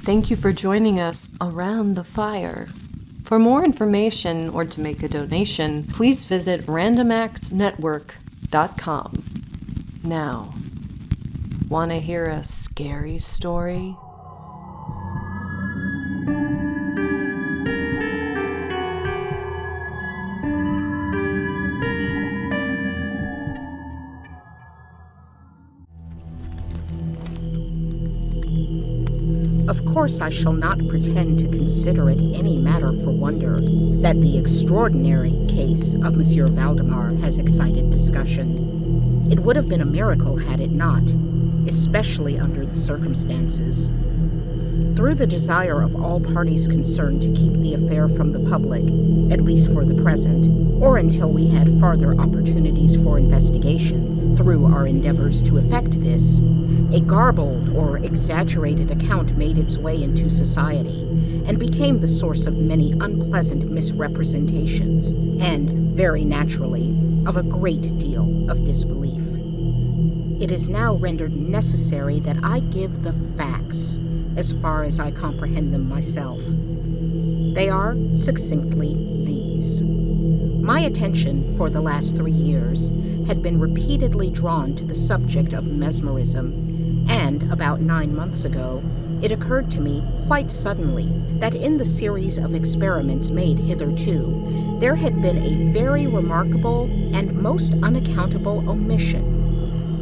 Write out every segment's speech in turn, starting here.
Thank you for joining us around the fire. For more information or to make a donation, please visit randomactsnetwork.com. Now, want to hear a scary story? Of course, I shall not pretend to consider it any matter for wonder that the extraordinary case of Monsieur Valdemar has excited discussion. It would have been a miracle had it not, especially under the circumstances. Through the desire of all parties concerned to keep the affair from the public, at least for the present, or until we had farther opportunities for investigation through our endeavors to effect this, a garbled or exaggerated account made its way into society and became the source of many unpleasant misrepresentations and, very naturally, of a great deal of disbelief. It is now rendered necessary that I give the facts as far as I comprehend them myself. They are, succinctly, these. My attention for the last 3 years had been repeatedly drawn to the subject of mesmerism, and about 9 months ago, it occurred to me quite suddenly that in the series of experiments made hitherto, there had been a very remarkable and most unaccountable omission.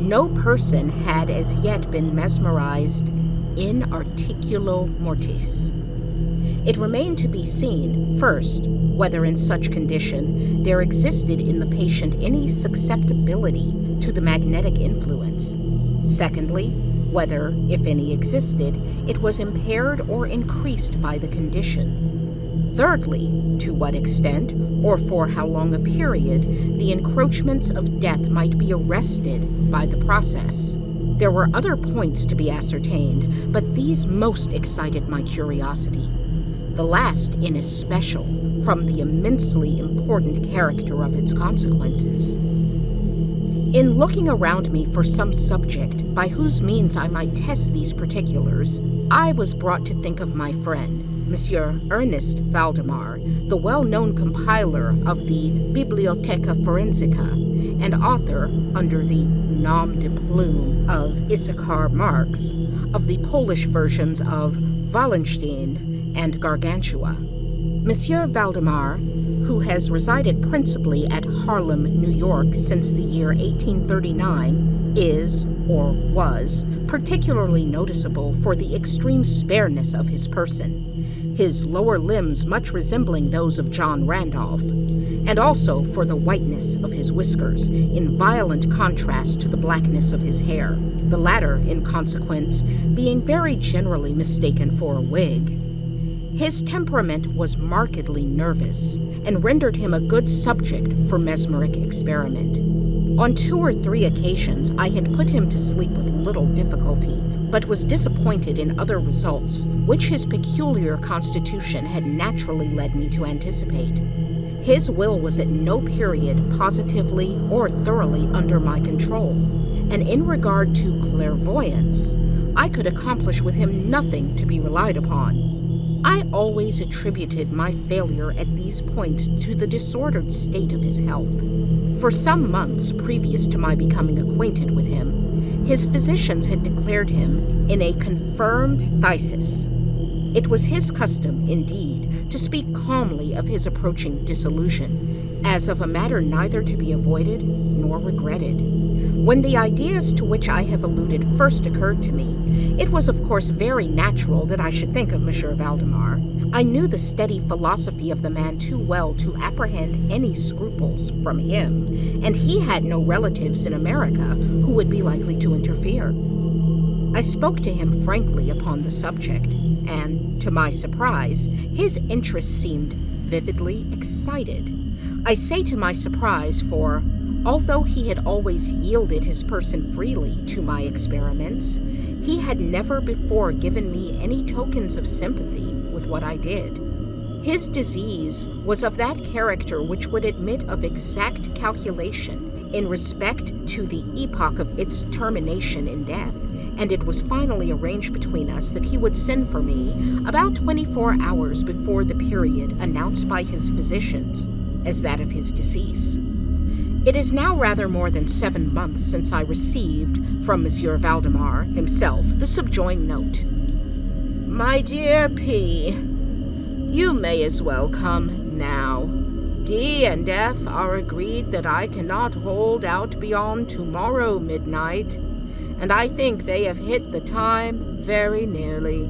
No person had as yet been mesmerized in articulo mortis. It remained to be seen, first, whether in such condition there existed in the patient any susceptibility to the magnetic influence. Secondly, whether, if any existed, it was impaired or increased by the condition. Thirdly, to what extent, or for how long a period, the encroachments of death might be arrested by the process. There were other points to be ascertained, but these most excited my curiosity. The last in especial, from the immensely important character of its consequences. In looking around me for some subject by whose means I might test these particulars, I was brought to think of my friend, Monsieur Ernest Valdemar, the well-known compiler of the Bibliotheca Forensica and author, under the nom de plume of Issachar Marx, of the Polish versions of Wallenstein and Gargantua. Monsieur Valdemar, who has resided principally at Harlem, New York since the year 1839, is, or was, particularly noticeable for the extreme spareness of his person, his lower limbs much resembling those of John Randolph, and also for the whiteness of his whiskers, in violent contrast to the blackness of his hair, the latter, in consequence, being very generally mistaken for a wig. His temperament was markedly nervous, and rendered him a good subject for mesmeric experiment. On 2 or 3 occasions I had put him to sleep with little difficulty, but was disappointed in other results, which his peculiar constitution had naturally led me to anticipate. His will was at no period positively or thoroughly under my control, and in regard to clairvoyance, I could accomplish with him nothing to be relied upon. I always attributed my failure at these points to the disordered state of his health. For some months previous to my becoming acquainted with him, his physicians had declared him in a confirmed phthisis. It was his custom, indeed, to speak calmly of his approaching dissolution, as of a matter neither to be avoided nor regretted. When the ideas to which I have alluded first occurred to me, it was of course very natural that I should think of Monsieur Valdemar. I knew the steady philosophy of the man too well to apprehend any scruples from him, and he had no relatives in America who would be likely to interfere. I spoke to him frankly upon the subject, and, to my surprise, his interest seemed vividly excited. I say to my surprise, for although he had always yielded his person freely to my experiments, he had never before given me any tokens of sympathy with what I did. His disease was of that character which would admit of exact calculation in respect to the epoch of its termination in death, and it was finally arranged between us that he would send for me about 24 hours before the period announced by his physicians as that of his decease. It is now rather more than 7 months since I received from Monsieur Valdemar himself the subjoined note. My dear P, you may as well come now. D and F are agreed that I cannot hold out beyond tomorrow midnight, and I think they have hit the time very nearly.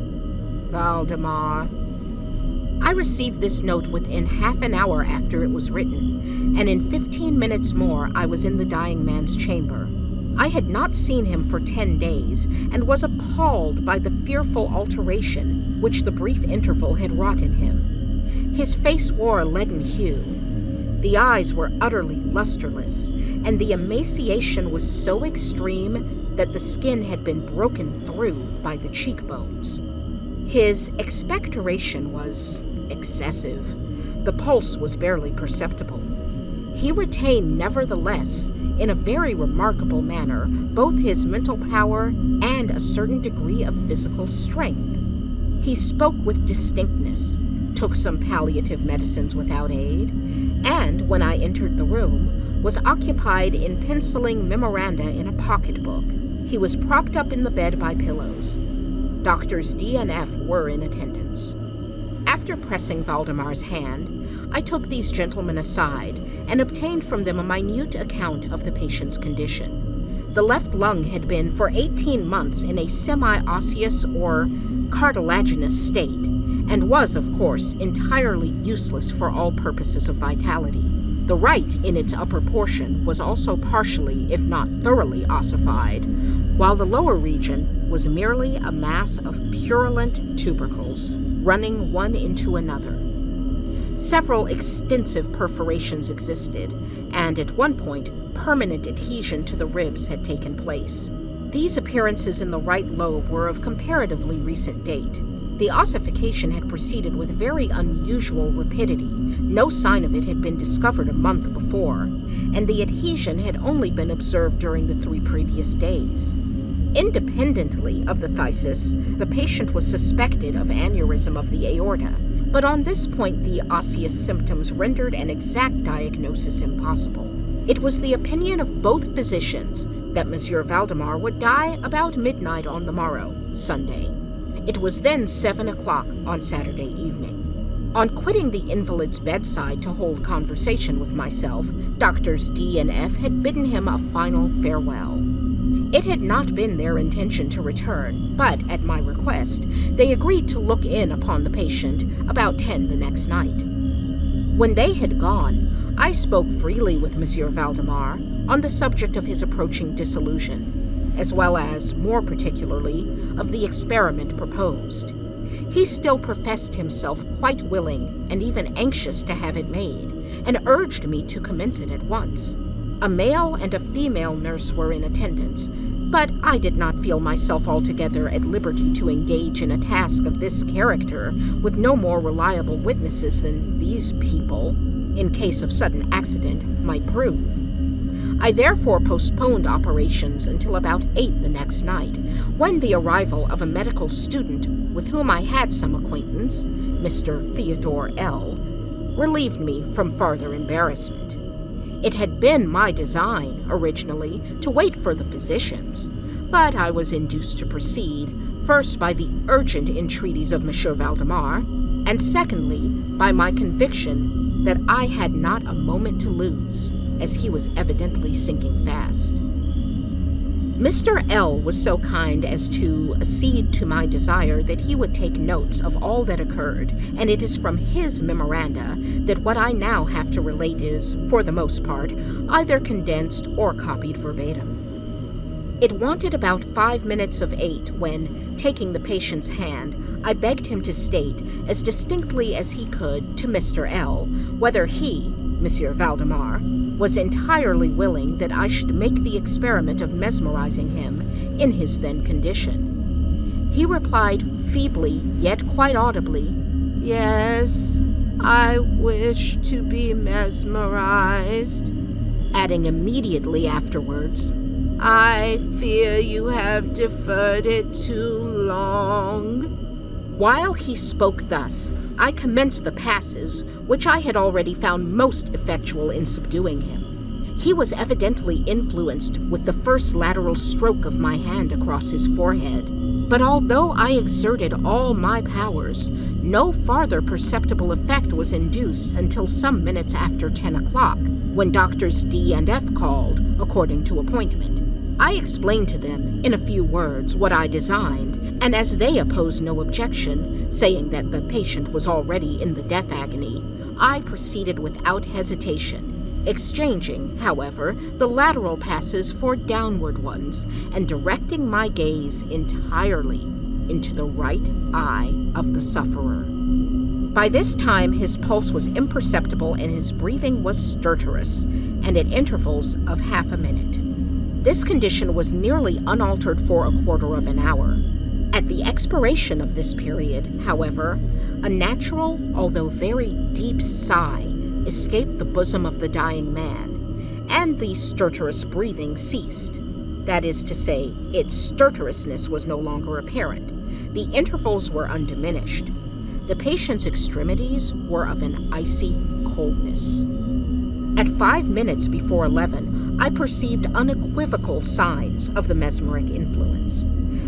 Valdemar. I received this note within half an hour after it was written, and in 15 minutes more I was in the dying man's chamber. I had not seen him for 10 days, and was appalled by the fearful alteration which the brief interval had wrought in him. His face wore a leaden hue. The eyes were utterly lusterless, and the emaciation was so extreme that the skin had been broken through by the cheekbones. His expectoration was excessive. The pulse was barely perceptible. He retained, nevertheless, in a very remarkable manner, both his mental power and a certain degree of physical strength. He spoke with distinctness, took some palliative medicines without aid, and, when I entered the room, was occupied in penciling memoranda in a pocketbook. He was propped up in the bed by pillows. Doctors D and F were in attendance. After pressing Valdemar's hand, I took these gentlemen aside and obtained from them a minute account of the patient's condition. The left lung had been for 18 months in a semi-osseous or cartilaginous state, and was, of course, entirely useless for all purposes of vitality. The right, in its upper portion, was also partially, if not thoroughly, ossified, while the lower region was merely a mass of purulent tubercles, running one into another. Several extensive perforations existed, and at one point, permanent adhesion to the ribs had taken place. These appearances in the right lobe were of comparatively recent date. The ossification had proceeded with very unusual rapidity. No sign of it had been discovered a month before, and the adhesion had only been observed during the 3 previous days. Independently of the phthisis, the patient was suspected of aneurysm of the aorta, but on this point the osseous symptoms rendered an exact diagnosis impossible. It was the opinion of both physicians that Monsieur Valdemar would die about midnight on the morrow, Sunday. It was then 7 o'clock on Saturday evening. On quitting the invalid's bedside to hold conversation with myself, Doctors D and F had bidden him a final farewell. It had not been their intention to return, but, at my request, they agreed to look in upon the patient about 10 the next night. When they had gone, I spoke freely with Monsieur Valdemar on the subject of his approaching dissolution, as well as, more particularly, of the experiment proposed. He still professed himself quite willing and even anxious to have it made, and urged me to commence it at once. A male and a female nurse were in attendance, but I did not feel myself altogether at liberty to engage in a task of this character with no more reliable witnesses than these people, in case of sudden accident, might prove. I therefore postponed operations until about 8 the next night, when the arrival of a medical student with whom I had some acquaintance, Mr. Theodore L., relieved me from farther embarrassment. It had been my design, originally, to wait for the physicians, but I was induced to proceed, first by the urgent entreaties of Monsieur Valdemar, and secondly by my conviction that I had not a moment to lose, as he was evidently sinking fast. Mr. L. was so kind as to accede to my desire that he would take notes of all that occurred, and it is from his memoranda that what I now have to relate is, for the most part, either condensed or copied verbatim. It wanted about 5 minutes of 8 when, taking the patient's hand, I begged him to state, as distinctly as he could, to Mr. L., whether he, Monsieur Valdemar, was entirely willing that I should make the experiment of mesmerizing him in his then condition. He replied feebly, yet quite audibly, "Yes, I wish to be mesmerized," adding immediately afterwards, I fear you have deferred it too long. While he spoke thus, I commenced the passes, which I had already found most effectual in subduing him. He was evidently influenced with the first lateral stroke of my hand across his forehead, but although I exerted all my powers, no farther perceptible effect was induced until some minutes after 10 o'clock, when Doctors D and F called, according to appointment. I explained to them, in a few words, what I designed, and as they opposed no objection, saying that the patient was already in the death agony, I proceeded without hesitation, exchanging, however, the lateral passes for downward ones, and directing my gaze entirely into the right eye of the sufferer. By this time his pulse was imperceptible and his breathing was stertorous, and at intervals of half a minute. This condition was nearly unaltered for a quarter of an hour. At the expiration of this period, however, a natural, although very deep sigh escaped the bosom of the dying man, and the stertorous breathing ceased. That is to say, its stertorousness was no longer apparent. The intervals were undiminished. The patient's extremities were of an icy coldness. At 5 minutes before 11, I perceived unequivocal signs of the mesmeric influence.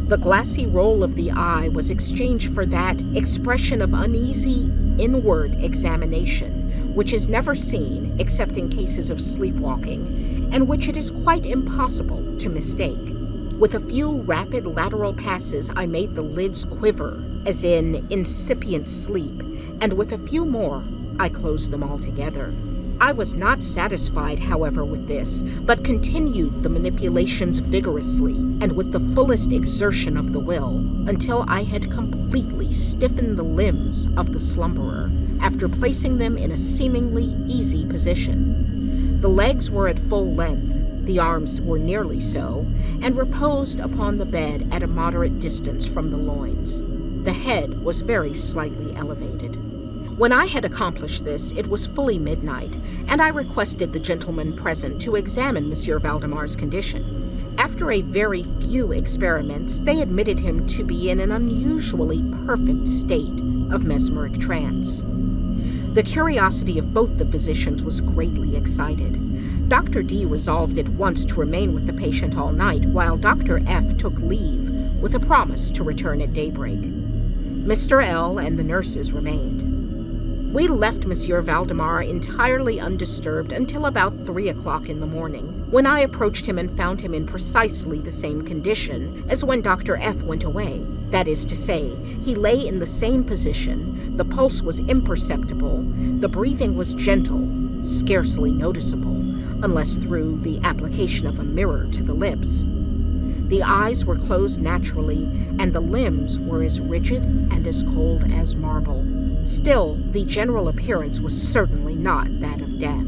The glassy roll of the eye was exchanged for that expression of uneasy, inward examination, which is never seen except in cases of sleepwalking, and which it is quite impossible to mistake. With a few rapid lateral passes, I made the lids quiver, as in incipient sleep, and with a few more, I closed them altogether. I was not satisfied, however, with this, but continued the manipulations vigorously and with the fullest exertion of the will, until I had completely stiffened the limbs of the slumberer, after placing them in a seemingly easy position. The legs were at full length, the arms were nearly so, and reposed upon the bed at a moderate distance from the loins. The head was very slightly elevated. When I had accomplished this, it was fully midnight, and I requested the gentlemen present to examine Monsieur Valdemar's condition. After a very few experiments, they admitted him to be in an unusually perfect state of mesmeric trance. The curiosity of both the physicians was greatly excited. Dr. D resolved at once to remain with the patient all night, while Dr. F took leave, with a promise to return at daybreak. Mr. L and the nurses remained. We left Monsieur Valdemar entirely undisturbed until about 3 o'clock in the morning, when I approached him and found him in precisely the same condition as when Dr. F went away. That is to say, he lay in the same position, the pulse was imperceptible, the breathing was gentle, scarcely noticeable, unless through the application of a mirror to the lips. The eyes were closed naturally, and the limbs were as rigid and as cold as marble. Still, the general appearance was certainly not that of death.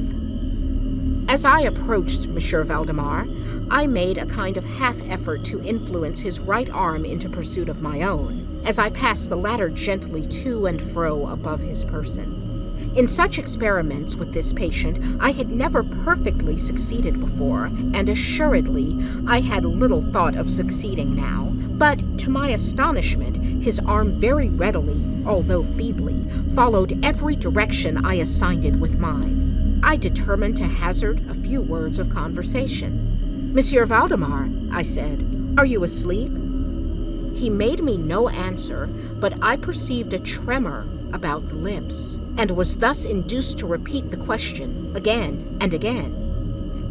As I approached Monsieur Valdemar, I made a kind of half-effort to influence his right arm into pursuit of my own, as I passed the latter gently to and fro above his person. In such experiments with this patient, I had never perfectly succeeded before, and assuredly I had little thought of succeeding now. But, to my astonishment, his arm very readily, although feebly, followed every direction I assigned it with mine. I determined to hazard a few words of conversation. "Monsieur Valdemar," I said, "are you asleep?" He made me no answer, but I perceived a tremor about the lips, and was thus induced to repeat the question again and again.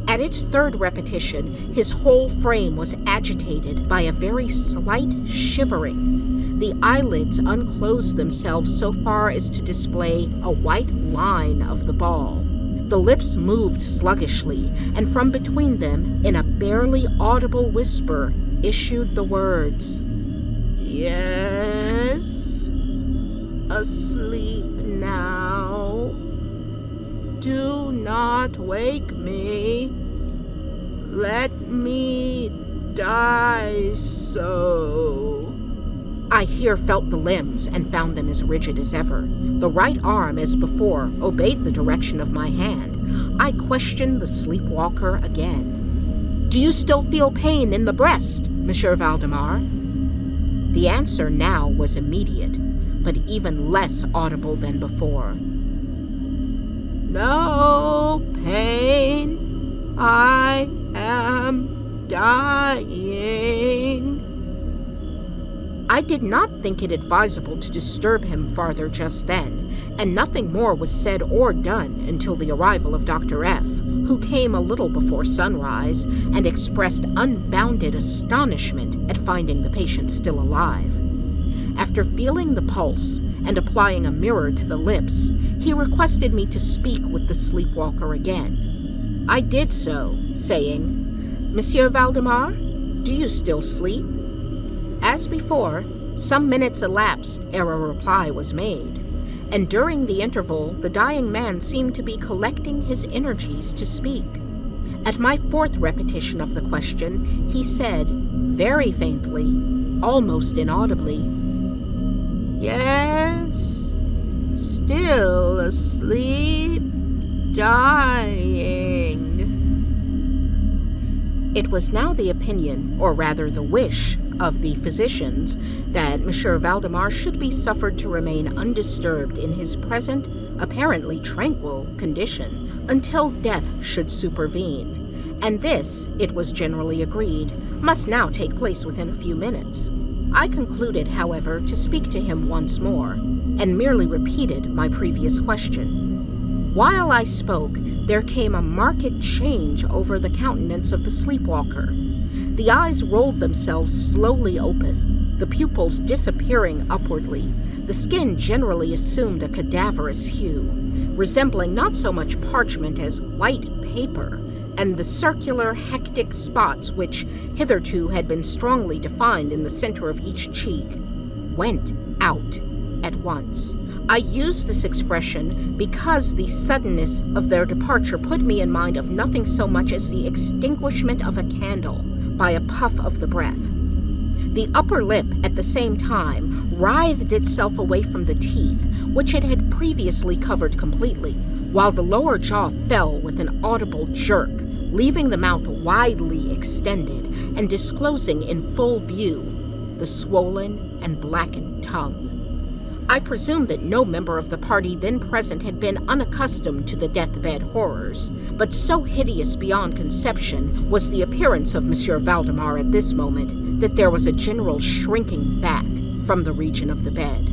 At its third repetition, his whole frame was agitated by a very slight shivering. The eyelids unclosed themselves so far as to display a white line of the ball. The lips moved sluggishly, and from between them, in a barely audible whisper, issued the words, "Yes, asleep now. Do not wake me. Let me die so." I here felt the limbs and found them as rigid as ever. The right arm, as before, obeyed the direction of my hand. I questioned the sleepwalker again. Do you still feel pain in the breast, Monsieur Valdemar? The answer now was immediate, but even less audible than before. No pain. I am dying. I did not think it advisable to disturb him farther just then, and nothing more was said or done until the arrival of Dr. F., who came a little before sunrise and expressed unbounded astonishment at finding the patient still alive. After feeling the pulse and applying a mirror to the lips, he requested me to speak with the sleepwalker again. I did so, saying, "Monsieur Valdemar, do you still sleep?" As before, some minutes elapsed ere a reply was made, and during the interval the dying man seemed to be collecting his energies to speak. At my fourth repetition of the question, he said, very faintly, almost inaudibly, "Yes, still asleep, dying." It was now the opinion, or rather the wish, of the physicians that Monsieur Valdemar should be suffered to remain undisturbed in his present, apparently tranquil, condition until death should supervene, and this, it was generally agreed, must now take place within a few minutes. I concluded, however, to speak to him once more, and merely repeated my previous question. While I spoke, there came a marked change over the countenance of the sleepwalker. The eyes rolled themselves slowly open, the pupils disappearing upwardly. The skin generally assumed a cadaverous hue, resembling not so much parchment as white paper, and the circular, hectic spots which hitherto had been strongly defined in the center of each cheek went out at once. I use this expression because the suddenness of their departure put me in mind of nothing so much as the extinguishment of a candle by a puff of the breath. The upper lip, at the same time, writhed itself away from the teeth, which it had previously covered completely, while the lower jaw fell with an audible jerk, leaving the mouth widely extended and disclosing in full view the swollen and blackened tongue. I presume that no member of the party then present had been unaccustomed to the deathbed horrors, but so hideous beyond conception was the appearance of Monsieur Valdemar at this moment that there was a general shrinking back from the region of the bed.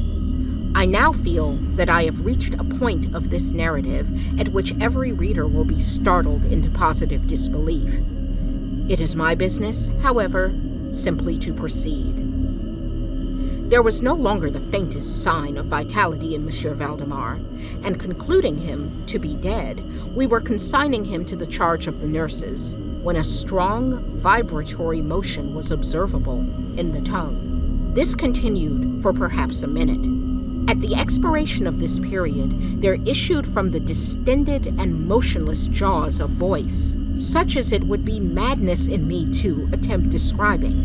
I now feel that I have reached a point of this narrative at which every reader will be startled into positive disbelief. It is my business, however, simply to proceed. There was no longer the faintest sign of vitality in Monsieur Valdemar, and concluding him to be dead, we were consigning him to the charge of the nurses, when a strong, vibratory motion was observable in the tongue. This continued for perhaps a minute. At the expiration of this period, there issued from the distended and motionless jaws a voice, such as it would be madness in me to attempt describing.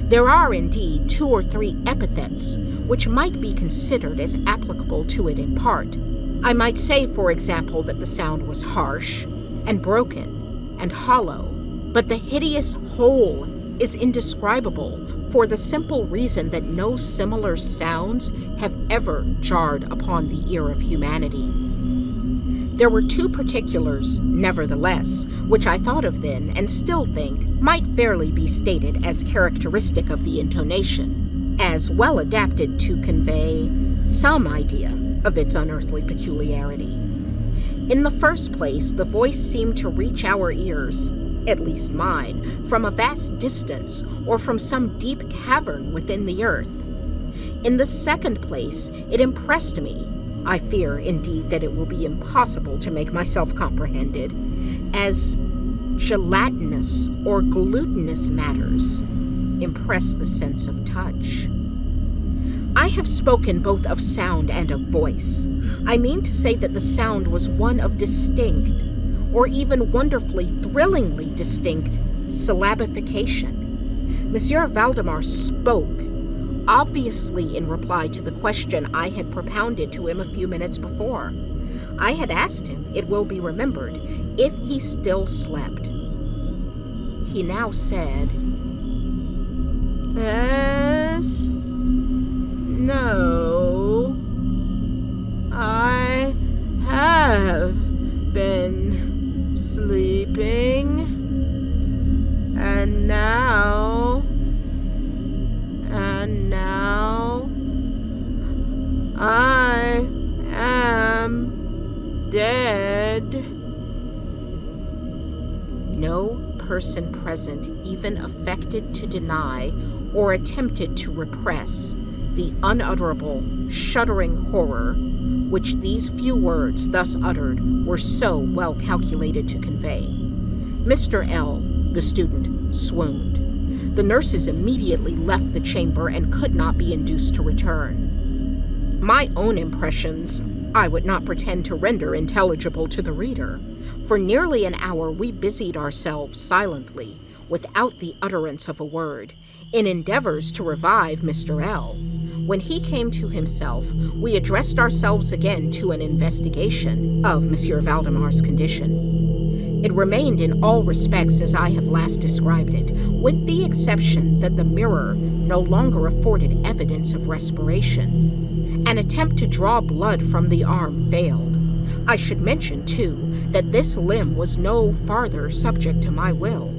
There are indeed 2 or 3 epithets which might be considered as applicable to it in part. I might say, for example, that the sound was harsh and broken and hollow, but the hideous whole is indescribable for the simple reason that no similar sounds have ever jarred upon the ear of humanity. There were 2 particulars, nevertheless, which I thought of then and still think might fairly be stated as characteristic of the intonation, as well adapted to convey some idea of its unearthly peculiarity. In the first place, the voice seemed to reach our ears, at least mine, from a vast distance or from some deep cavern within the earth. In the second place, it impressed me, I fear, indeed, that it will be impossible to make myself comprehended, as gelatinous or glutinous matters impress the sense of touch. I have spoken both of sound and of voice. I mean to say that the sound was one of distinct, or even wonderfully, thrillingly distinct, syllabification. Monsieur Valdemar spoke, obviously in reply to the question I had propounded to him a few minutes before. I had asked him, it will be remembered, if he still slept. he now said, "Yes, no, I have been sleeping, and now I am dead." No person present even affected to deny or attempted to repress the unutterable, shuddering horror which these few words thus uttered were so well calculated to convey. Mr. L., the student, swooned. The nurses immediately left the chamber and could not be induced to return. My own impressions I would not pretend to render intelligible to the reader. For nearly an hour we busied ourselves silently, without the utterance of a word, in endeavors to revive Mr. L. When he came to himself, we addressed ourselves again to an investigation of Monsieur Valdemar's condition. It remained in all respects as I have last described it, with the exception that the mirror no longer afforded evidence of respiration. An attempt to draw blood from the arm failed. I should mention, too, that this limb was no farther subject to my will.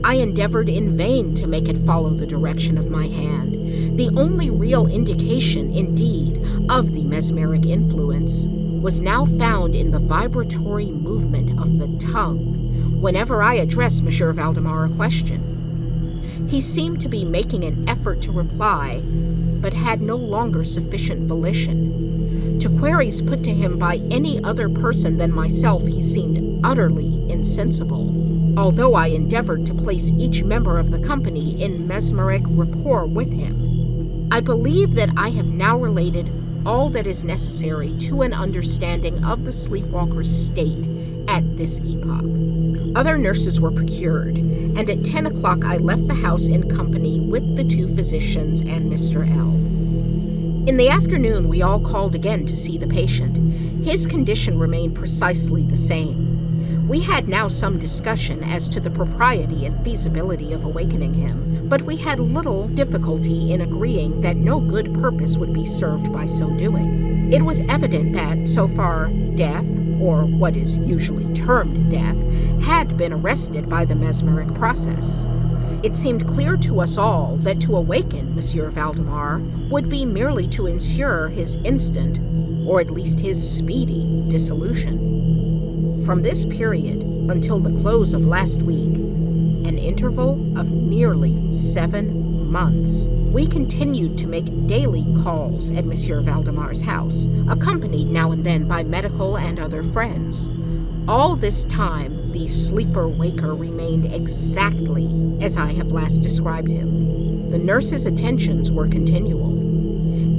I endeavored in vain to make it follow the direction of my hand. The only real indication, indeed, of the mesmeric influence was now found in the vibratory movement of the tongue whenever I addressed Monsieur Valdemar a question. He seemed to be making an effort to reply, but had no longer sufficient volition. To queries put to him by any other person than myself he seemed utterly insensible, although I endeavored to place each member of the company in mesmeric rapport with him. I believe that I have now related all that is necessary to an understanding of the sleepwalker's state at this epoch. Other nurses were procured, and at 10 o'clock I left the house in company with the two physicians and Mr. L. In the afternoon we all called again to see the patient. His condition remained precisely the same. We had now some discussion as to the propriety and feasibility of awakening him, but we had little difficulty in agreeing that no good purpose would be served by so doing. It was evident that, so far, death, or what is usually termed death, had been arrested by the mesmeric process. It seemed clear to us all that to awaken Monsieur Valdemar would be merely to ensure his instant, or at least his speedy, dissolution. From this period until the close of last week, an interval of nearly 7 months, we continued to make daily calls at Monsieur Valdemar's house, accompanied now and then by medical and other friends. All this time, the sleeper-waker remained exactly as I have last described him. The nurse's attentions were continual.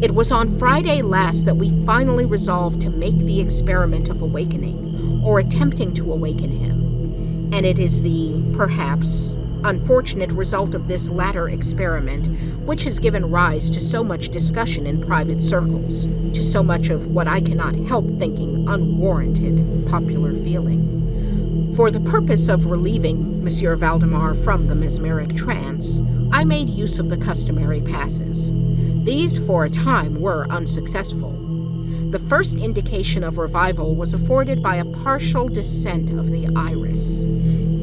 It was on Friday last that we finally resolved to make the experiment of awakening, or attempting to awaken him, and it is the, perhaps, unfortunate result of this latter experiment which has given rise to so much discussion in private circles, to so much of what I cannot help thinking unwarranted popular feeling. For the purpose of relieving Monsieur Valdemar from the mesmeric trance, I made use of the customary passes. These, for a time, were unsuccessful. The first indication of revival was afforded by a partial descent of the iris.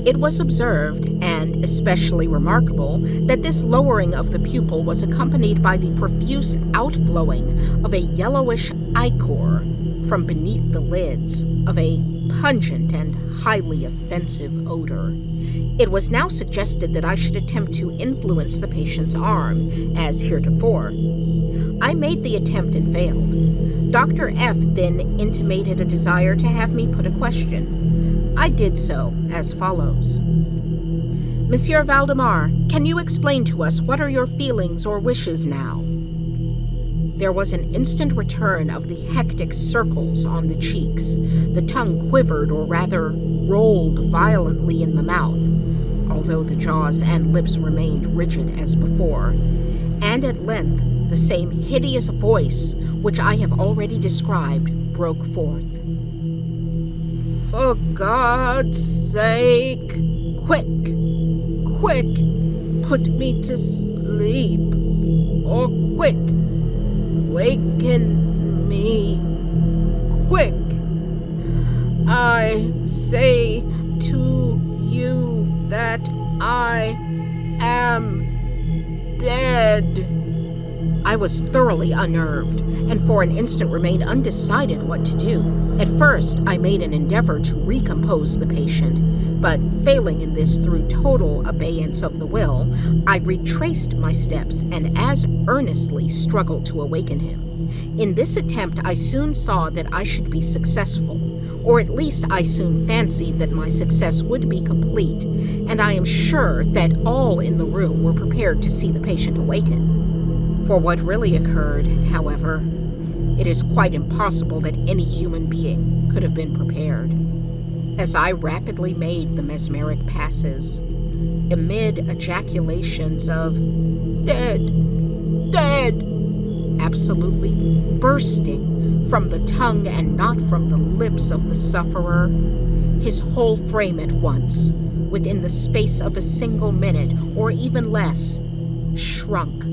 It was observed, and especially remarkable, that this lowering of the pupil was accompanied by the profuse outflowing of a yellowish ichor from beneath the lids, of a pungent and highly offensive odor. It was now suggested that I should attempt to influence the patient's arm, as heretofore. I made the attempt and failed. Dr. F. then intimated a desire to have me put a question. I did so, as follows. Monsieur Valdemar, can you explain to us what are your feelings or wishes now? There was an instant return of the hectic circles on the cheeks. The tongue quivered, or rather rolled violently in the mouth, although the jaws and lips remained rigid as before, and at length the same hideous voice, which I have already described, broke forth. For God's sake, quick, quick, put me to sleep. Or quick, waken me. Quick, I say to you that I am dead. I was thoroughly unnerved, and for an instant remained undecided what to do. At first, I made an endeavor to recompose the patient, but failing in this through total abeyance of the will, I retraced my steps and as earnestly struggled to awaken him. In this attempt, I soon saw that I should be successful, or at least I soon fancied that my success would be complete, and I am sure that all in the room were prepared to see the patient awaken. For what really occurred, however, it is quite impossible that any human being could have been prepared. As I rapidly made the mesmeric passes, amid ejaculations of "dead, dead," absolutely bursting from the tongue and not from the lips of the sufferer, his whole frame at once, within the space of a single minute or even less, shrunk,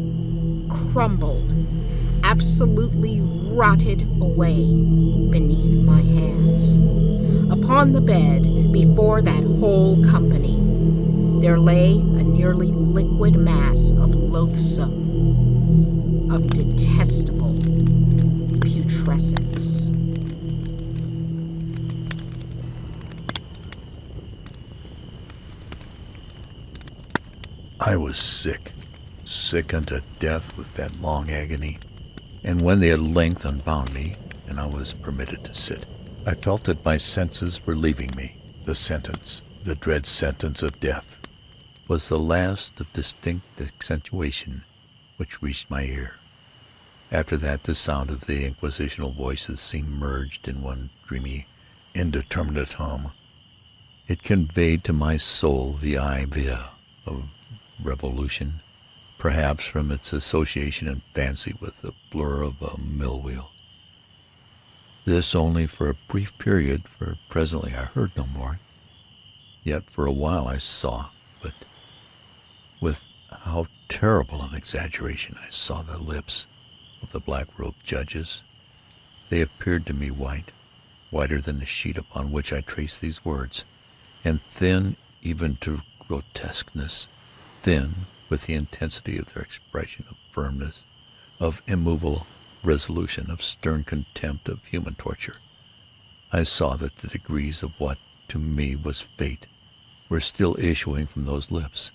crumbled, absolutely rotted away beneath my hands. Upon the bed, before that whole company, there lay a nearly liquid mass of loathsome, of detestable putrescence. I was sick unto death with that long agony, and when they at length unbound me, and I was permitted to sit, I felt that my senses were leaving me. The sentence, the dread sentence of death, was the last of distinct accentuation which reached my ear. After that, the sound of the inquisitional voices seemed merged in one dreamy, indeterminate hum. It conveyed to my soul the idea of revolution, perhaps from its association in fancy with the blur of a mill-wheel. This only for a brief period, for presently I heard no more. Yet for a while I saw, but with how terrible an exaggeration, I saw the lips of the black-robed judges. They appeared to me white, whiter than the sheet upon which I traced these words, and thin even to grotesqueness, thin with the intensity of their expression, of firmness, of immovable resolution, of stern contempt of human torture. I saw that the degrees of what to me was fate were still issuing from those lips.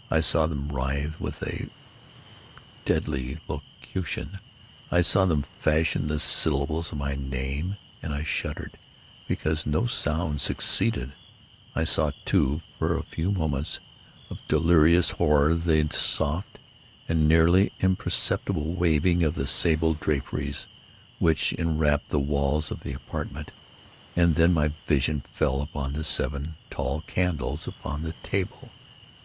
I saw them writhe with a deadly locution. I saw them fashion the syllables of my name, and I shuddered, because no sound succeeded. I saw, too, for a few moments of delirious horror, the soft and nearly imperceptible waving of the sable draperies which enwrapped the walls of the apartment, and then my vision fell upon the 7 tall candles upon the table.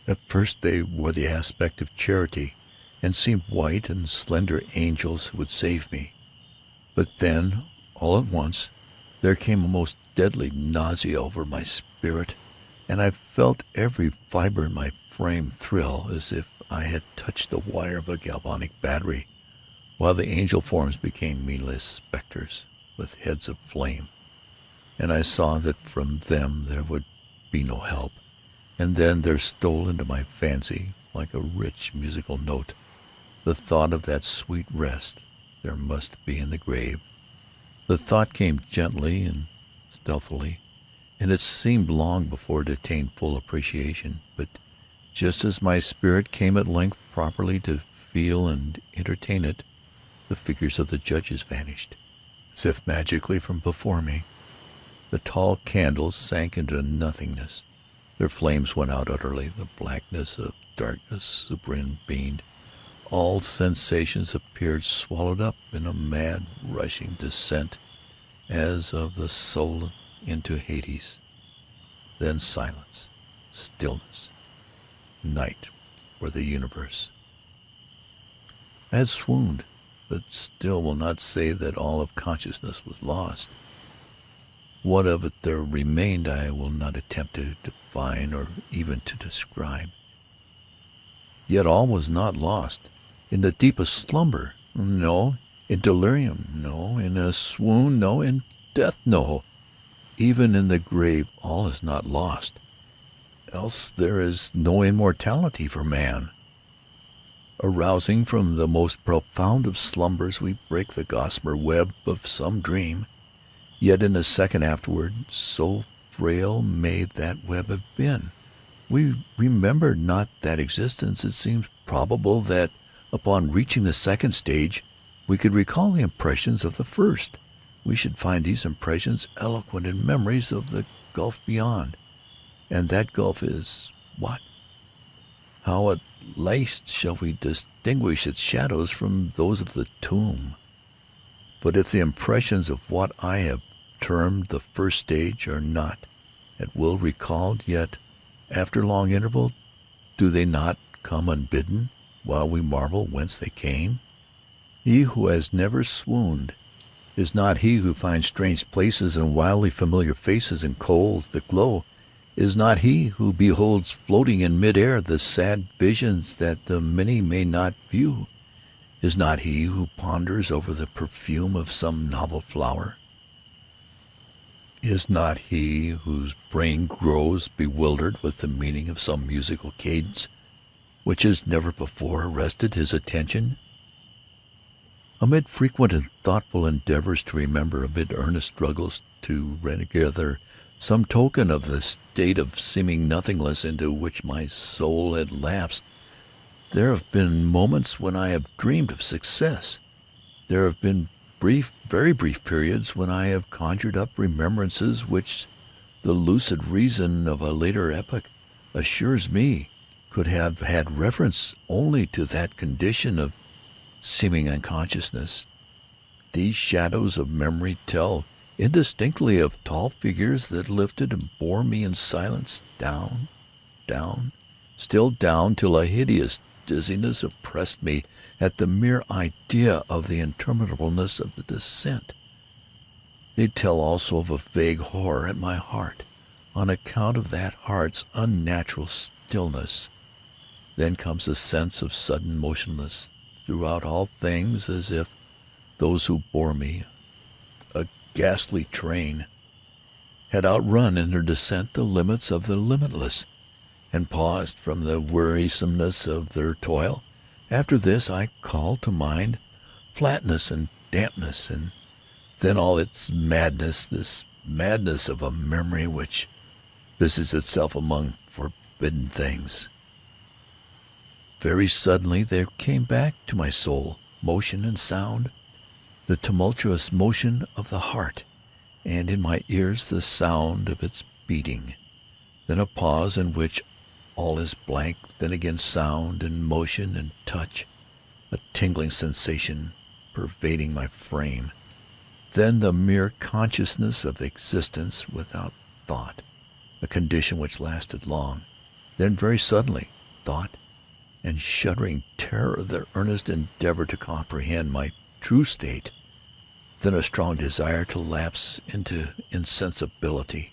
At first they wore the aspect of charity, and seemed white and slender angels who would save me. But then, all at once, there came a most deadly nausea over my spirit, and I felt every fiber in my frame thrill as if I had touched the wire of a galvanic battery, while the angel forms became meaningless specters with heads of flame, and I saw that from them there would be no help. And then there stole into my fancy, like a rich musical note, the thought of that sweet rest there must be in the grave. The thought came gently and stealthily, and it seemed long before it attained full appreciation, but just as my spirit came at length properly to feel and entertain it, the figures of the judges vanished, as if magically from before me. The tall candles sank into nothingness. Their flames went out utterly. The blackness of darkness supervened. All sensations appeared swallowed up in a mad, rushing descent, as of the soul into Hades. Then silence, stillness, night for the universe. I had swooned, but still will not say that all of consciousness was lost. What of it there remained I will not attempt to define or even to describe. Yet all was not lost. In the deepest slumber, no. In delirium, no. In a swoon, no. In death, no. Even in the grave all is not lost. Else there is no immortality for man. Arousing from the most profound of slumbers, we break the gossamer web of some dream. Yet in a second afterward, so frail may that web have been, we remember not that existence. It seems probable that upon reaching the second stage we could recall the impressions of the first. We should find these impressions eloquent in memories of the gulf beyond. And that gulf is what? How at least shall we distinguish its shadows from those of the tomb? But if the impressions of what I have termed the first stage are not at will recalled, yet after long interval, do they not come unbidden, while we marvel whence they came? He who has never swooned is not he who finds strange places and wildly familiar faces and coals that glow, is not he who beholds floating in mid-air the sad visions that the many may not view, is not he who ponders over the perfume of some novel flower, is not he whose brain grows bewildered with the meaning of some musical cadence which has never before arrested his attention? Amid frequent and thoughtful endeavors to remember, amid earnest struggles to gather some token of the state of seeming nothingness into which my soul had lapsed, there have been moments when I have dreamed of success. There have been brief, very brief periods when I have conjured up remembrances which the lucid reason of a later epoch assures me could have had reference only to that condition of seeming unconsciousness. These shadows of memory tell indistinctly of tall figures that lifted and bore me in silence down, down, still down, till a hideous dizziness oppressed me at the mere idea of the interminableness of the descent. They tell also of a vague horror at my heart, on account of that heart's unnatural stillness. Then comes a sense of sudden motionlessness throughout all things, as if those who bore me, a ghastly train, had outrun in their descent the limits of the limitless, and paused from the wearisomeness of their toil. After this I call to mind flatness and dampness, and then all its madness, this madness of a memory which busies itself among forbidden things. Very suddenly there came back to my soul motion and sound, the tumultuous motion of the heart, and in my ears the sound of its beating. Then a pause in which all is blank, then again sound and motion and touch, a tingling sensation pervading my frame. Then the mere consciousness of existence without thought, a condition which lasted long. Then very suddenly thought and shuddering terror of their earnest endeavor to comprehend my true state. Then a strong desire to lapse into insensibility.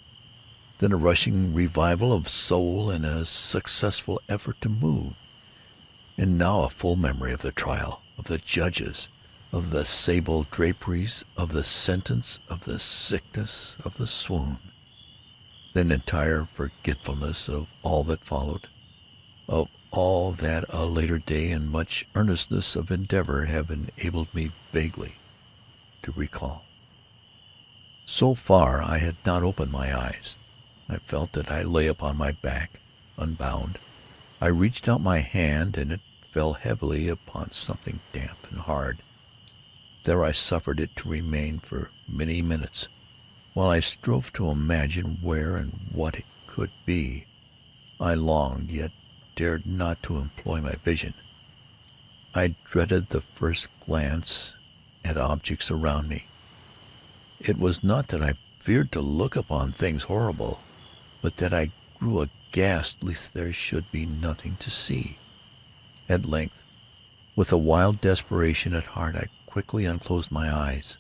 Then a rushing revival of soul and a successful effort to move. And now a full memory of the trial, of the judges, of the sable draperies, of the sentence, of the sickness, of the swoon. Then entire forgetfulness of all that followed, of all that a later day and much earnestness of endeavor have enabled me vaguely to recall. So far I had not opened my eyes. I felt that I lay upon my back, unbound. I reached out my hand, and it fell heavily upon something damp and hard. There I suffered it to remain for many minutes, while I strove to imagine where and what it could be. I longed, yet dared not to employ my vision. I dreaded the first glance at objects around me. It was not that I feared to look upon things horrible, but that I grew aghast lest there should be nothing to see. At length, with a wild desperation at heart, I quickly unclosed my eyes.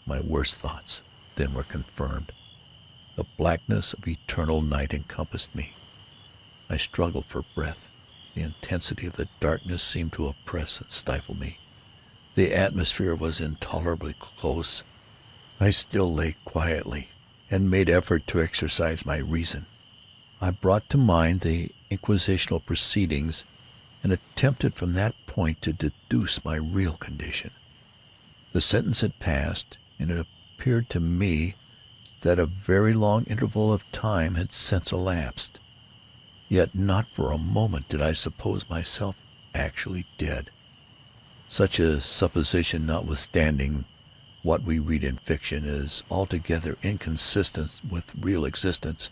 My worst thoughts then were confirmed. The blackness of eternal night encompassed me. I struggled for breath. The intensity of the darkness seemed to oppress and stifle me. The atmosphere was intolerably close. I still lay quietly, and made effort to exercise my reason. I brought to mind the inquisitional proceedings, and attempted from that point to deduce my real condition. The sentence had passed, and it appeared to me that a very long interval of time had since elapsed. Yet not for a moment did I suppose myself actually dead. Such a supposition, notwithstanding what we read in fiction, is altogether inconsistent with real existence.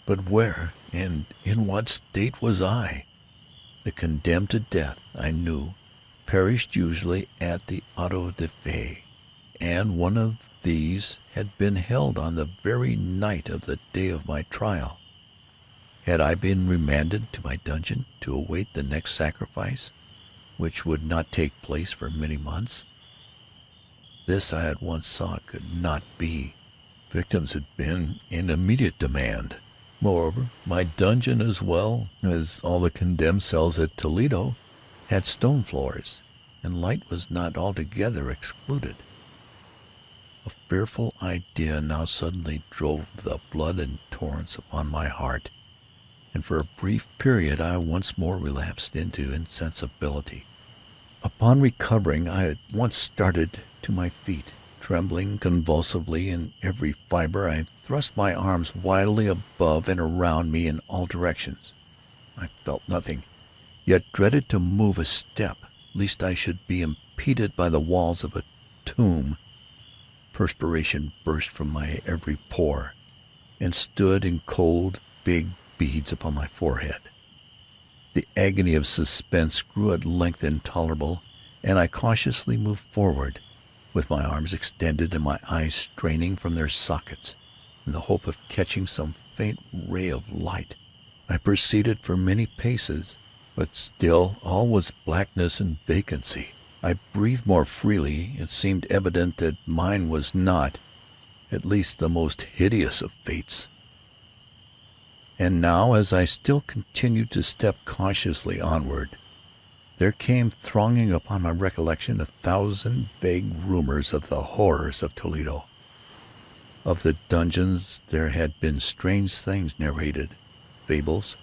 But where and in what state was I? The condemned to death, I knew, perished usually at the auto da fe, and one of these had been held on the very night of the day of my trial. Had I been remanded to my dungeon to await the next sacrifice, which would not take place for many months? This I at once saw could not be. Victims had been in immediate demand. Moreover, my dungeon, as well as all the condemned cells at Toledo, had stone floors, and light was not altogether excluded. A fearful idea now suddenly drove the blood in torrents upon my heart, and for a brief period I once more relapsed into insensibility. Upon recovering, I at once started to my feet. Trembling convulsively in every fibre, I thrust my arms wildly above and around me in all directions. I felt nothing, yet dreaded to move a step, lest I should be impeded by the walls of a tomb. Perspiration burst from my every pore, and stood in cold, big beads upon my forehead. The agony of suspense grew at length intolerable, and I cautiously moved forward, with my arms extended and my eyes straining from their sockets, in the hope of catching some faint ray of light. I proceeded for many paces, but still all was blackness and vacancy. I breathed more freely. It seemed evident that mine was not, at least, the most hideous of fates. And now, as I still continued to step cautiously onward, there came thronging upon my recollection 1,000 vague rumors of the horrors of Toledo. Of the dungeons there had been strange things narrated, fables.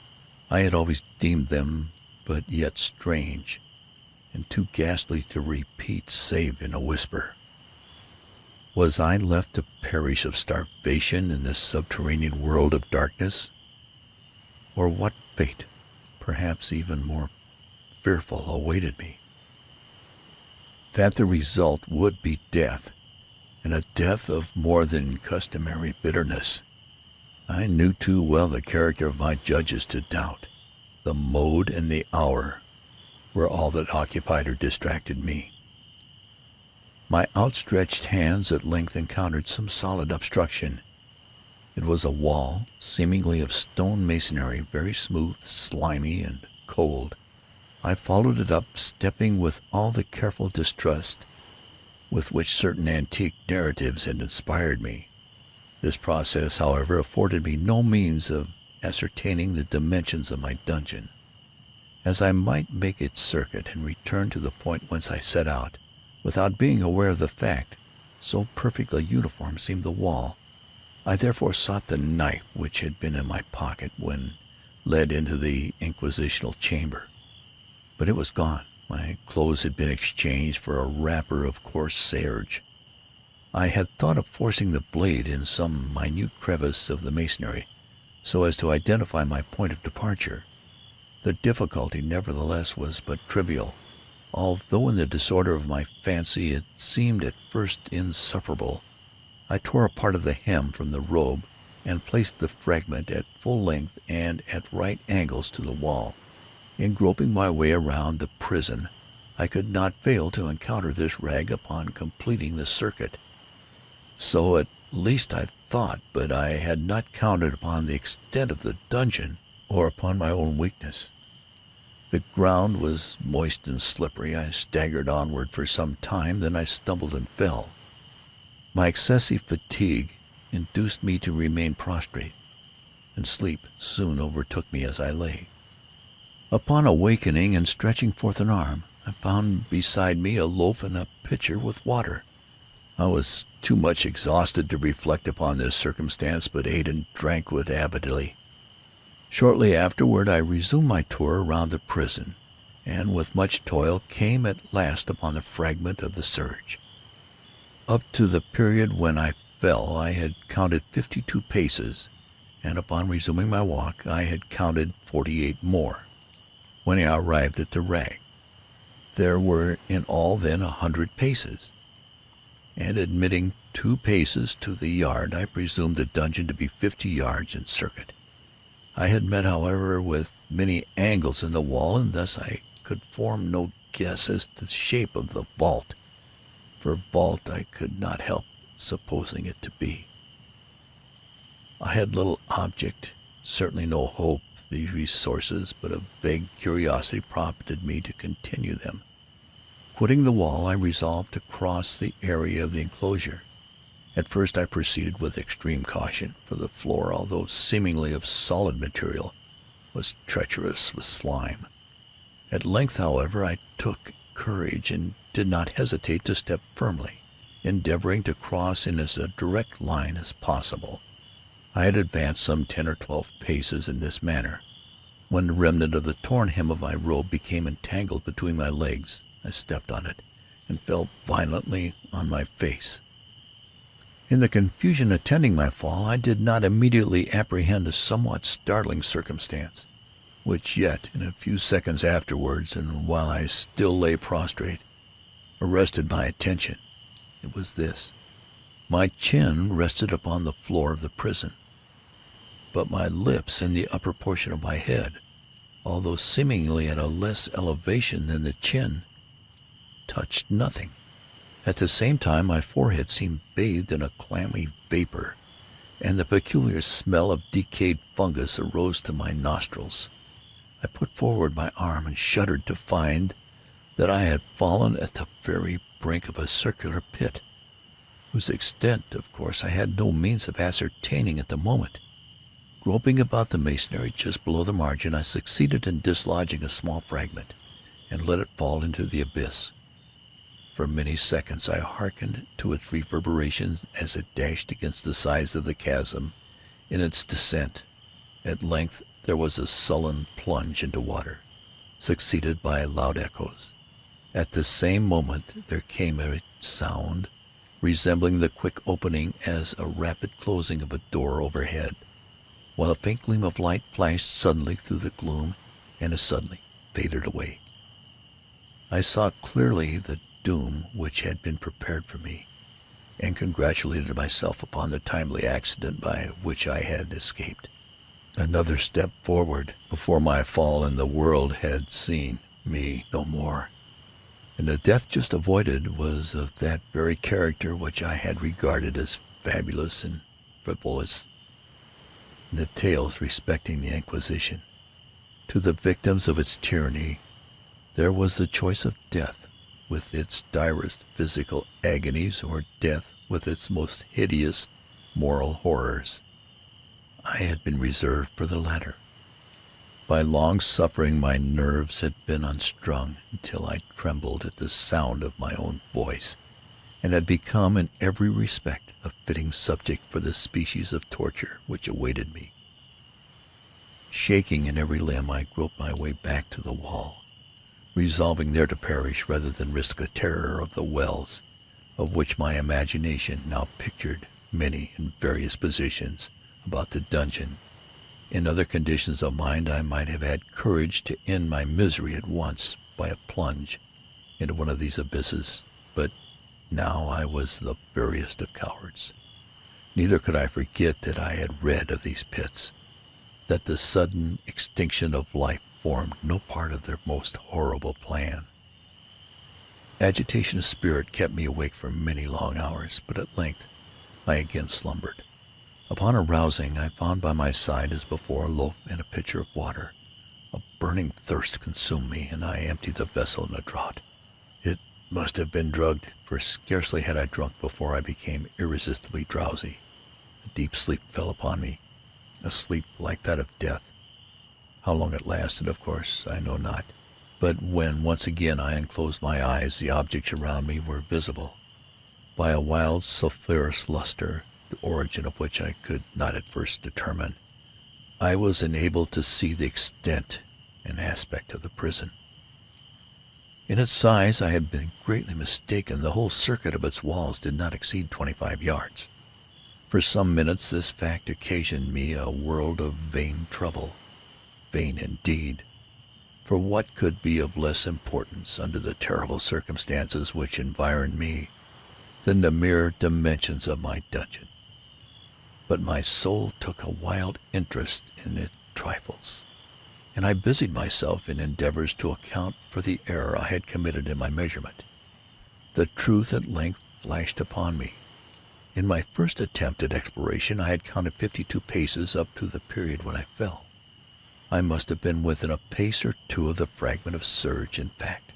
I had always deemed them but yet strange, and too ghastly to repeat save in a whisper. Was I left to perish of starvation in this subterranean world of darkness? Or what fate, perhaps even more fearful, awaited me? That the result would be death, and a death of more than customary bitterness, I knew too well the character of my judges to doubt. The mode and the hour were all that occupied or distracted me. My outstretched hands at length encountered some solid obstruction. It was a wall, seemingly of stone masonry, very smooth, slimy, and cold. I followed it up, stepping with all the careful distrust with which certain antique narratives had inspired me. This process, however, afforded me no means of ascertaining the dimensions of my dungeon. As I might make its circuit and return to the point whence I set out, without being aware of the fact, so perfectly uniform seemed the wall, I therefore sought the knife which had been in my pocket when led into the inquisitional chamber. But it was gone. My clothes had been exchanged for a wrapper of coarse serge. I had thought of forcing the blade in some minute crevice of the masonry, so as to identify my point of departure. The difficulty, nevertheless, was but trivial, although in the disorder of my fancy it seemed at first insufferable. I tore a part of the hem from the robe, and placed the fragment at full length and at right angles to the wall. In groping my way around the prison, I could not fail to encounter this rag upon completing the circuit. So at least I thought, but I had not counted upon the extent of the dungeon, or upon my own weakness. The ground was moist and slippery. I staggered onward for some time, then I stumbled and fell. My excessive fatigue induced me to remain prostrate, and sleep soon overtook me as I lay. Upon awakening and stretching forth an arm, I found beside me a loaf and a pitcher with water. I was too much exhausted to reflect upon this circumstance, but ate and drank with avidity. Shortly afterward I resumed my tour around the prison, and with much toil came at last upon the fragment of the serge. Up to the period when I fell I had counted 52 paces, and upon resuming my walk I had counted 48 more. When I arrived at the rag, there were in all then 100 paces, and admitting 2 paces to the yard, I presumed the dungeon to be 50 yards in circuit. I had met, however, with many angles in the wall, and thus I could form no guess as to the shape of the vault. For vault I could not help supposing it to be. I had little object, certainly no hope, these resources, but a vague curiosity prompted me to continue them. Quitting the wall, I resolved to cross the area of the enclosure. At first I proceeded with extreme caution, for the floor, although seemingly of solid material, was treacherous with slime. At length, however, I took courage and did not hesitate to step firmly, endeavoring to cross in as a direct line as possible. I had advanced some 10 or 12 paces in this manner, when the remnant of the torn hem of my robe became entangled between my legs. I stepped on it, and fell violently on my face. In the confusion attending my fall, I did not immediately apprehend a somewhat startling circumstance, which yet, in a few seconds afterwards, and while I still lay prostrate, arrested my attention. It was this: my chin rested upon the floor of the prison, but my lips and the upper portion of my head, although seemingly at a less elevation than the chin, touched nothing. At the same time my forehead seemed bathed in a clammy vapor, and the peculiar smell of decayed fungus arose to my nostrils. I put forward my arm and shuddered to find that I had fallen at the very brink of a circular pit, whose extent, of course, I had no means of ascertaining at the moment. Groping about the masonry just below the margin, I succeeded in dislodging a small fragment, and let it fall into the abyss. For many seconds I hearkened to its reverberations as it dashed against the sides of the chasm in its descent. At length there was a sullen plunge into water, succeeded by loud echoes. At the same moment there came a sound resembling the quick opening as a rapid closing of a door overhead, while a faint gleam of light flashed suddenly through the gloom and as suddenly faded away. I saw clearly the doom which had been prepared for me, and congratulated myself upon the timely accident by which I had escaped. Another step forward before my fall, and the world had seen me no more, and the death just avoided was of that very character which I had regarded as fabulous and frivolous. In the tales respecting the Inquisition, to the victims of its tyranny there was the choice of death with its direst physical agonies, or death with its most hideous moral horrors. I had been reserved for the latter. By long suffering my nerves had been unstrung until I trembled at the sound of my own voice, and had become in every respect a fitting subject for the species of torture which awaited me. Shaking in every limb, I groped my way back to the wall, resolving there to perish rather than risk the terror of the wells, of which my imagination now pictured many in various positions about the dungeon. In other conditions of mind I might have had courage to end my misery at once by a plunge into one of these abysses, but now I was the veriest of cowards. Neither could I forget that I had read of these pits, that the sudden extinction of life formed no part of their most horrible plan. Agitation of spirit kept me awake for many long hours, but at length I again slumbered. Upon arousing, I found by my side, as before, a loaf and a pitcher of water. A burning thirst consumed me, and I emptied the vessel in a draught. It must have been drugged, for scarcely had I drunk before I became irresistibly drowsy. A deep sleep fell upon me, a sleep like that of death. How long it lasted, of course, I know not. But when once again I unclosed my eyes, the objects around me were visible by a wild sulphurous luster, the origin of which I could not at first determine. I was enabled to see the extent and aspect of the prison. In its size I had been greatly mistaken. The whole circuit of its walls did not exceed 25 yards. For some minutes this fact occasioned me a world of vain trouble. Vain indeed, for what could be of less importance under the terrible circumstances which environed me than the mere dimensions of my dungeon? But my soul took a wild interest in its trifles, and I busied myself in endeavors to account for the error I had committed in my measurement. The truth at length flashed upon me. In my first attempt at exploration I had counted 52 paces up to the period when I fell. I must have been within a pace or two of the fragment of serge. In fact,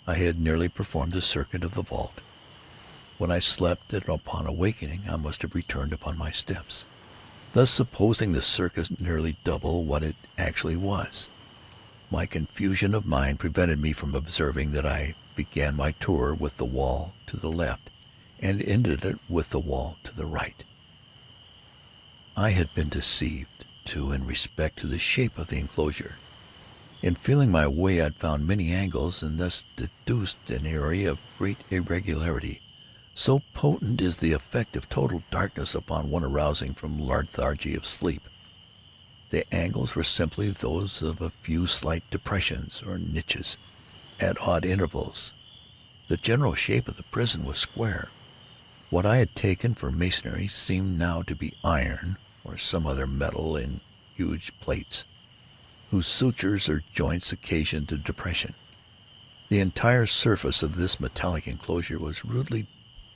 I had nearly performed the circuit of the vault. When I slept, and upon awakening I must have returned upon my steps, thus supposing the circuit nearly double what it actually was. My confusion of mind prevented me from observing that I began my tour with the wall to the left, and ended it with the wall to the right. I had been deceived, too, in respect to the shape of the enclosure. In feeling my way I had found many angles, and thus deduced an area of great irregularity. So potent is the effect of total darkness upon one arousing from lethargy of sleep. The angles were simply those of a few slight depressions or niches at odd intervals. The general shape of the prison was square. What I had taken for masonry seemed now to be iron or some other metal in huge plates, whose sutures or joints occasioned the depression. The entire surface of this metallic enclosure was rudely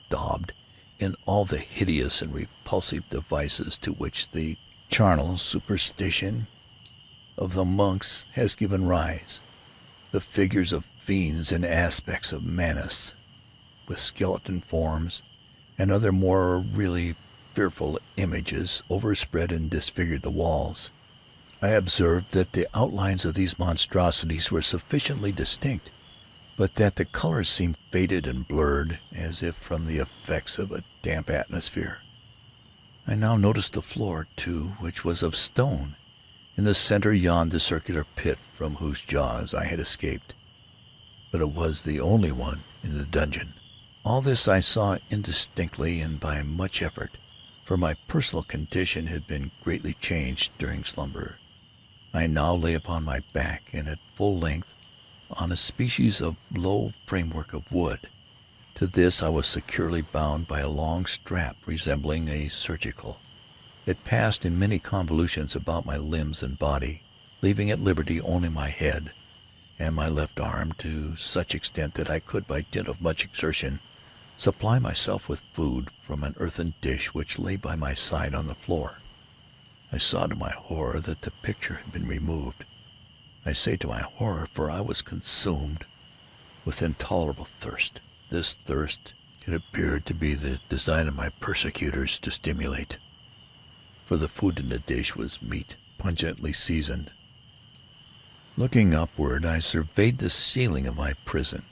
daubed in all the hideous and repulsive devices to which the charnel superstition of the monks has given rise. The figures of fiends and aspects of menace, with skeleton forms and other more really fearful images, overspread and disfigured the walls. I observed that the outlines of these monstrosities were sufficiently distinct, but that the colors seemed faded and blurred, as if from the effects of a damp atmosphere. I now noticed the floor, too, which was of stone. In the center yawned the circular pit from whose jaws I had escaped, but it was the only one in the dungeon. All this I saw indistinctly and by much effort, for my personal condition had been greatly changed during slumber. I now lay upon my back, and at full length, on a species of low framework of wood. To this I was securely bound by a long strap resembling a surgical. It passed in many convolutions about my limbs and body, leaving at liberty only my head and my left arm, to such extent that I could, by dint of much exertion, supply myself with food from an earthen dish which lay by my side on the floor. I saw to my horror that the picture had been removed. I say to my horror, for I was consumed with intolerable thirst. This thirst it appeared to be the design of my persecutors to stimulate, for the food in the dish was meat pungently seasoned. Looking upward, I surveyed the ceiling of my prison.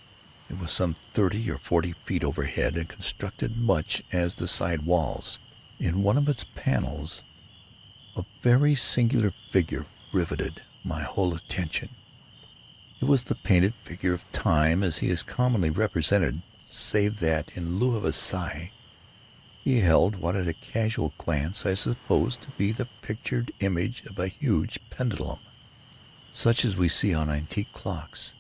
It was some 30 or 40 feet overhead, and constructed much as the side walls. In one of its panels, a very singular figure riveted my whole attention. It was the painted figure of Time, as he is commonly represented, save that, in lieu of a sigh, he held what at a casual glance I supposed to be the pictured image of a huge pendulum, such as we see on antique clocks.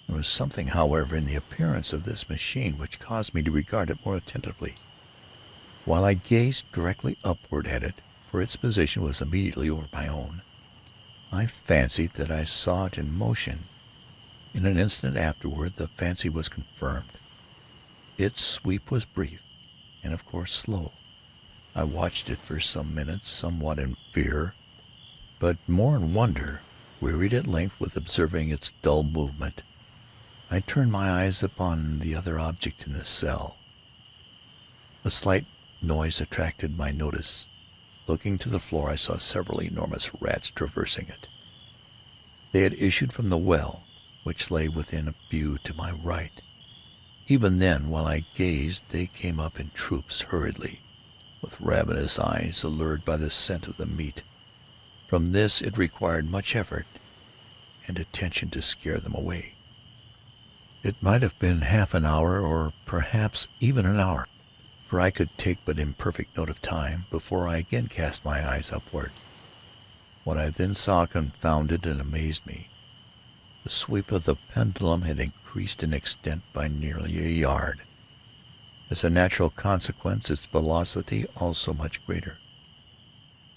There was something, however, in the appearance of this machine which caused me to regard it more attentively. While I gazed directly upward at it, for its position was immediately over my own, I fancied that I saw it in motion. In an instant afterward the fancy was confirmed. Its sweep was brief, and of course slow. I watched it for some minutes, somewhat in fear, but more in wonder. Wearied at length with observing its dull movement, I turned my eyes upon the other object in the cell. A slight noise attracted my notice. Looking to the floor, I saw several enormous rats traversing it. They had issued from the well, which lay within a view to my right. Even then, while I gazed, they came up in troops hurriedly, with ravenous eyes allured by the scent of the meat. From this it required much effort and attention to scare them away. It might have been half an hour, or perhaps even an hour, for I could take but imperfect note of time, before I again cast my eyes upward. What I then saw confounded and amazed me. The sweep of the pendulum had increased in extent by nearly a yard. As a natural consequence, its velocity also much greater.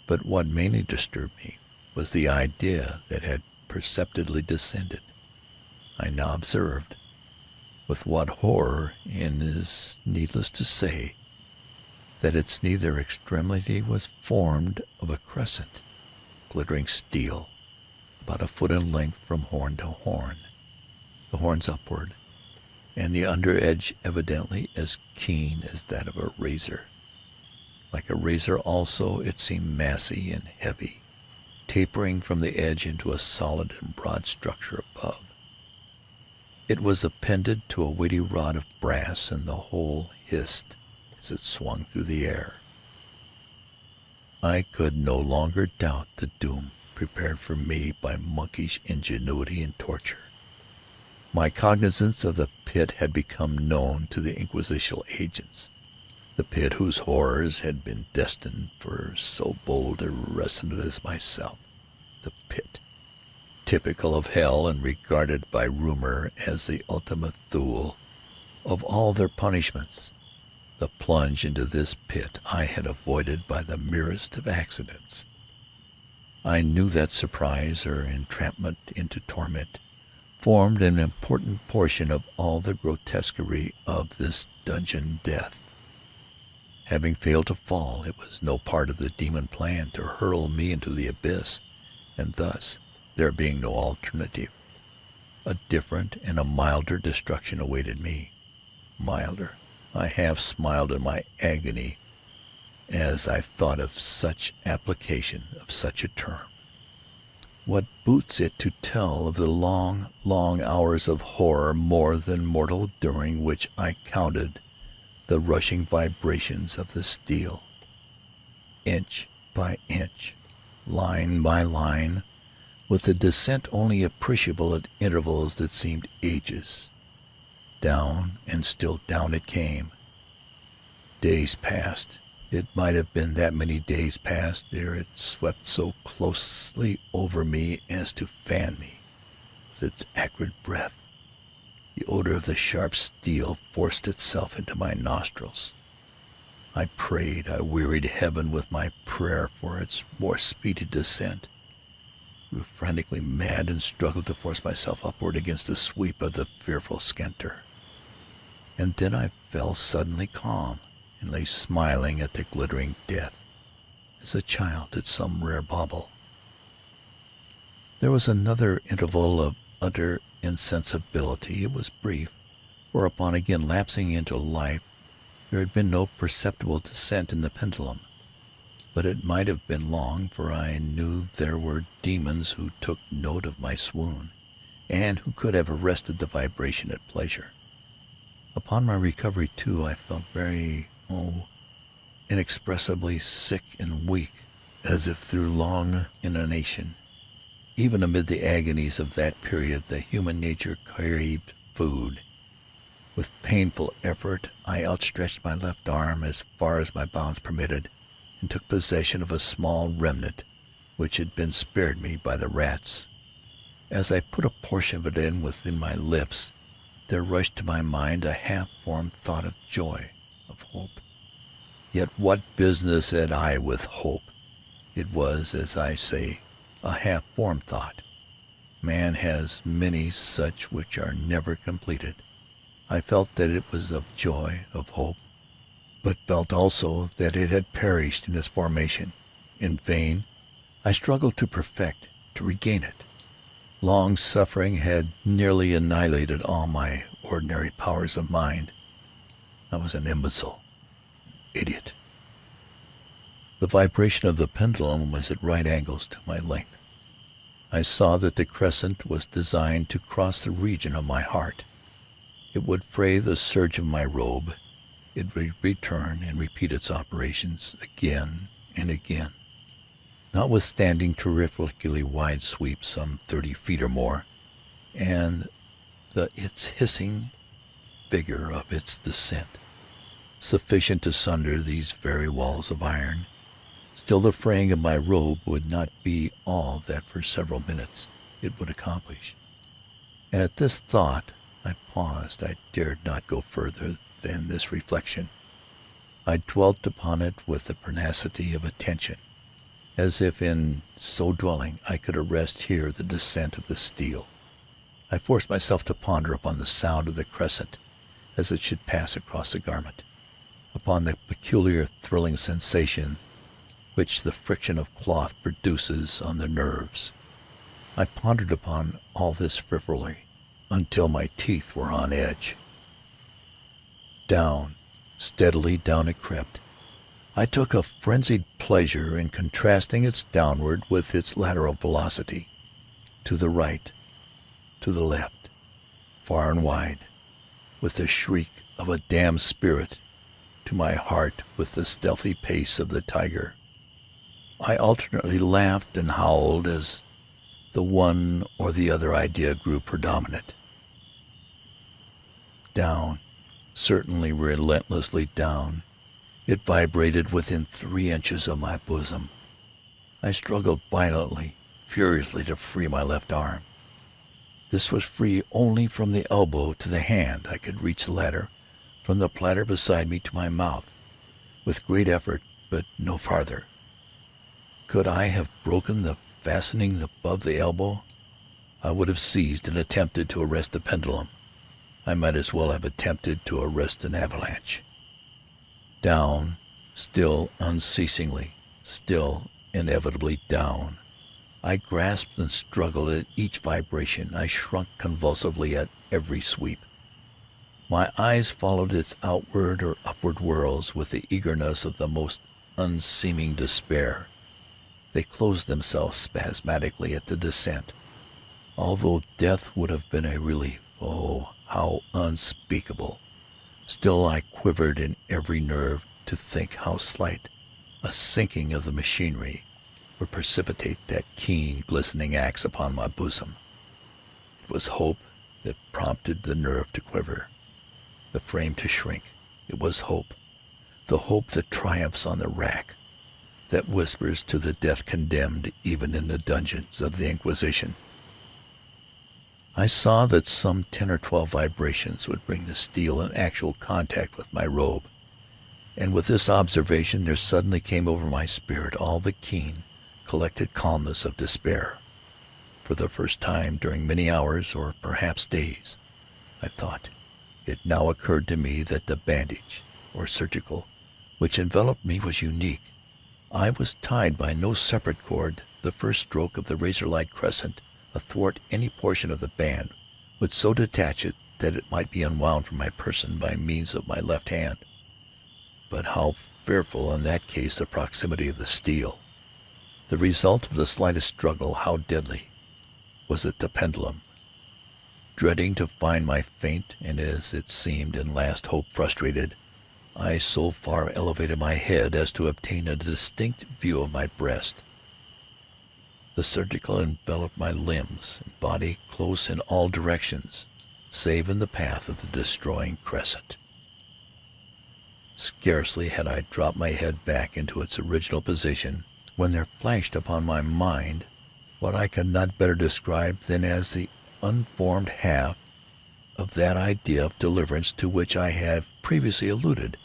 But what mainly disturbed me was the idea that had perceptibly descended. I now observed, with what horror it is needless to say, that its neither extremity was formed of a crescent, glittering steel, about a foot in length from horn to horn, the horns upward, and the under edge evidently as keen as that of a razor. Like a razor also, it seemed massy and heavy, tapering from the edge into a solid and broad structure above. It was appended to a weighty rod of brass, and the whole hissed as it swung through the air. I could no longer doubt the doom prepared for me by monkish ingenuity and torture. My cognizance of the pit had become known to the inquisitional agents, the pit whose horrors had been destined for so bold a resident as myself, the pit, typical of hell and regarded by rumor as the ultima thule of all their punishments. The plunge into this pit I had avoided by the merest of accidents. I knew that surprise, or entrapment into torment, formed an important portion of all the grotesquerie of this dungeon death. Having failed to fall, it was no part of the demon plan to hurl me into the abyss, and thus, there being no alternative, a different and a milder destruction awaited me. Milder. I half smiled in my agony as I thought of such application of such a term. What boots it to tell of the long, long hours of horror more than mortal, during which I counted the rushing vibrations of the steel, inch by inch, line by line, with the descent only appreciable at intervals that seemed ages. Down and still down it came. Days passed. It might have been that many days passed ere it swept so closely over me as to fan me with its acrid breath. The odor of the sharp steel forced itself into my nostrils. I prayed, I wearied heaven with my prayer for its more speedy descent, grew frantically mad, and struggled to force myself upward against the sweep of the fearful Skenter. And then I fell suddenly calm, and lay smiling at the glittering death, as a child at some rare bauble. There was another interval of utter insensibility. It was brief, for upon again lapsing into life there had been no perceptible descent in the pendulum. But it might have been long, for I knew there were demons who took note of my swoon, and who could have arrested the vibration at pleasure. Upon my recovery, too, I felt very, inexpressibly sick and weak, as if through long inanition. Even amid the agonies of that period, the human nature craved food. With painful effort, I outstretched my left arm as far as my bounds permitted, and took possession of a small remnant which had been spared me by the rats. As I put a portion of it in within my lips, there rushed to my mind a half-formed thought of joy, of hope. Yet what business had I with hope? It was, as I say, a half-formed thought. Man has many such which are never completed. I felt that it was of joy, of hope, but felt also that it had perished in its formation. In vain I struggled to perfect, to regain it. Long suffering had nearly annihilated all my ordinary powers of mind. I was an imbecile, an idiot. The vibration of the pendulum was at right angles to my length. I saw that the crescent was designed to cross the region of my heart. It would fray the serge of my robe. It would return and repeat its operations again and again. Notwithstanding terrifically wide sweeps, some 30 feet or more, and its hissing vigor of its descent, sufficient to sunder these very walls of iron, still the fraying of my robe would not be all that for several minutes it would accomplish. And at this thought I paused. I dared not go further than this reflection. I dwelt upon it with the pertinacity of attention, as if in so dwelling I could arrest here the descent of the steel. I forced myself to ponder upon the sound of the crescent as it should pass across the garment, upon the peculiar thrilling sensation which the friction of cloth produces on the nerves. I pondered upon all this frivolously until my teeth were on edge. Down, steadily down it crept. I took a frenzied pleasure in contrasting its downward with its lateral velocity, to the right, to the left, far and wide, with the shriek of a damned spirit, to my heart with the stealthy pace of the tiger. I alternately laughed and howled as the one or the other idea grew predominant. Down, certainly relentlessly down, it vibrated within 3 inches of my bosom. I struggled violently, furiously to free my left arm. This was free only from the elbow to the hand. I could reach the ladder, from the platter beside me to my mouth, with great effort, but no farther. Could I have broken the fastening above the elbow, I would have seized and attempted to arrest the pendulum. I might as well have attempted to arrest an avalanche. Down, still unceasingly, still inevitably down. I grasped and struggled at each vibration. I shrunk convulsively at every sweep. My eyes followed its outward or upward whirls with the eagerness of the most unseeming despair. They closed themselves spasmodically at the descent. Although death would have been a relief, oh, how unspeakable! Still I quivered in every nerve to think how slight a sinking of the machinery would precipitate that keen, glistening axe upon my bosom. It was hope that prompted the nerve to quiver, the frame to shrink. It was hope, the hope that triumphs on the rack, that whispers to the death-condemned even in the dungeons of the Inquisition. I saw that some 10 or 12 vibrations would bring the steel in actual contact with my robe, and with this observation there suddenly came over my spirit all the keen, collected calmness of despair. For the first time during many hours, or perhaps days, I thought, it now occurred to me that the bandage, or surgical, which enveloped me was unique. I was tied by no separate cord. The first stroke of the razor-like crescent athwart any portion of the band would so detach it that it might be unwound from my person by means of my left hand. But how fearful in that case the proximity of the steel! The result of the slightest struggle, how deadly! Was it the pendulum? Dreading to find my faint, and as it seemed in last hope frustrated, I so far elevated my head as to obtain a distinct view of my breast. The surgical enveloped my limbs and body close in all directions, save in the path of the destroying crescent. Scarcely had I dropped my head back into its original position when there flashed upon my mind what I could not better describe than as the unformed half of that idea of deliverance to which I have previously alluded,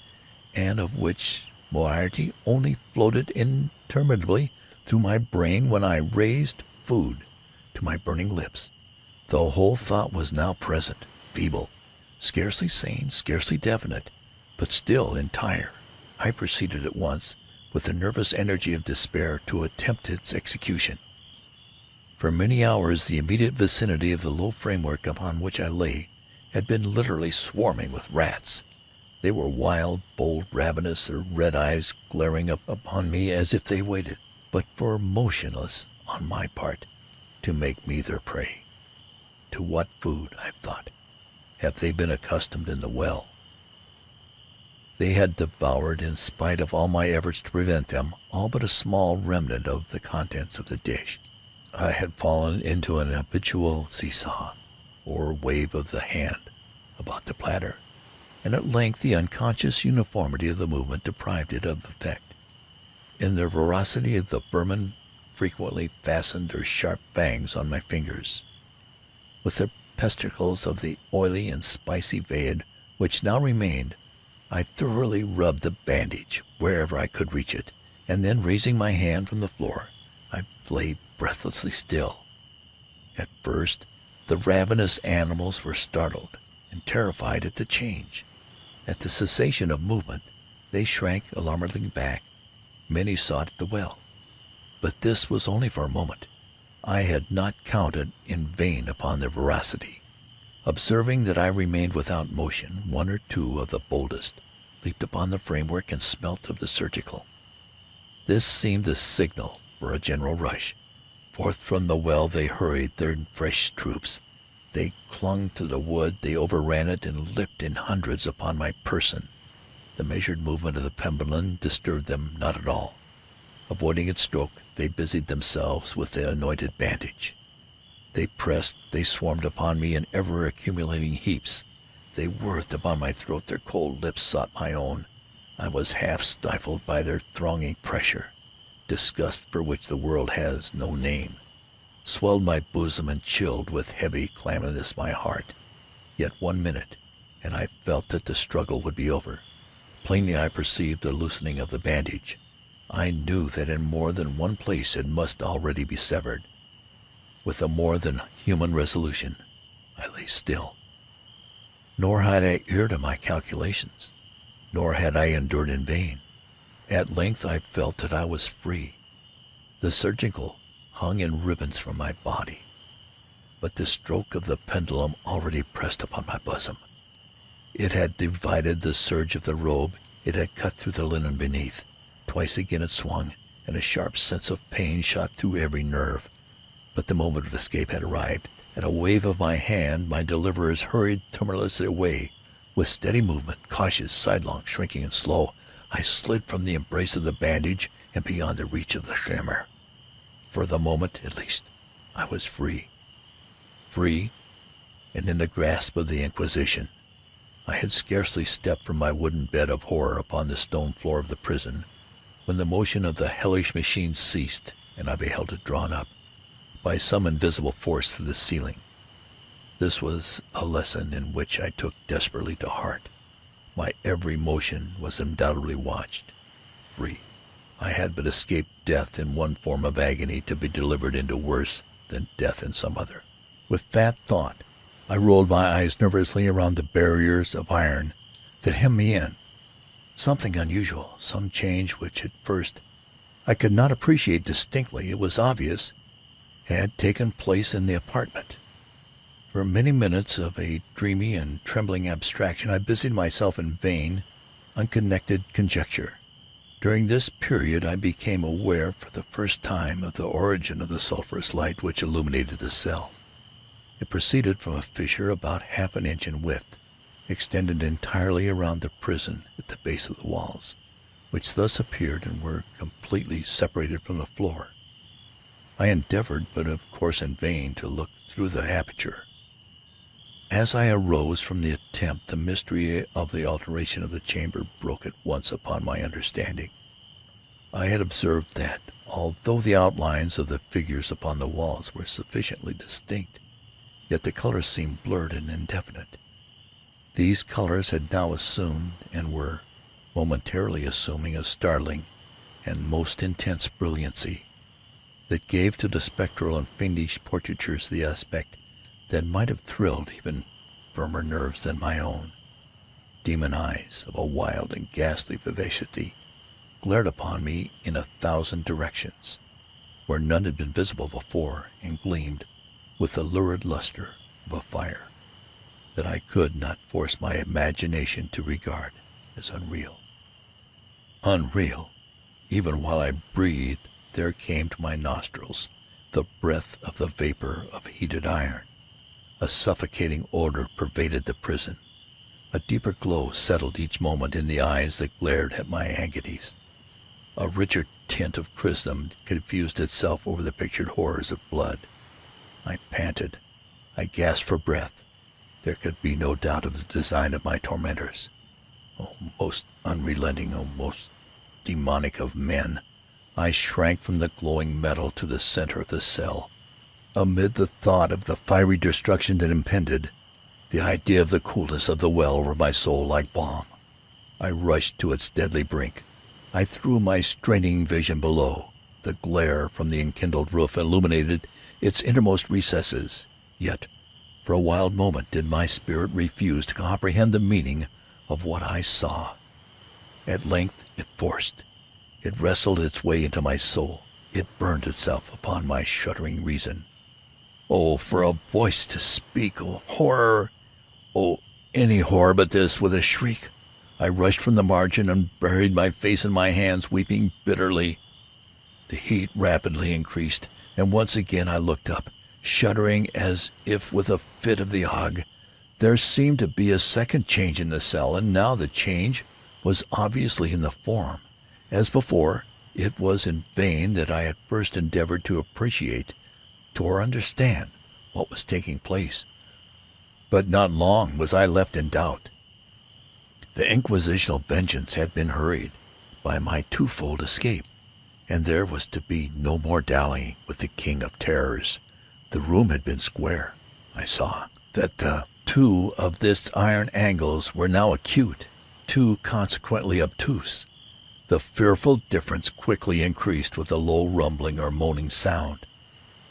and of which moiety only floated interminably through my brain when I raised food to my burning lips. The whole thought was now present, feeble, scarcely sane, scarcely definite, but still entire. I proceeded at once, with the nervous energy of despair, to attempt its execution. For many hours the immediate vicinity of the low framework upon which I lay had been literally swarming with rats. They were wild, bold, ravenous, their red eyes glaring up upon me as if they waited, but for motionless on my part, to make me their prey. To what food, I thought, have they been accustomed in the well? They had devoured, in spite of all my efforts to prevent them, all but a small remnant of the contents of the dish. I had fallen into an habitual seesaw, or wave of the hand, about the platter, and at length the unconscious uniformity of the movement deprived it of effect. In their voracity the vermin frequently fastened their sharp fangs on my fingers. With their pesticles of the oily and spicy veid which now remained, I thoroughly rubbed the bandage wherever I could reach it, and then, raising my hand from the floor, I lay breathlessly still. At first, the ravenous animals were startled and terrified at the change. At the cessation of movement, they shrank alarmedly back. Many sought the well. But this was only for a moment. I had not counted in vain upon their voracity. Observing that I remained without motion, one or two of the boldest leaped upon the framework and smelt of the surgical. This seemed the signal for a general rush. Forth from the well they hurried, their fresh troops. They clung to the wood, they overran it, and leaped in hundreds upon my person. The measured movement of the pemberlin disturbed them not at all. Avoiding its stroke, they busied themselves with the anointed bandage. They pressed, they swarmed upon me in ever-accumulating heaps. They writhed upon my throat, their cold lips sought my own. I was half stifled by their thronging pressure. Disgust, for which the world has no name, swelled my bosom and chilled with heavy clamminess my heart. Yet 1 minute, and I felt that the struggle would be over. Plainly I perceived the loosening of the bandage. I knew that in more than one place it must already be severed. With a more than human resolution, I lay still. Nor had I erred in my calculations, nor had I endured in vain. At length I felt that I was free. The surgical hung in ribbons from my body, but the stroke of the pendulum already pressed upon my bosom. It had divided the serge of the robe, it had cut through the linen beneath. Twice again it swung, and a sharp sense of pain shot through every nerve. But the moment of escape had arrived. At a wave of my hand, my deliverers hurried tremulously away. With steady movement, cautious, sidelong, shrinking, and slow, I slid from the embrace of the bandage and beyond the reach of the shimmer. For the moment, at least, I was free. Free, and in the grasp of the Inquisition. I had scarcely stepped from my wooden bed of horror upon the stone floor of the prison, when the motion of the hellish machine ceased, and I beheld it drawn up, by some invisible force, through the ceiling. This was a lesson in which I took desperately to heart. My every motion was undoubtedly watched. Free, I had but escaped death in one form of agony to be delivered into worse than death in some other. With that thought, I rolled my eyes nervously around the barriers of iron that hemmed me in. Something unusual, some change which at first I could not appreciate distinctly, it was obvious, had taken place in the apartment. For many minutes of a dreamy and trembling abstraction I busied myself in vain, unconnected conjecture. During this period I became aware for the first time of the origin of the sulphurous light which illuminated the cell. It proceeded from a fissure about half an inch in width, extended entirely around the prison at the base of the walls, which thus appeared and were completely separated from the floor. I endeavored, but of course in vain, to look through the aperture. As I arose from the attempt, the mystery of the alteration of the chamber broke at once upon my understanding. I had observed that, although the outlines of the figures upon the walls were sufficiently distinct, yet the colors seemed blurred and indefinite. These colors had now assumed, and were momentarily assuming, a startling and most intense brilliancy that gave to the spectral and fiendish portraitures the aspect that might have thrilled even firmer nerves than my own. Demon eyes of a wild and ghastly vivacity glared upon me in 1,000 directions, where none had been visible before, and gleamed with the lurid luster of a fire that I could not force my imagination to regard as unreal. Unreal, even while I breathed, there came to my nostrils the breath of the vapor of heated iron. A suffocating odor pervaded the prison. A deeper glow settled each moment in the eyes that glared at my agonies. A richer tint of crimson confused itself over the pictured horrors of blood. I panted. I gasped for breath. There could be no doubt of the design of my tormentors. Oh, most unrelenting, oh, most demonic of men, I shrank from the glowing metal to the center of the cell. Amid the thought of the fiery destruction that impended, the idea of the coolness of the well over my soul like balm. I rushed to its deadly brink. I threw my straining vision below. The glare from the enkindled roof illuminated its innermost recesses. Yet, for a wild moment did my spirit refuse to comprehend the meaning of what I saw. At length it forced. It wrestled its way into my soul. It burned itself upon my shuddering reason. Oh, for a voice to speak! Oh, horror! Oh, any horror but this! With a shriek, I rushed from the margin and buried my face in my hands, weeping bitterly. The heat rapidly increased, and once again I looked up, shuddering as if with a fit of the ague. There seemed to be a second change in the cell, and now the change was obviously in the form. As before, it was in vain that I at first endeavored to appreciate or understand what was taking place. But not long was I left in doubt. The inquisitional vengeance had been hurried by my twofold escape, and there was to be no more dallying with the king of terrors. The room had been square. I saw that the two of this iron angles were now acute, two consequently obtuse. The fearful difference quickly increased with a low rumbling or moaning sound.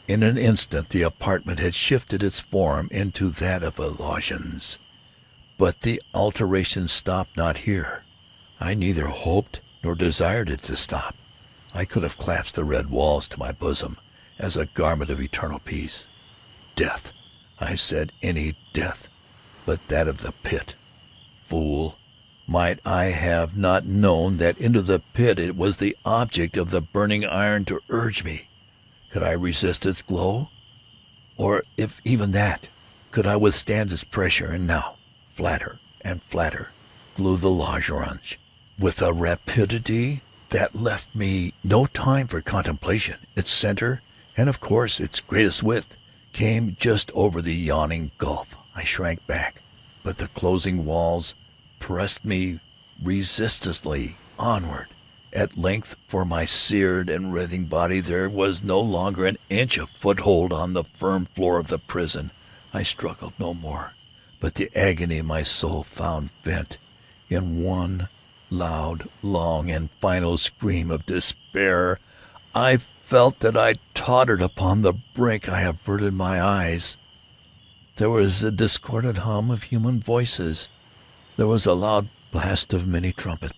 In an instant the apartment had shifted its form into that of a lodgings. But the alteration stopped not here. I neither hoped nor desired it to stop. I could have clasped the red walls to my bosom as a garment of eternal peace. Death, I said, any death, but that of the pit. Fool, might I have not known that into the pit it was the object of the burning iron to urge me? Could I resist its glow? Or, if even that, could I withstand its pressure? And now, flatter and flatter, flew the Algernon, with a rapidity that left me no time for contemplation. Its center, and of course its greatest width, came just over the yawning gulf. I shrank back, but the closing walls pressed me resistlessly onward. At length, for my seared and writhing body, there was no longer an inch of foothold on the firm floor of the prison. I struggled no more, but the agony of my soul found vent in one loud, long, and final scream of despair. I felt that I tottered upon the brink. I averted my eyes. There was a discordant hum of human voices. There was a loud blast of many trumpets.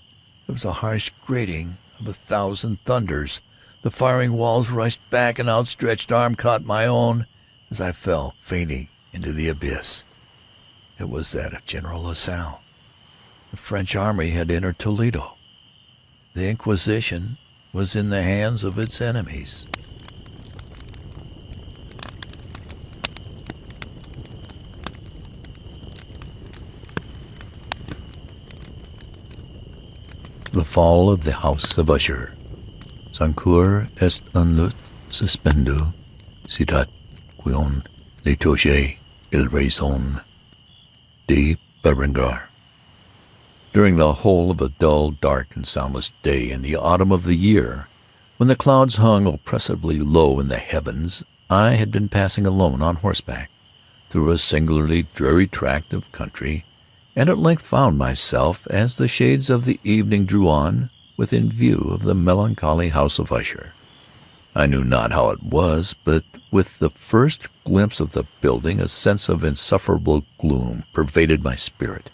There was a harsh grating of 1,000 thunders. The firing walls rushed back, an outstretched arm caught my own as I fell fainting into the abyss. It was that of General Lassalle. The French army had entered Toledo. The Inquisition was in the hands of its enemies. The Fall of the House of Usher. Sancur est un lut suspendu, citat quion l'étoge il raison. De Berengar. During the whole of a dull, dark, and soundless day in the autumn of the year, when the clouds hung oppressively low in the heavens, I had been passing alone on horseback through a singularly dreary tract of country, and at length found myself, as the shades of the evening drew on, within view of the melancholy House of Usher. I knew not how it was, but with the first glimpse of the building a sense of insufferable gloom pervaded my spirit.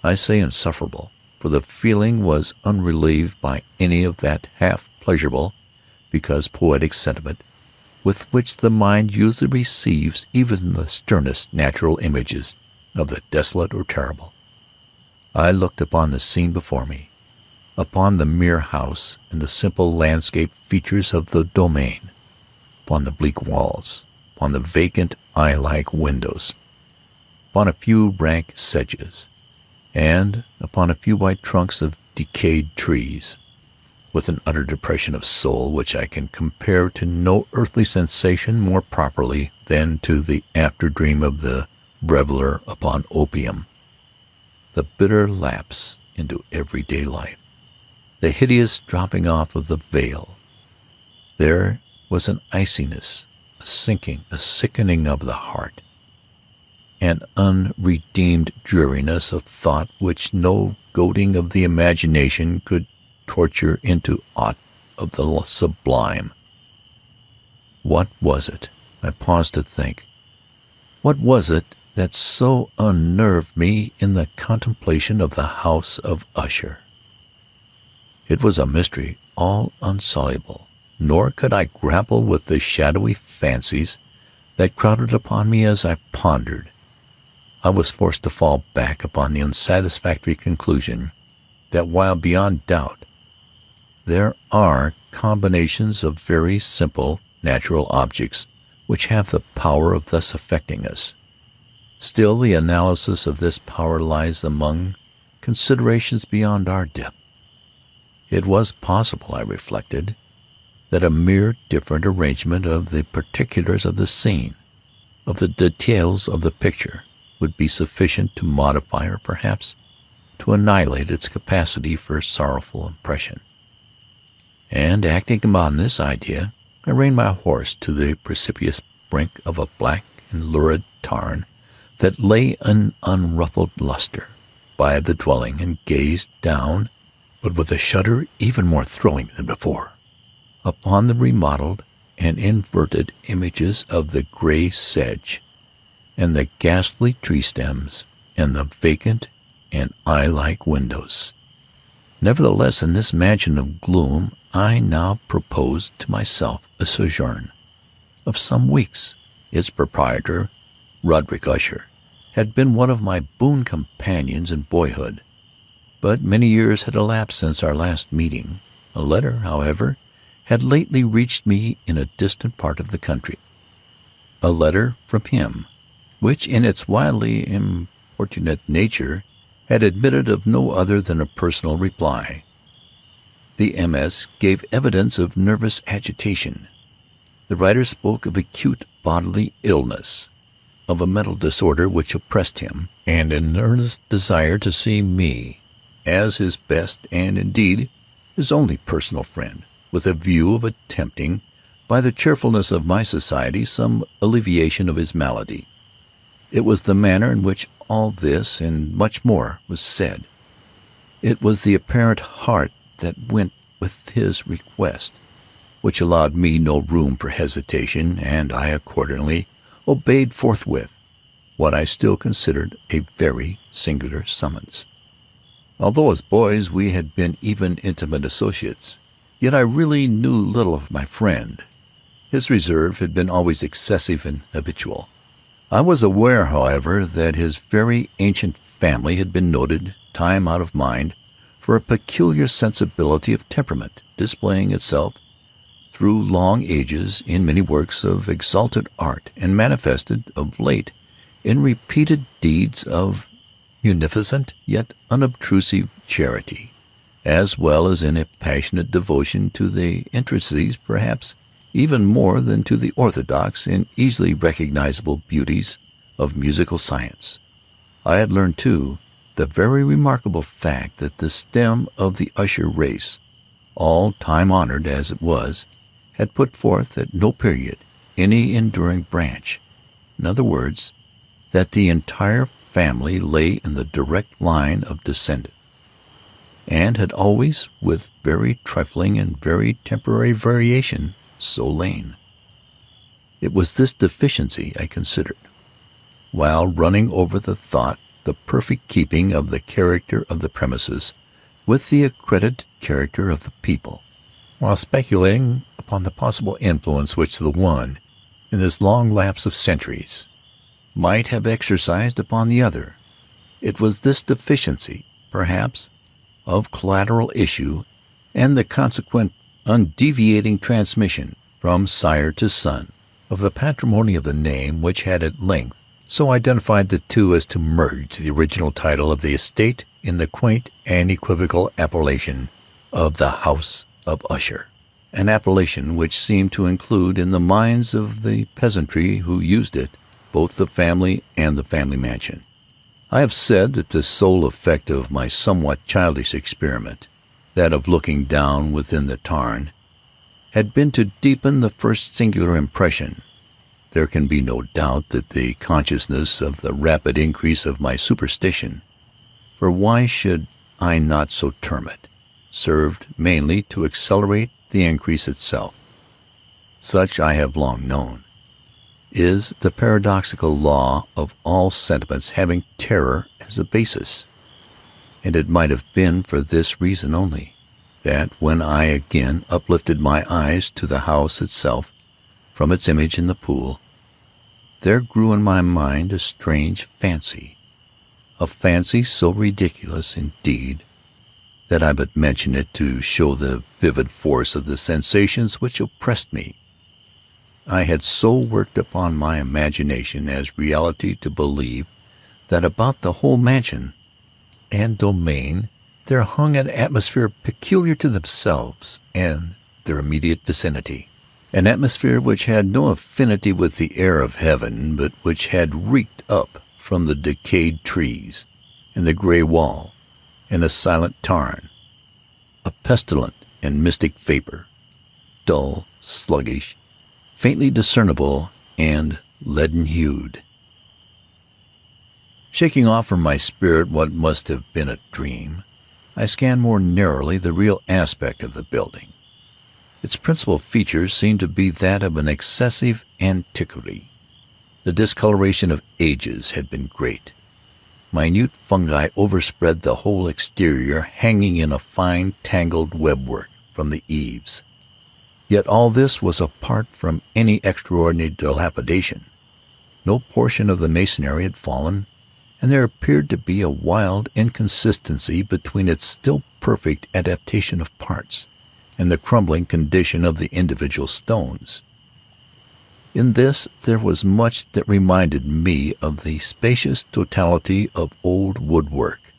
I say insufferable, for the feeling was unrelieved by any of that half-pleasurable, because poetic sentiment with which the mind usually receives even the sternest natural images of the desolate or terrible. I looked upon the scene before me, upon the mere house and the simple landscape features of the domain. upon the bleak walls, upon the vacant eye-like windows, upon a few rank sedges, and upon a few white trunks of decayed trees, with an utter depression of soul which I can compare to no earthly sensation more properly than to the after-dream of the reveler upon opium. The bitter lapse into everyday life, the hideous dropping off of the veil. There was an iciness, a sinking, a sickening of the heart, an unredeemed dreariness of thought which no goading of the imagination could torture into aught of the sublime. What was it? I paused to think. What was it that so unnerved me in the contemplation of the House of Usher? It was a mystery all unsoluble, nor could I grapple with the shadowy fancies that crowded upon me as I pondered. I was forced to fall back upon the unsatisfactory conclusion that while beyond doubt there are combinations of very simple natural objects which have the power of thus affecting us, still the analysis of this power lies among considerations beyond our depth. It was possible, I reflected, that a mere different arrangement of the particulars of the scene, of the details of the picture, would be sufficient to modify or perhaps to annihilate its capacity for sorrowful impression. And acting upon this idea, I reined my horse to the precipitous brink of a black and lurid tarn that lay in unruffled luster by the dwelling, and gazed down, but with a shudder even more thrilling than before, upon the remodeled and inverted images of the gray sedge, and the ghastly tree stems, and the vacant and eye-like windows. Nevertheless, in this mansion of gloom, I now proposed to myself a sojourn of some weeks. Its proprietor, Roderick Usher, had been one of my boon companions in boyhood, but many years had elapsed since our last meeting. A letter, however, had lately reached me in a distant part of the country. A letter from him, which in its wildly importunate nature had admitted of no other than a personal reply. The MS gave evidence of nervous agitation. The writer spoke of acute bodily illness, of a mental disorder which oppressed him, and an earnest desire to see me, as his best and indeed his only personal friend, with a view of attempting, by the cheerfulness of my society, some alleviation of his malady. It was the manner in which all this and much more was said. It was the apparent heart that went with his request, which allowed me no room for hesitation, and I accordingly obeyed forthwith what I still considered a very singular summons. Although as boys we had been even intimate associates, yet I really knew little of my friend. His reserve had been always excessive and habitual. I was aware, however, that his very ancient family had been noted, time out of mind, for a peculiar sensibility of temperament, displaying itself through long ages in many works of exalted art, and manifested of late in repeated deeds of munificent yet unobtrusive charity, as well as in a passionate devotion to the intricacies, perhaps even more than to the orthodox and easily recognizable beauties of musical science. I had learned, too, the very remarkable fact that the stem of the Usher race, all time-honored as it was, had put forth at no period any enduring branch. In other words, that the entire family lay in the direct line of descent, and had always, with very trifling and very temporary variation, so lain. It was this deficiency I considered, while running over the thought, the perfect keeping of the character of the premises with the accredited character of the people, while speculating upon the possible influence which the one, in this long lapse of centuries, might have exercised upon the other. It was this deficiency, perhaps, of collateral issue, and the consequent undeviating transmission, from sire to son, of the patrimony of the name which had at length so identified the two as to merge the original title of the estate in the quaint and equivocal appellation of the House of Usher, an appellation which seemed to include in the minds of the peasantry who used it both the family and the family mansion. I have said that the sole effect of my somewhat childish experiment, that of looking down within the tarn, had been to deepen the first singular impression. There can be no doubt that the consciousness of the rapid increase of my superstition, for why should I not so term it, served mainly to accelerate the increase itself. Such I have long known, is the paradoxical law of all sentiments having terror as a basis. And it might have been for this reason only, that when I again uplifted my eyes to the house itself from its image in the pool, there grew in my mind a strange fancy, a fancy so ridiculous indeed that I but mention it to show the vivid force of the sensations which oppressed me. I had so worked upon my imagination as reality to believe that about the whole mansion and domain there hung an atmosphere peculiar to themselves and their immediate vicinity, an atmosphere which had no affinity with the air of heaven, but which had reeked up from the decayed trees and the gray wall and the silent tarn, a pestilent and mystic vapor, dull, sluggish, faintly discernible, and leaden-hued. Shaking off from my spirit what must have been a dream, I scanned more narrowly the real aspect of the building. Its principal features seemed to be that of an excessive antiquity. The discoloration of ages had been great. Minute fungi overspread the whole exterior, hanging in a fine tangled webwork from the eaves. Yet all this was apart from any extraordinary dilapidation. No portion of the masonry had fallen, and there appeared to be a wild inconsistency between its still perfect adaptation of parts and the crumbling condition of the individual stones. In this there was much that reminded me of the spacious totality of old woodwork,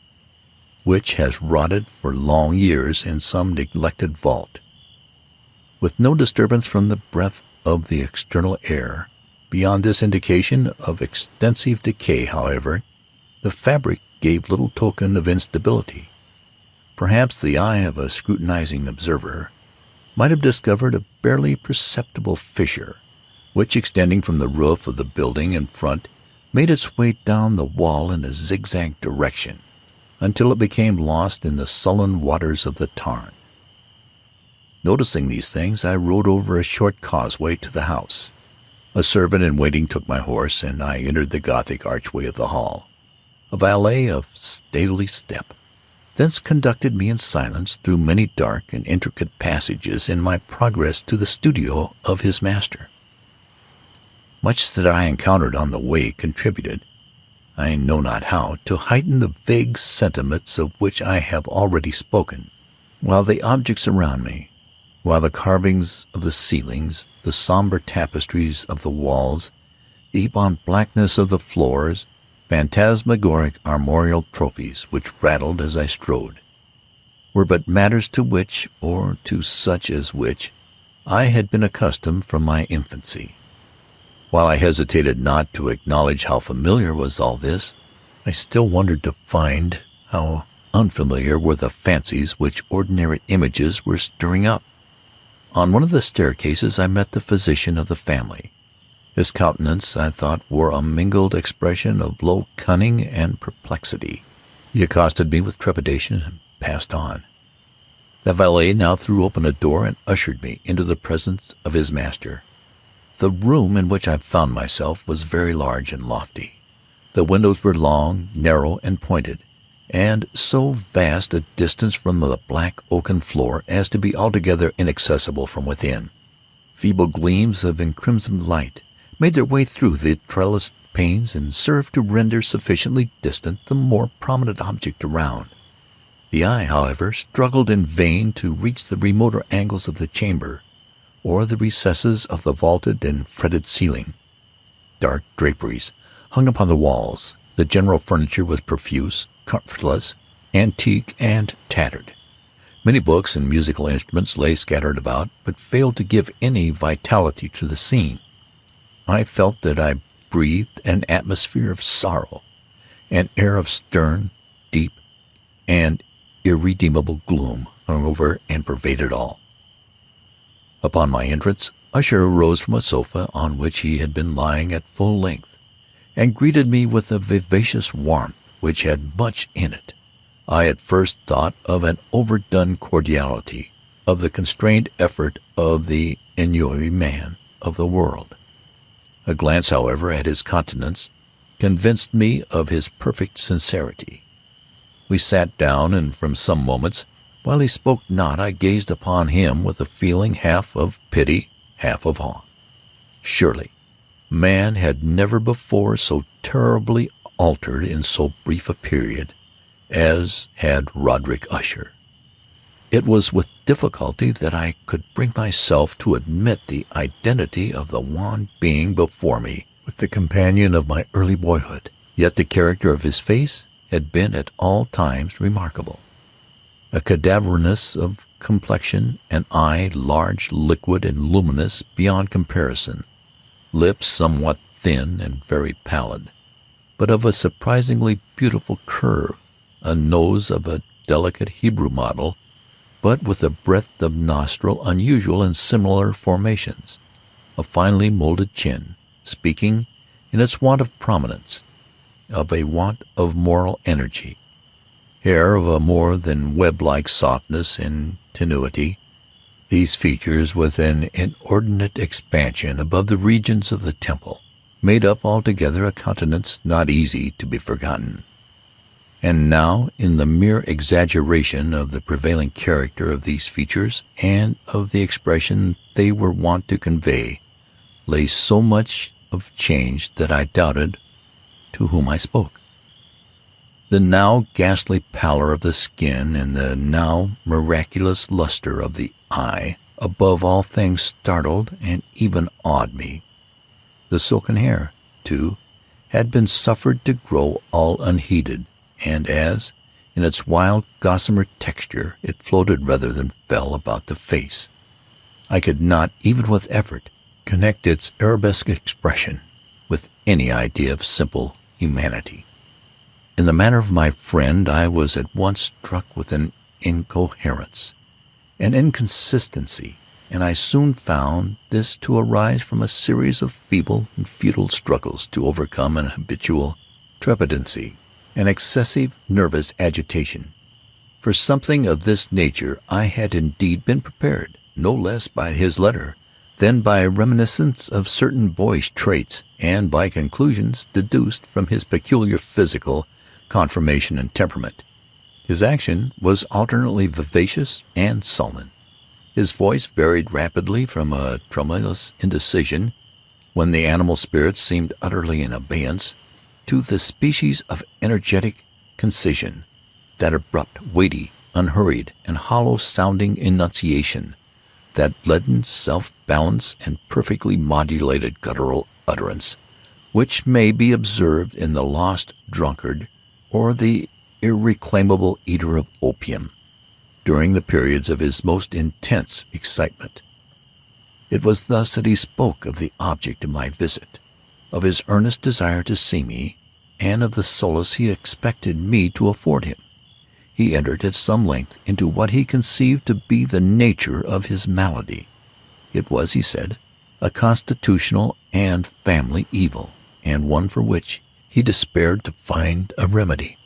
which has rotted for long years in some neglected vault. With no disturbance from the breath of the external air, beyond this indication of extensive decay, however, the fabric gave little token of instability. Perhaps the eye of a scrutinizing observer might have discovered a barely perceptible fissure, which, extending from the roof of the building in front, made its way down the wall in a zigzag direction, until it became lost in the sullen waters of the tarn. Noticing these things, I rode over a short causeway to the house. A servant in waiting took my horse, and I entered the Gothic archway of the hall. A valet of stately step thence conducted me in silence through many dark and intricate passages in my progress to the studio of his master. Much that I encountered on the way contributed, I know not how, to heighten the vague sentiments of which I have already spoken, while the objects around me, while the carvings of the ceilings, the somber tapestries of the walls, the ebon blackness of the floors, phantasmagoric armorial trophies which rattled as I strode, were but matters to which, or to such as which, I had been accustomed from my infancy. While I hesitated not to acknowledge how familiar was all this, I still wondered to find how unfamiliar were the fancies which ordinary images were stirring up. On one of the staircases I met the physician of the family. His countenance, I thought, wore a mingled expression of low cunning and perplexity. He accosted me with trepidation and passed on. The valet now threw open a door and ushered me into the presence of his master. The room in which I found myself was very large and lofty. The windows were long, narrow, and pointed, and so vast a distance from the black oaken floor as to be altogether inaccessible from within. Feeble gleams of encrimsoned light made their way through the trellised panes and served to render sufficiently distant the more prominent object around. The eye, however, struggled in vain to reach the remoter angles of the chamber, or the recesses of the vaulted and fretted ceiling. Dark draperies hung upon the walls. The general furniture was profuse, comfortless, antique, and tattered. Many books and musical instruments lay scattered about, but failed to give any vitality to the scene. I felt that I breathed an atmosphere of sorrow, an air of stern, deep, and irredeemable gloom hung over and pervaded all. Upon my entrance, Usher arose from a sofa on which he had been lying at full length, and greeted me with a vivacious warmth which had much in it. I at first thought of an overdone cordiality, of the constrained effort of the ennuyé man of the world. A glance, however, at his countenance convinced me of his perfect sincerity. We sat down, and from some moments, while he spoke not, I gazed upon him with a feeling half of pity, half of awe. Surely man had never before so terribly altered in so brief a period as had Roderick Usher. It was with difficulty that I could bring myself to admit the identity of the wan being before me with the companion of my early boyhood, yet the character of his face had been at all times remarkable. A cadaverous of complexion, an eye large, liquid, and luminous beyond comparison, lips somewhat thin and very pallid, but of a surprisingly beautiful curve, a nose of a delicate Hebrew model, but with a breadth of nostril unusual in similar formations, a finely molded chin, speaking, in its want of prominence, of a want of moral energy, hair of a more than web-like softness and tenuity, these features with an inordinate expansion above the regions of the temple, made up altogether a countenance not easy to be forgotten. And now, in the mere exaggeration of the prevailing character of these features and of the expression they were wont to convey, lay so much of change that I doubted to whom I spoke. The now ghastly pallor of the skin and the now miraculous luster of the eye above all things startled and even awed me. The silken hair, too, had been suffered to grow all unheeded, and as, in its wild gossamer texture, it floated rather than fell about the face, I could not, even with effort, connect its arabesque expression with any idea of simple humanity. In the manner of my friend, I was at once struck with an incoherence, an inconsistency, and I soon found this to arise from a series of feeble and futile struggles to overcome an habitual trepidancy, an excessive nervous agitation. For something of this nature I had indeed been prepared, no less by his letter than by reminiscence of certain boyish traits, and by conclusions deduced from his peculiar physical conformation and temperament. His action was alternately vivacious and sullen. His voice varied rapidly from a tremulous indecision, when the animal spirits seemed utterly in abeyance, to the species of energetic concision, that abrupt, weighty, unhurried, and hollow-sounding enunciation, that leaden self-balance and perfectly modulated guttural utterance, which may be observed in the lost drunkard or the irreclaimable eater of opium during the periods of his most intense excitement. It was thus that he spoke of the object of my visit, of his earnest desire to see me, and of the solace he expected me to afford him. He entered at some length into what he conceived to be the nature of his malady. It was, he said, a constitutional and family evil, and one for which he despaired to find a remedy.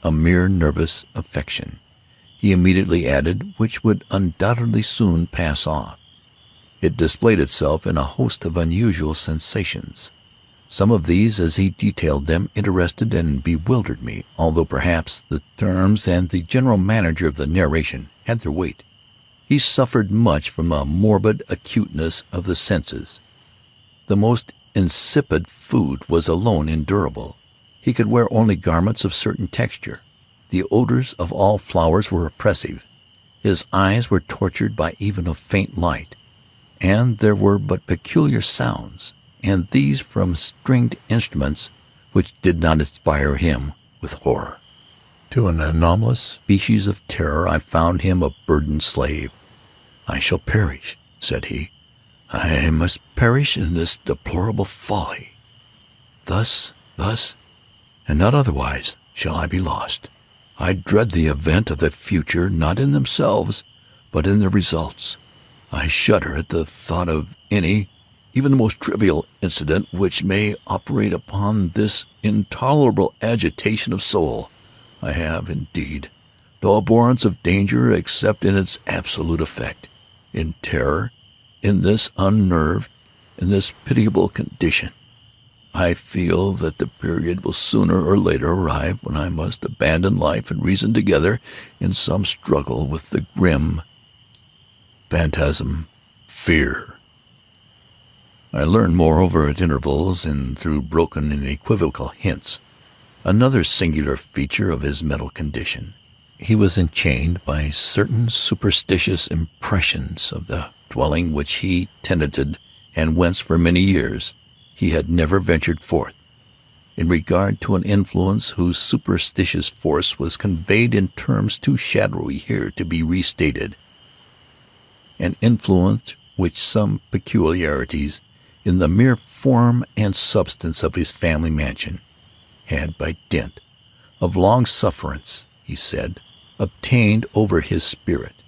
A mere nervous affection, he immediately added, which would undoubtedly soon pass off. It displayed itself in a host of unusual sensations. Some of these, as he detailed them, interested and bewildered me, although perhaps the terms and the general manner of the narration had their weight. He suffered much from a morbid acuteness of the senses. The most insipid food was alone endurable. He could wear only garments of certain texture. The odors of all flowers were oppressive. His eyes were tortured by even a faint light, and there were but peculiar sounds, and these from stringed instruments which did not inspire him with horror. To an anomalous species of terror I found him a burdened slave. "I shall perish," said he. "I must perish in this deplorable folly. Thus, and not otherwise, shall I be lost. I dread the event of the future, not in themselves, but in their results. I shudder at the thought of any, even the most trivial incident which may operate upon this intolerable agitation of soul. I have, indeed, no abhorrence of danger except in its absolute effect. In terror, in this unnerved, in this pitiable condition, I feel that the period will sooner or later arrive when I must abandon life and reason together in some struggle with the grim phantasm, fear." I learned, moreover, at intervals and through broken and equivocal hints, another singular feature of his mental condition. He was enchained by certain superstitious impressions of the dwelling which he tenanted and whence for many years he had never ventured forth, in regard to an influence whose superstitious force was conveyed in terms too shadowy here to be restated, an influence which some peculiarities in the mere form and substance of his family mansion had, by dint of long sufferance, he said, obtained over his spirit,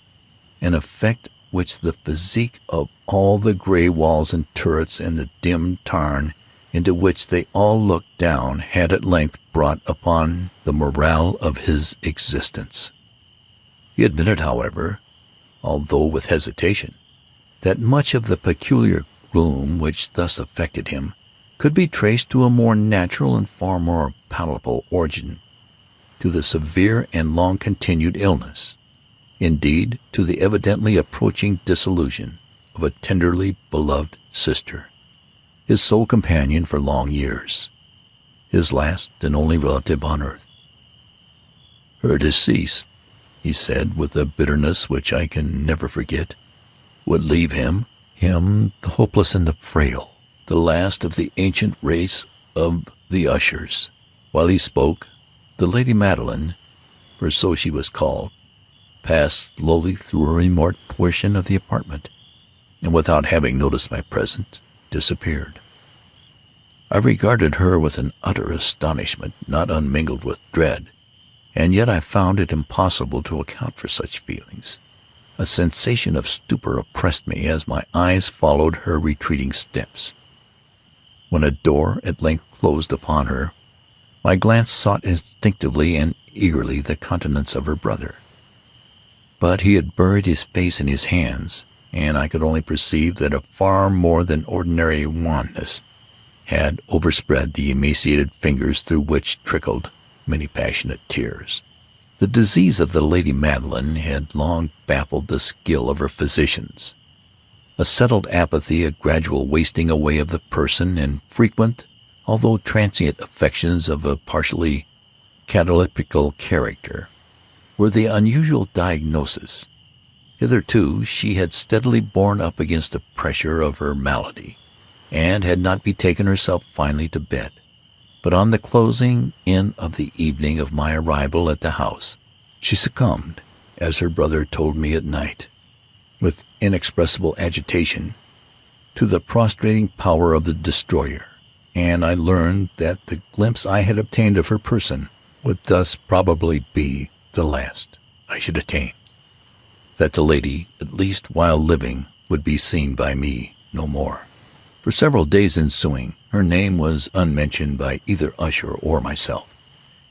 an effect which the physique of all the gray walls and turrets and the dim tarn into which they all looked down had at length brought upon the morale of his existence. He admitted, however, although with hesitation, that much of the peculiar gloom which thus affected him could be traced to a more natural and far more palatable origin, to the severe and long-continued illness, indeed, to the evidently approaching dissolution of a tenderly beloved sister, his sole companion for long years, his last and only relative on earth. "Her decease," he said, with a bitterness which I can never forget, "would leave him, the hopeless and the frail, the last of the ancient race of the Ushers." While he spoke, the Lady Madeline, for so she was called, passed slowly through a remote portion of the apartment, and without having noticed my presence, disappeared. I regarded her with an utter astonishment not unmingled with dread, and yet I found it impossible to account for such feelings. A sensation of stupor oppressed me as my eyes followed her retreating steps. When a door at length closed upon her, my glance sought instinctively and eagerly the countenance of her brother. But he had buried his face in his hands, and I could only perceive that a far more than ordinary wanness had overspread the emaciated fingers through which trickled many passionate tears. The disease of the Lady Madeline had long baffled the skill of her physicians. A settled apathy, a gradual wasting away of the person, and frequent, although transient affections of a partially cataleptical character, were the unusual diagnosis. Hitherto she had steadily borne up against the pressure of her malady, and had not betaken herself finally to bed. But on the closing in of the evening of my arrival at the house, she succumbed, as her brother told me at night, with inexpressible agitation, to the prostrating power of the destroyer, and I learned that the glimpse I had obtained of her person would thus probably be the last I should attain, that the lady, at least while living, would be seen by me no more. For several days ensuing, her name was unmentioned by either Usher or myself,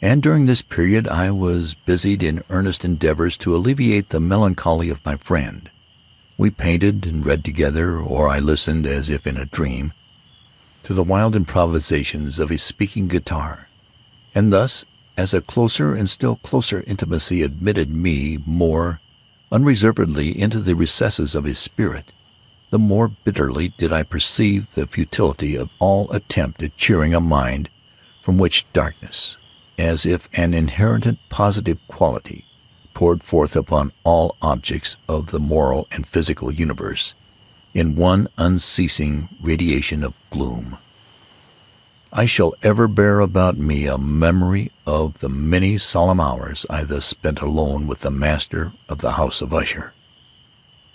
and during this period I was busied in earnest endeavors to alleviate the melancholy of my friend. We painted and read together, or I listened, as if in a dream, to the wild improvisations of his speaking guitar, and thus, as a closer and still closer intimacy admitted me more unreservedly into the recesses of his spirit, the more bitterly did I perceive the futility of all attempt at cheering a mind from which darkness, as if an inherent positive quality, poured forth upon all objects of the moral and physical universe, in one unceasing radiation of gloom. I shall ever bear about me a memory of the many solemn hours I thus spent alone with the master of the House of Usher.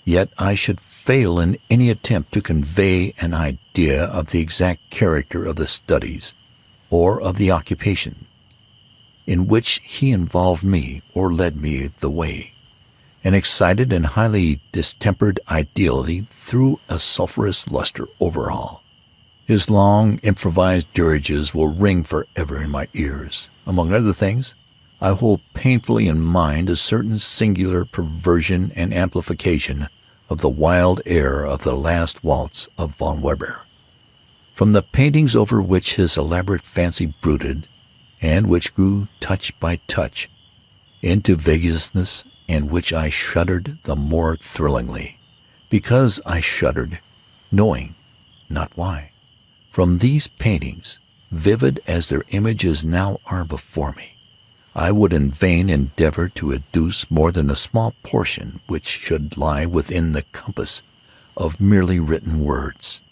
Yet I should fail in any attempt to convey an idea of the exact character of the studies or of the occupation in which he involved me or led me the way. An excited and highly distempered ideality threw a sulphurous luster over all. His long, improvised diriges will ring forever in my ears. Among other things, I hold painfully in mind a certain singular perversion and amplification of the wild air of the last waltz of von Weber. From the paintings over which his elaborate fancy brooded, and which grew touch by touch into vagueness, and which I shuddered the more thrillingly, because I shuddered, knowing not why. From these paintings, vivid as their images now are before me, I would in vain endeavor to adduce more than a small portion which should lie within the compass of merely written words.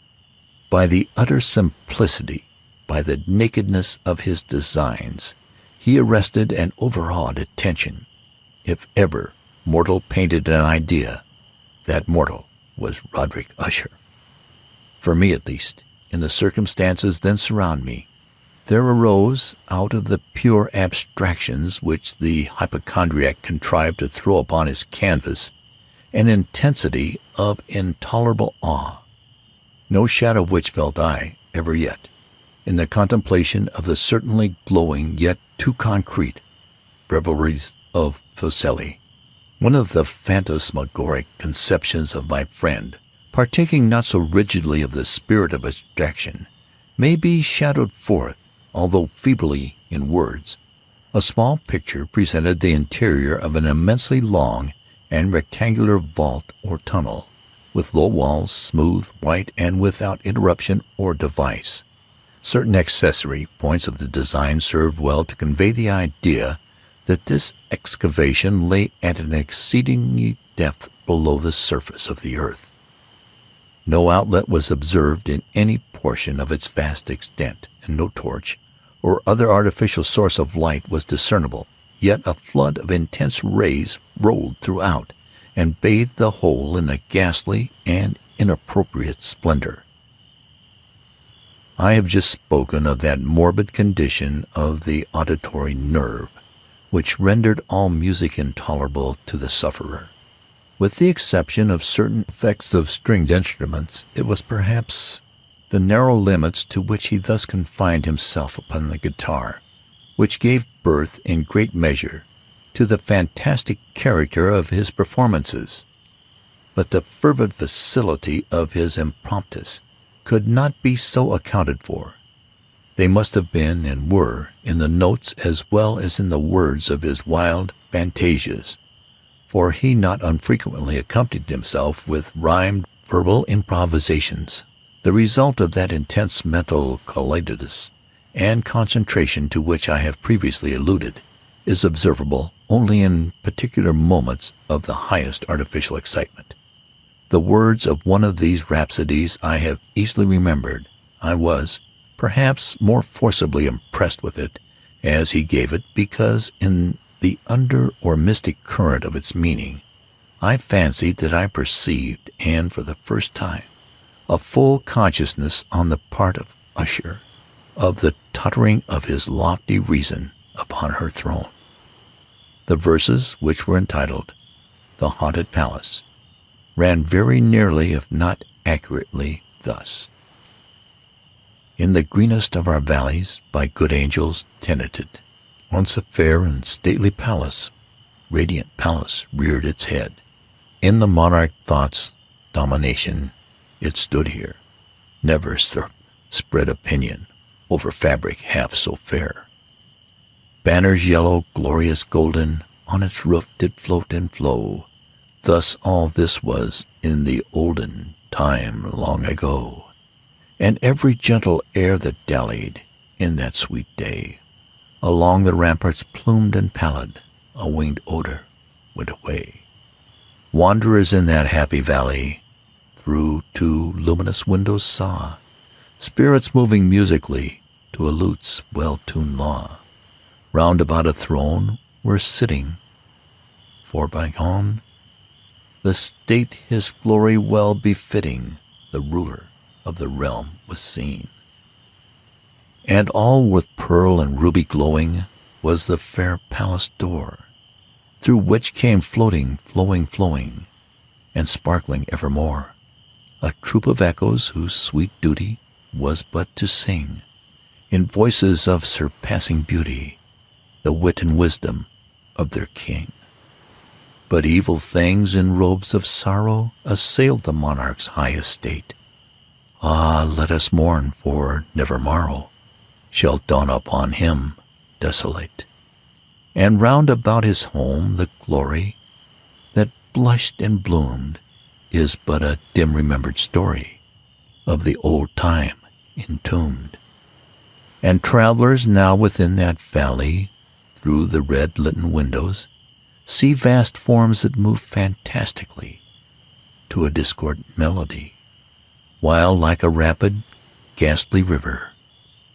By the utter simplicity, by the nakedness of his designs, he arrested and overawed attention. If ever mortal painted an idea, that mortal was Roderick Usher. For me, at least, in the circumstances then surround me, there arose, out of the pure abstractions which the hypochondriac contrived to throw upon his canvas, an intensity of intolerable awe, no shadow of which felt I ever yet, in the contemplation of the certainly glowing yet too concrete revelries of Fuseli. One of the phantasmagoric conceptions of my friend, partaking not so rigidly of the spirit of abstraction, may be shadowed forth, although feebly in words. A small picture presented the interior of an immensely long and rectangular vault or tunnel, with low walls, smooth, white, and without interruption or device. Certain accessory points of the design served well to convey the idea that this excavation lay at an exceeding depth below the surface of the earth. No outlet was observed in any portion of its vast extent, and no torch or other artificial source of light was discernible, yet a flood of intense rays rolled throughout and bathed the whole in a ghastly and inappropriate splendor. I have just spoken of that morbid condition of the auditory nerve which rendered all music intolerable to the sufferer. With the exception of certain effects of stringed instruments, it was perhaps the narrow limits to which he thus confined himself upon the guitar, which gave birth in great measure to the fantastic character of his performances. But the fervid facility of his impromptus could not be so accounted for. They must have been and were in the notes as well as in the words of his wild fantasias, for he not unfrequently accompanied himself with rhymed verbal improvisations. The result of that intense mental collitus and concentration to which I have previously alluded is observable only in particular moments of the highest artificial excitement. The words of one of these rhapsodies I have easily remembered. I was, perhaps, more forcibly impressed with it as he gave it, because in the under or mystic current of its meaning, I fancied that I perceived, and for the first time, a full consciousness on the part of Usher of the tottering of his lofty reason upon her throne. The verses, which were entitled "The Haunted Palace," ran very nearly, if not accurately, thus: "In the greenest of our valleys, by good angels tenanted, once a fair and stately palace, radiant palace, reared its head. In the monarch thought's domination it stood here. Never spread opinion over fabric half so fair. Banners yellow, glorious golden, on its roof did float and flow. Thus all this was in the olden time long ago. And every gentle air that dallied in that sweet day along the ramparts plumed and pallid, a winged odor went away. Wanderers in that happy valley through two luminous windows saw spirits moving musically to a lute's well-tuned law. Round about a throne were sitting, for by on the state his glory well befitting, the ruler of the realm was seen. And all with pearl and ruby glowing was the fair palace door, through which came floating, flowing, and sparkling evermore, a troop of echoes whose sweet duty was but to sing, in voices of surpassing beauty, the wit and wisdom of their king. But evil things in robes of sorrow assailed the monarch's high estate. Ah, let us mourn, for never morrow shall dawn upon him desolate. And round about his home the glory that blushed and bloomed is but a dim remembered story of the old time entombed. And travelers now within that valley, through the red litten windows, see vast forms that move fantastically to a discordant melody, while like a rapid, ghastly river,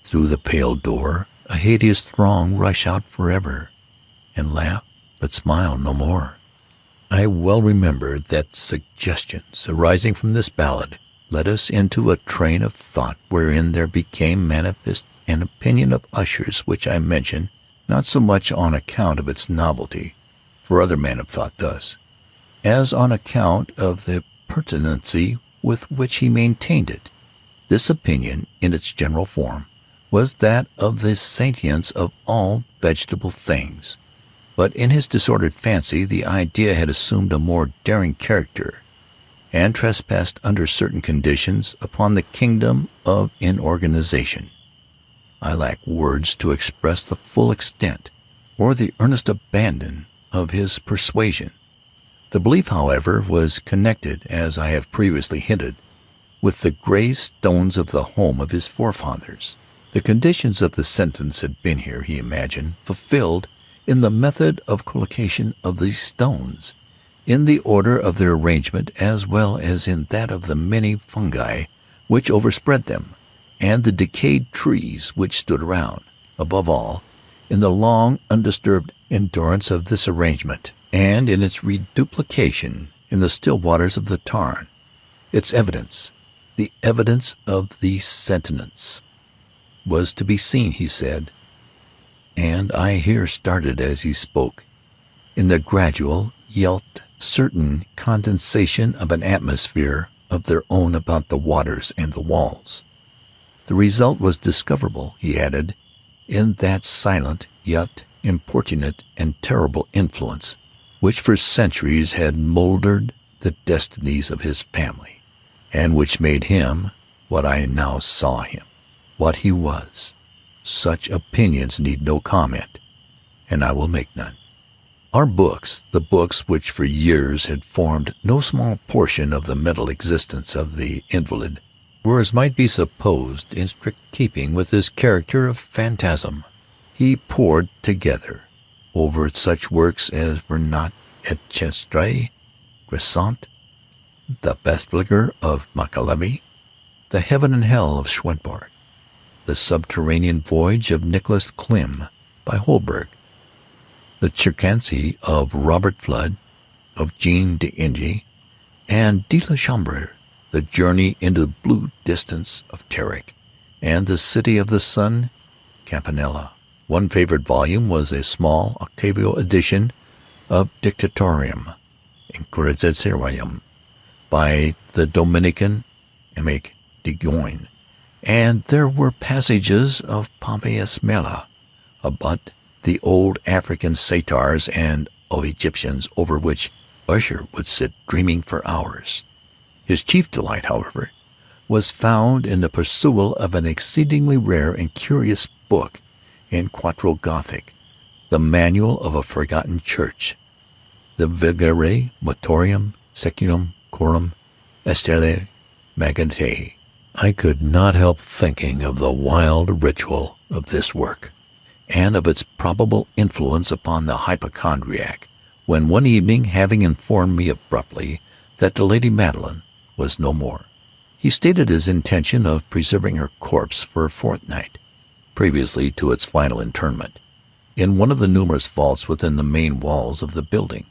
through the pale door a hideous throng rush out forever, and laugh but smile no more. I well remember that suggestions arising from this ballad led us into a train of thought wherein there became manifest an opinion of Usher's which I mention not so much on account of its novelty, for other men have thought thus, as on account of the pertinency with which he maintained it. This opinion, in its general form, was that of the sentience of all vegetable things, but in his disordered fancy the idea had assumed a more daring character, and trespassed under certain conditions upon the kingdom of inorganization. I lack words to express the full extent or the earnest abandon of his persuasion. The belief, however, was connected, as I have previously hinted, with the gray stones of the home of his forefathers. The conditions of the sentence had been here, he imagined, fulfilled in the method of collocation of these stones, in the order of their arrangement as well as in that of the many fungi which overspread them, and the decayed trees which stood around, above all, in the long undisturbed endurance of this arrangement, and in its reduplication in the still waters of the tarn. Its evidence, the evidence of the sentience, was to be seen, he said, and I here started as he spoke, in the gradual yet certain condensation of an atmosphere of their own about the waters and the walls. The result was discoverable, he added, in that silent yet importunate and terrible influence which for centuries had mouldered the destinies of his family, and which made him what I now saw him, what he was. Such opinions need no comment, and I will make none. Our books, the books which for years had formed no small portion of the mental existence of the invalid, were, as might be supposed, in strict keeping with his character of phantasm. He pored together over such works as Vernat et Chestre, Grisant, the Bestflicker of Machiavelli, the Heaven and Hell of Schwedborg, the Subterranean Voyage of Nicholas Klim by Holberg, the Cherkansy of Robert Flood, of Jean d'Ingy, and de la Chambre, the Journey into the Blue Distance of Terri, and the City of the Sun, Campanella. One favorite volume was a small octavo edition of Dictatorium Inquisitorium by the Dominican Emmerich de Goin, and there were passages of Pompeius Mela about the old African satyrs and of Egyptians, over which Usher would sit dreaming for hours. His chief delight, however, was found in the perusal of an exceedingly rare and curious book in quarto Gothic, the Manual of a Forgotten Church, the Vigere Motorium Seculum Corum Estelle Magnete. I could not help thinking of the wild ritual of this work, and of its probable influence upon the hypochondriac, when one evening, having informed me abruptly that the Lady Madeline was no more. He stated his intention of preserving her corpse for a fortnight, previously to its final interment, in one of the numerous vaults within the main walls of the building.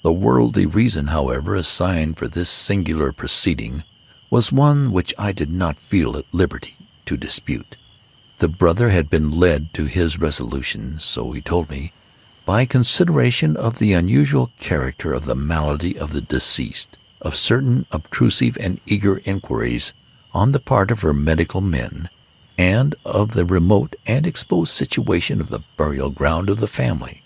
The worldly reason, however, assigned for this singular proceeding was one which I did not feel at liberty to dispute. The brother had been led to his resolution, so he told me, by consideration of the unusual character of the malady of the deceased, of certain obtrusive and eager inquiries on the part of her medical men, and of the remote and exposed situation of the burial ground of the family.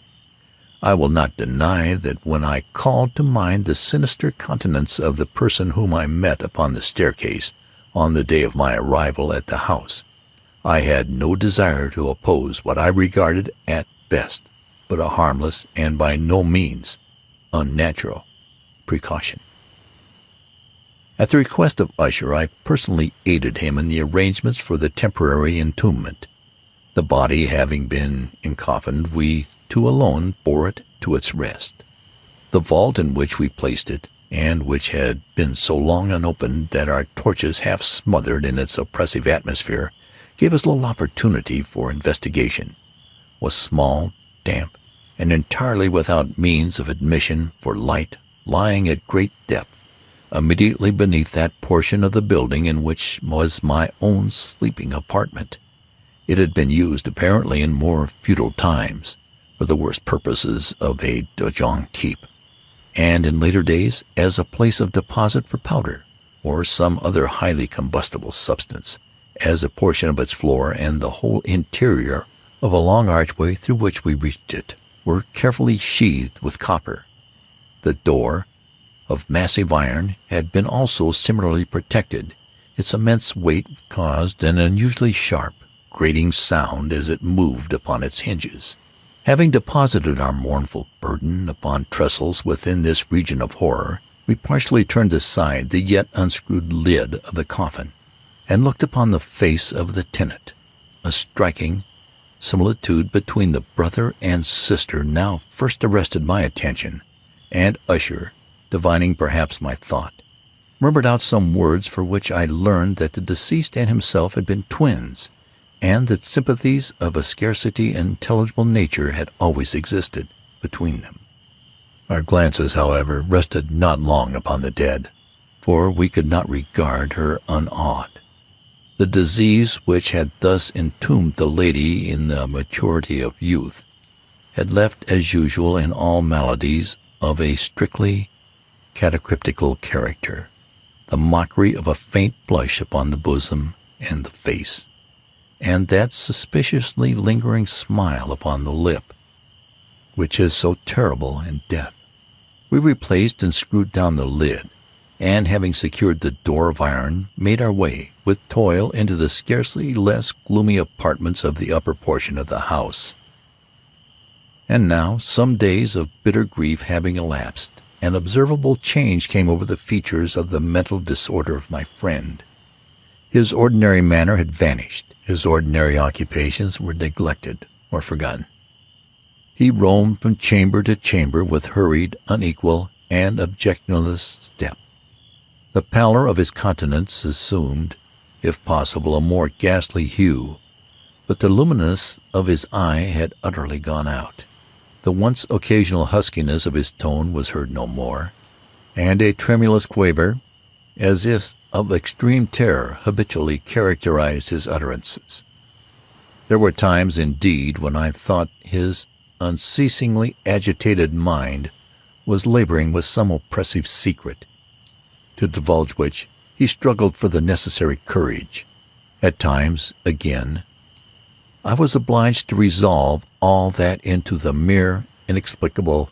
I will not deny that when I called to mind the sinister countenance of the person whom I met upon the staircase on the day of my arrival at the house, I had no desire to oppose what I regarded at best but a harmless and by no means unnatural precaution. At the request of Usher, I personally aided him in the arrangements for the temporary entombment. The body having been encoffined, we two alone bore it to its rest. The vault in which we placed it, and which had been so long unopened that our torches half smothered in its oppressive atmosphere gave us little opportunity for investigation, was small, damp, and entirely without means of admission for light, lying at great depth, immediately beneath that portion of the building in which was my own sleeping apartment. It had been used, apparently in more feudal times, for the worst purposes of a donjon keep, and in later days as a place of deposit for powder, or some other highly combustible substance, as a portion of its floor and the whole interior of a long archway through which we reached it were carefully sheathed with copper. The door, of massive iron, had been also similarly protected. Its immense weight caused an unusually sharp, grating sound as it moved upon its hinges. Having deposited our mournful burden upon trestles within this region of horror, we partially turned aside the yet unscrewed lid of the coffin, and looked upon the face of the tenant. A striking similitude between the brother and sister now first arrested my attention, and Usher, divining perhaps my thought, murmured out some words for which I learned that the deceased and himself had been twins, and that sympathies of a scarcity intelligible nature had always existed between them. Our glances, however, rested not long upon the dead, for we could not regard her unawed. The disease which had thus entombed the lady in the maturity of youth had left, as usual in all maladies of a strictly catacryptical character, the mockery of a faint blush upon the bosom and the face, and that suspiciously lingering smile upon the lip, which is so terrible in death. We replaced and screwed down the lid, and having secured the door of iron, made our way with toil into the scarcely less gloomy apartments of the upper portion of the house. And now, some days of bitter grief having elapsed, an observable change came over the features of the mental disorder of my friend. His ordinary manner had vanished. His ordinary occupations were neglected or forgotten. He roamed from chamber to chamber with hurried, unequal, and objectionless step. The pallor of his countenance assumed, if possible, a more ghastly hue, but the luminous of his eye had utterly gone out. The once occasional huskiness of his tone was heard no more, and a tremulous quaver, as if of extreme terror, habitually characterized his utterances. There were times, indeed, when I thought his unceasingly agitated mind was laboring with some oppressive secret, to divulge which he struggled for the necessary courage. At times, again, I was obliged to resolve all that into the mere inexplicable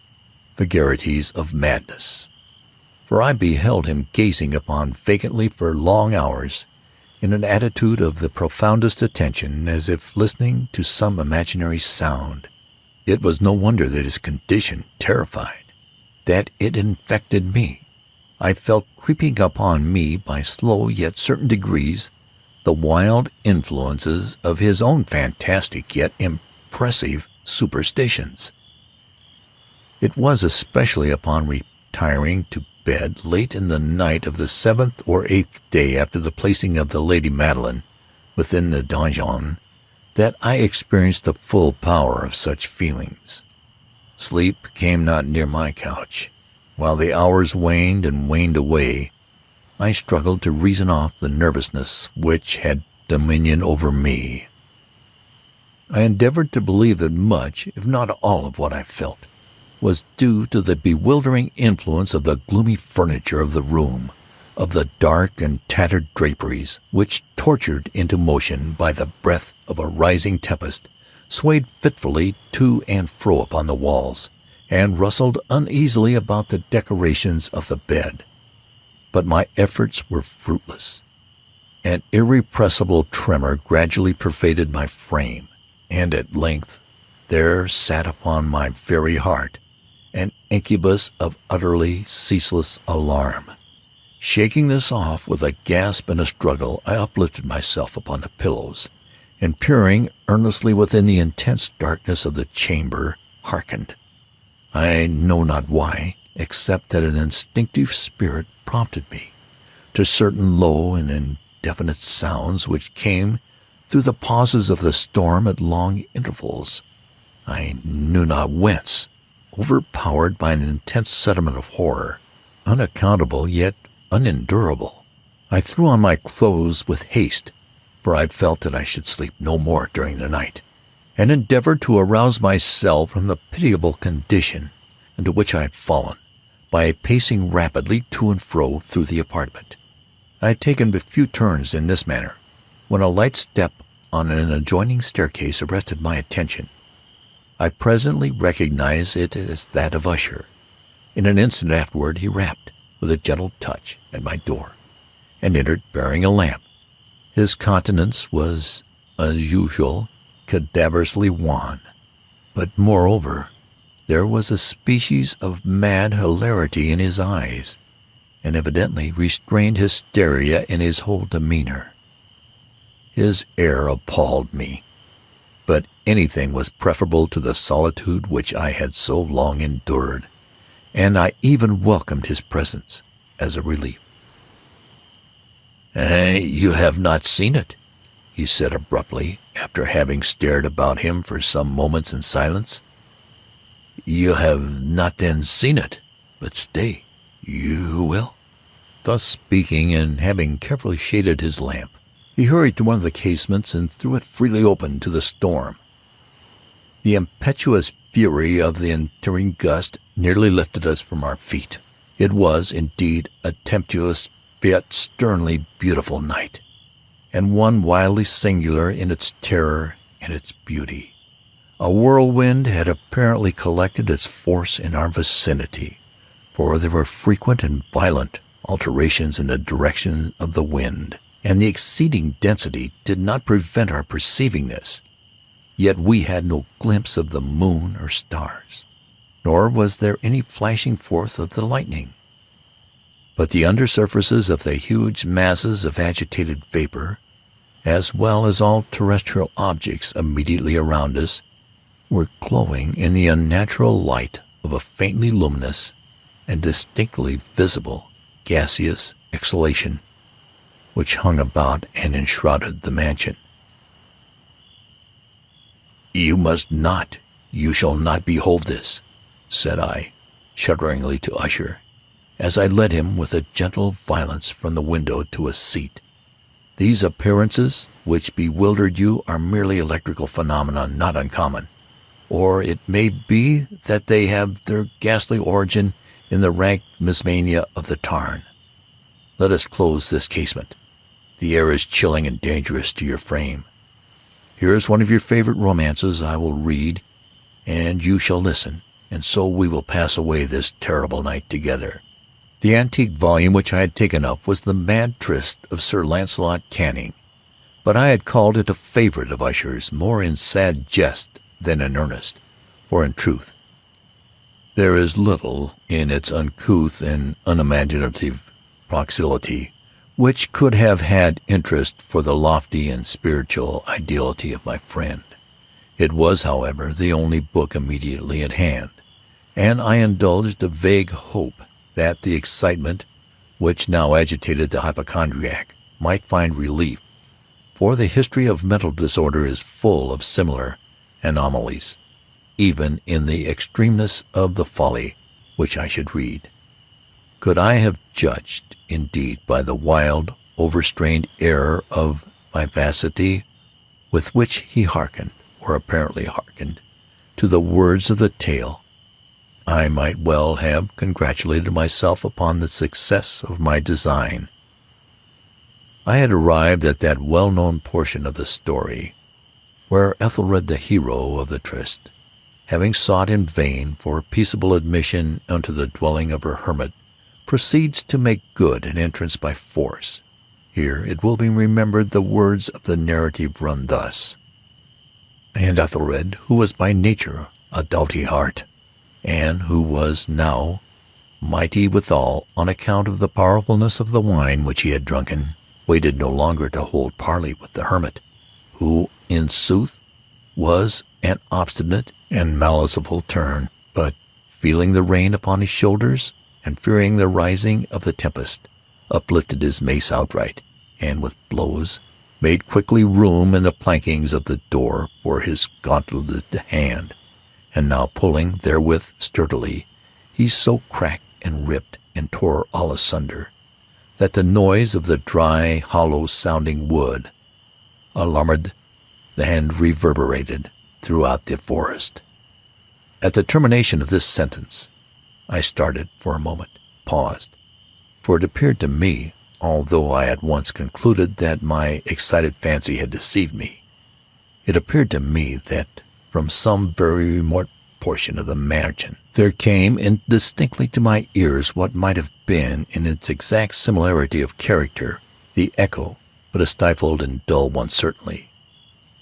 vagaries of madness, for I beheld him gazing upon vacantly for long hours, in an attitude of the profoundest attention, as if listening to some imaginary sound. It was no wonder that his condition terrified, that it infected me. I felt creeping upon me by slow yet certain degrees the wild influences of his own fantastic yet impressive superstitions. It was especially upon retiring to bed late in the night of the 7th or 8th day after the placing of the Lady Madeline within the donjon that I experienced the full power of such feelings. Sleep came not near my couch. While the hours waned and waned away, I struggled to reason off the nervousness which had dominion over me. I endeavored to believe that much, if not all of what I felt, was due to the bewildering influence of the gloomy furniture of the room, of the dark and tattered draperies, which, tortured into motion by the breath of a rising tempest, swayed fitfully to and fro upon the walls, and rustled uneasily about the decorations of the bed. But my efforts were fruitless. An irrepressible tremor gradually pervaded my frame, and at length there sat upon my very heart an incubus of utterly ceaseless alarm. Shaking this off with a gasp and a struggle, I uplifted myself upon the pillows, and peering earnestly within the intense darkness of the chamber, hearkened. I know not why, except that an instinctive spirit prompted me to certain low and indefinite sounds which came through the pauses of the storm at long intervals. I knew not whence, overpowered by an intense sentiment of horror, unaccountable yet unendurable, I threw on my clothes with haste, for I felt that I should sleep no more during the night, and endeavored to arouse myself from the pitiable condition into which I had fallen by pacing rapidly to and fro through the apartment. I had taken but few turns in this manner when a light step on an adjoining staircase arrested my attention. I presently recognized it as that of Usher. In an instant afterward he rapped with a gentle touch at my door, and entered bearing a lamp. His countenance was, as usual, cadaverously wan, but moreover there was a species of mad hilarity in his eyes, and evidently restrained hysteria in his whole demeanor. His air appalled me, but anything was preferable to the solitude which I had so long endured, and I even welcomed his presence as a relief. "You have not seen it," he said abruptly, after having stared about him for some moments in silence. "You have not then seen it, but stay, you will." Thus speaking, and having carefully shaded his lamp, he hurried to one of the casements and threw it freely open to the storm. The impetuous fury of the entering gust nearly lifted us from our feet. It was, indeed, a tempestuous yet sternly beautiful night, and one wildly singular in its terror and its beauty. A whirlwind had apparently collected its force in our vicinity, for there were frequent and violent alterations in the direction of the wind, and the exceeding density did not prevent our perceiving this. Yet we had no glimpse of the moon or stars, nor was there any flashing forth of the lightning. But the undersurfaces of the huge masses of agitated vapor, as well as all terrestrial objects immediately around us, were glowing in the unnatural light of a faintly luminous and distinctly visible gaseous exhalation which hung about and enshrouded the mansion. "You must not, you shall not behold this," said I, shudderingly to Usher, as I led him with a gentle violence from the window to a seat. "These appearances which bewildered you are merely electrical phenomena not uncommon, or it may be that they have their ghastly origin in the rank mismania of the tarn. Let us close this casement. The air is chilling and dangerous to your frame. Here is one of your favorite romances I will read, and you shall listen, and so we will pass away this terrible night together." The antique volume which I had taken up was The Mad Tryst of Sir Launcelot Canning, but I had called it a favorite of Usher's, more in sad jest than in earnest, for in truth there is little in its uncouth and unimaginative proximity which could have had interest for the lofty and spiritual ideality of my friend. It was, however, the only book immediately at hand, and I indulged a vague hope that the excitement which now agitated the hypochondriac might find relief, for the history of mental disorder is full of similar anomalies, even in the extremeness of the folly which I should read. Could I have judged, indeed, by the wild, overstrained air of vivacity with which he hearkened, or apparently hearkened, to the words of the tale, I might well have congratulated myself upon the success of my design. I had arrived at that well-known portion of the story where Ethelred, the hero of the tryst, having sought in vain for peaceable admission unto the dwelling of her hermit, proceeds to make good an entrance by force. Here it will be remembered the words of the narrative run thus: And Ethelred, who was by nature a doughty heart, and who was now mighty withal on account of the powerfulness of the wine which he had drunken, waited no longer to hold parley with the hermit, who in sooth was an obstinate and maliceful turn, but feeling the rain upon his shoulders, and fearing the rising of the tempest, uplifted his mace outright, and with blows made quickly room in the plankings of the door for his gauntleted hand, and now pulling therewith sturdily, he so cracked and ripped and tore all asunder, that the noise of the dry, hollow-sounding wood alarmed and reverberated throughout the forest. At the termination of this sentence, I started for a moment, paused, for it appeared to me, although I at once concluded that my excited fancy had deceived me, it appeared to me that from some very remote portion of the mansion there came indistinctly to my ears what might have been, in its exact similarity of character, the echo, but a stifled and dull one certainly,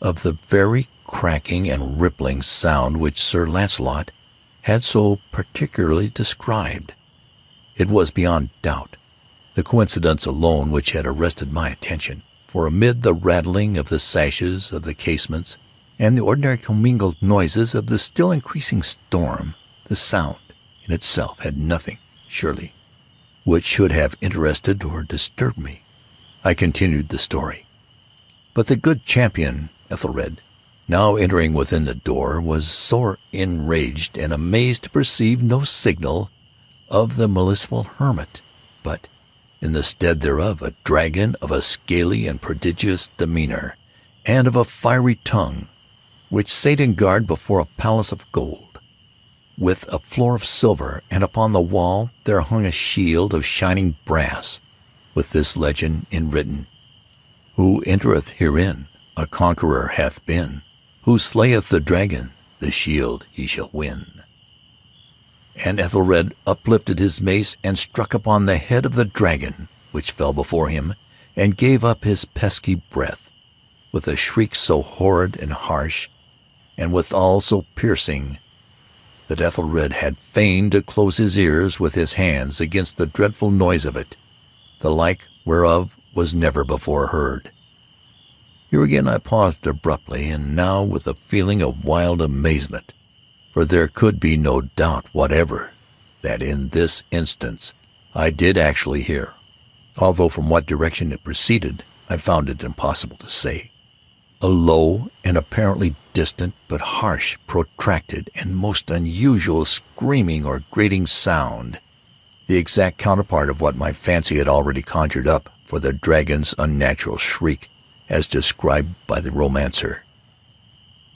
of the very cracking and rippling sound which Sir Launcelot had so particularly described. It was beyond doubt the coincidence alone which had arrested my attention, for amid the rattling of the sashes of the casements and the ordinary commingled noises of the still increasing storm, the sound in itself had nothing, surely, which should have interested or disturbed me. I continued the story. But the good champion Ethelred, now entering within the door, was sore enraged and amazed to perceive no signal of the maliceful hermit, but in the stead thereof a dragon of a scaly and prodigious demeanor, and of a fiery tongue, which sate in guard before a palace of gold, with a floor of silver, and upon the wall there hung a shield of shining brass, with this legend enwritten: Who entereth herein a conqueror hath been, who slayeth the dragon, the shield he shall win. And Ethelred uplifted his mace and struck upon the head of the dragon, which fell before him, and gave up his pesky breath, with a shriek so horrid and harsh, and withal so piercing, that Ethelred had fain to close his ears with his hands against the dreadful noise of it, the like whereof was never before heard. Here again I paused abruptly, and now with a feeling of wild amazement, for there could be no doubt whatever that in this instance I did actually hear, although from what direction it proceeded I found it impossible to say, a low and apparently distant but harsh, protracted, and most unusual screaming or grating sound, the exact counterpart of what my fancy had already conjured up for the dragon's unnatural shriek, as described by the romancer.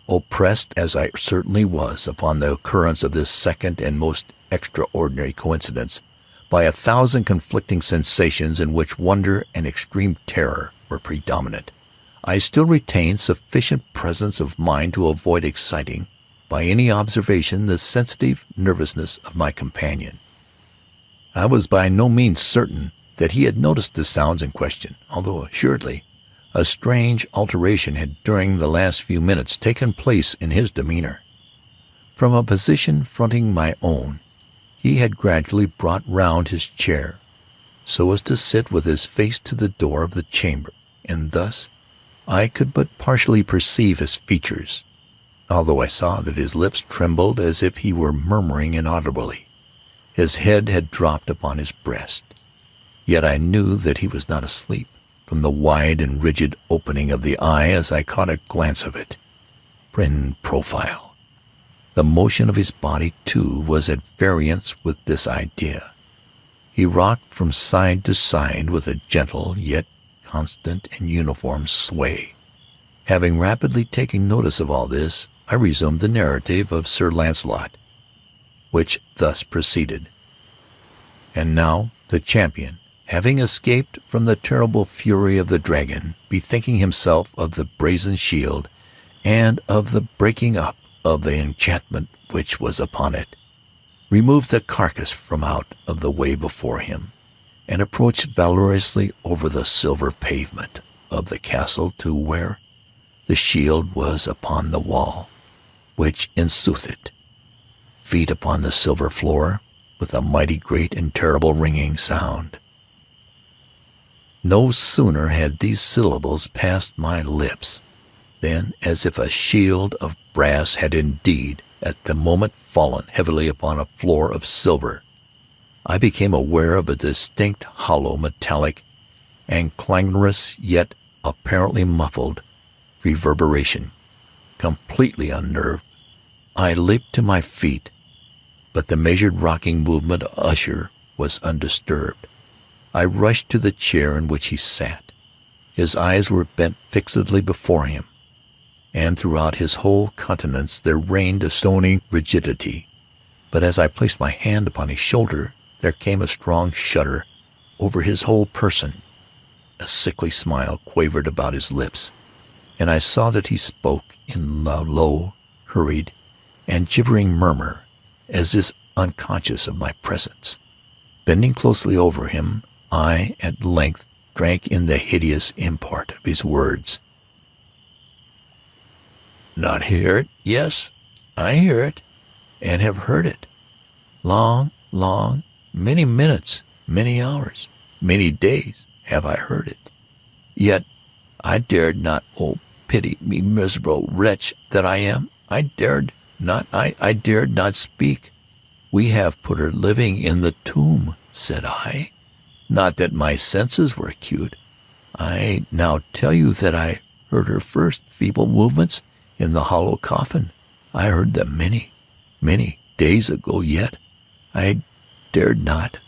Oppressed as I certainly was upon the occurrence of this second and most extraordinary coincidence by 1,000 conflicting sensations in which wonder and extreme terror were predominant, I still retained sufficient presence of mind to avoid exciting by any observation the sensitive nervousness of my companion. I was by no means certain that he had noticed the sounds in question, although assuredly a strange alteration had during the last few minutes taken place in his demeanor. From a position fronting my own, he had gradually brought round his chair, so as to sit with his face to the door of the chamber, and thus I could but partially perceive his features, although I saw that his lips trembled as if he were murmuring inaudibly, His head had dropped upon his breast, yet I knew that he was not asleep from the wide and rigid opening of the eye as I caught a glance of it. In profile. The motion of his body, too, was at variance with this idea. He rocked from side to side with a gentle yet constant and uniform sway. Having rapidly taken notice of all this, I resumed the narrative of Sir Launcelot, which thus proceeded. And now the champion, having escaped from the terrible fury of the dragon, bethinking himself of the brazen shield and of the breaking up of the enchantment which was upon it, removed the carcass from out of the way before him, and approached valorously over the silver pavement of the castle to where the shield was upon the wall, which insoothed, feet upon the silver floor, with a mighty great and terrible ringing sound. No sooner had these syllables passed my lips than, as if a shield of brass had indeed at the moment fallen heavily upon a floor of silver, I became aware of a distinct hollow metallic and clangorous yet apparently muffled reverberation. Completely unnerved, I leaped to my feet, but the measured rocking movement of Usher was undisturbed. I rushed to the chair in which he sat. His eyes were bent fixedly before him, and throughout his whole countenance there reigned a stony rigidity. But as I placed my hand upon his shoulder, there came a strong shudder over his whole person. A sickly smile quavered about his lips, and I saw that he spoke in a low, hurried, and gibbering murmur, as if unconscious of my presence. Bending closely over him, I at length drank in the hideous import of his words. "Not hear it? Yes, I hear it, and have heard it. Long, many minutes, many hours, many days have I heard it. Yet I dared not, oh, pity me, miserable wretch that I am, I dared not speak. We have put her living in the tomb, said I. Not that my senses were acute. I now tell you that I heard her first feeble movements in the hollow coffin. I heard them many days ago, yet I dared not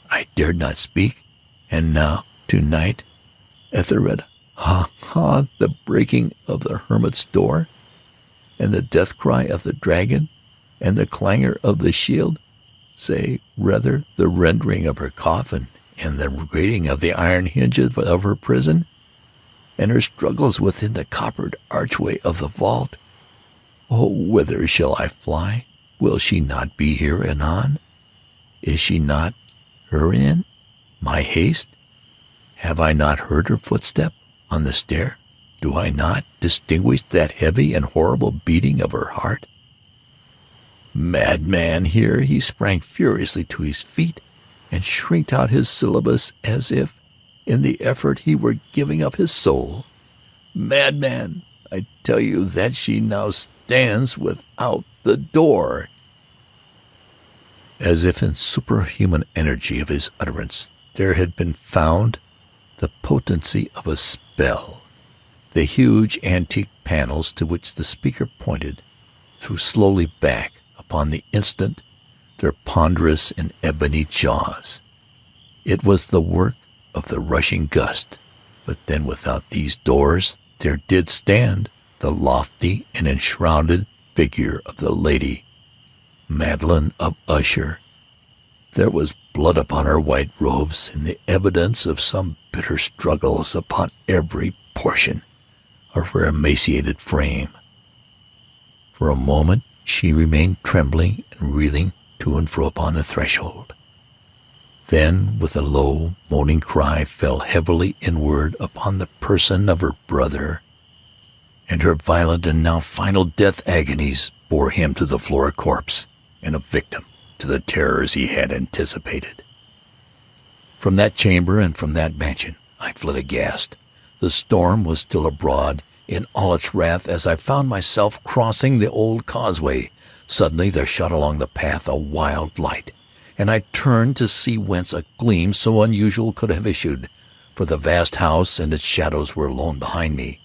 speak. And now, tonight, Ethelred, the breaking of the hermit's door, and the death cry of the dragon, and the clangor of the shield, say rather the rending of her coffin, and the grating of the iron hinges of her prison, and her struggles within the coppered archway of the vault. Oh, whither shall I fly? Will she not be here anon? Is she not herein my haste? Have I not heard her footstep on the stair? Do I not distinguish that heavy and horrible beating of her heart? Madman! Here he sprang furiously to his feet and shrieked out his syllables as if, in the effort, he were giving up his soul. Madman! I tell you that she now stands without the door. As if in superhuman energy of his utterance there had been found the potency of a spell. The huge antique panels to which the speaker pointed threw slowly back upon the instant their ponderous and ebony jaws. It was the work of the rushing gust, but then without these doors there did stand the lofty and enshrouded figure of the Lady Madeline of Usher. There was blood upon her white robes, and the evidence of some bitter struggles upon every portion of her emaciated frame. For a moment she remained trembling and reeling to and fro upon the threshold. Then, with a low, moaning cry, fell heavily inward upon the person of her brother, and her violent and now final death agonies bore him to the floor a corpse and a victim to the terrors he had anticipated. From that chamber and from that mansion I fled aghast. The storm was still abroad in all its wrath as I found myself crossing the old causeway. Suddenly there shot along the path a wild light, and I turned to see whence a gleam so unusual could have issued, for the vast house and its shadows were alone behind me.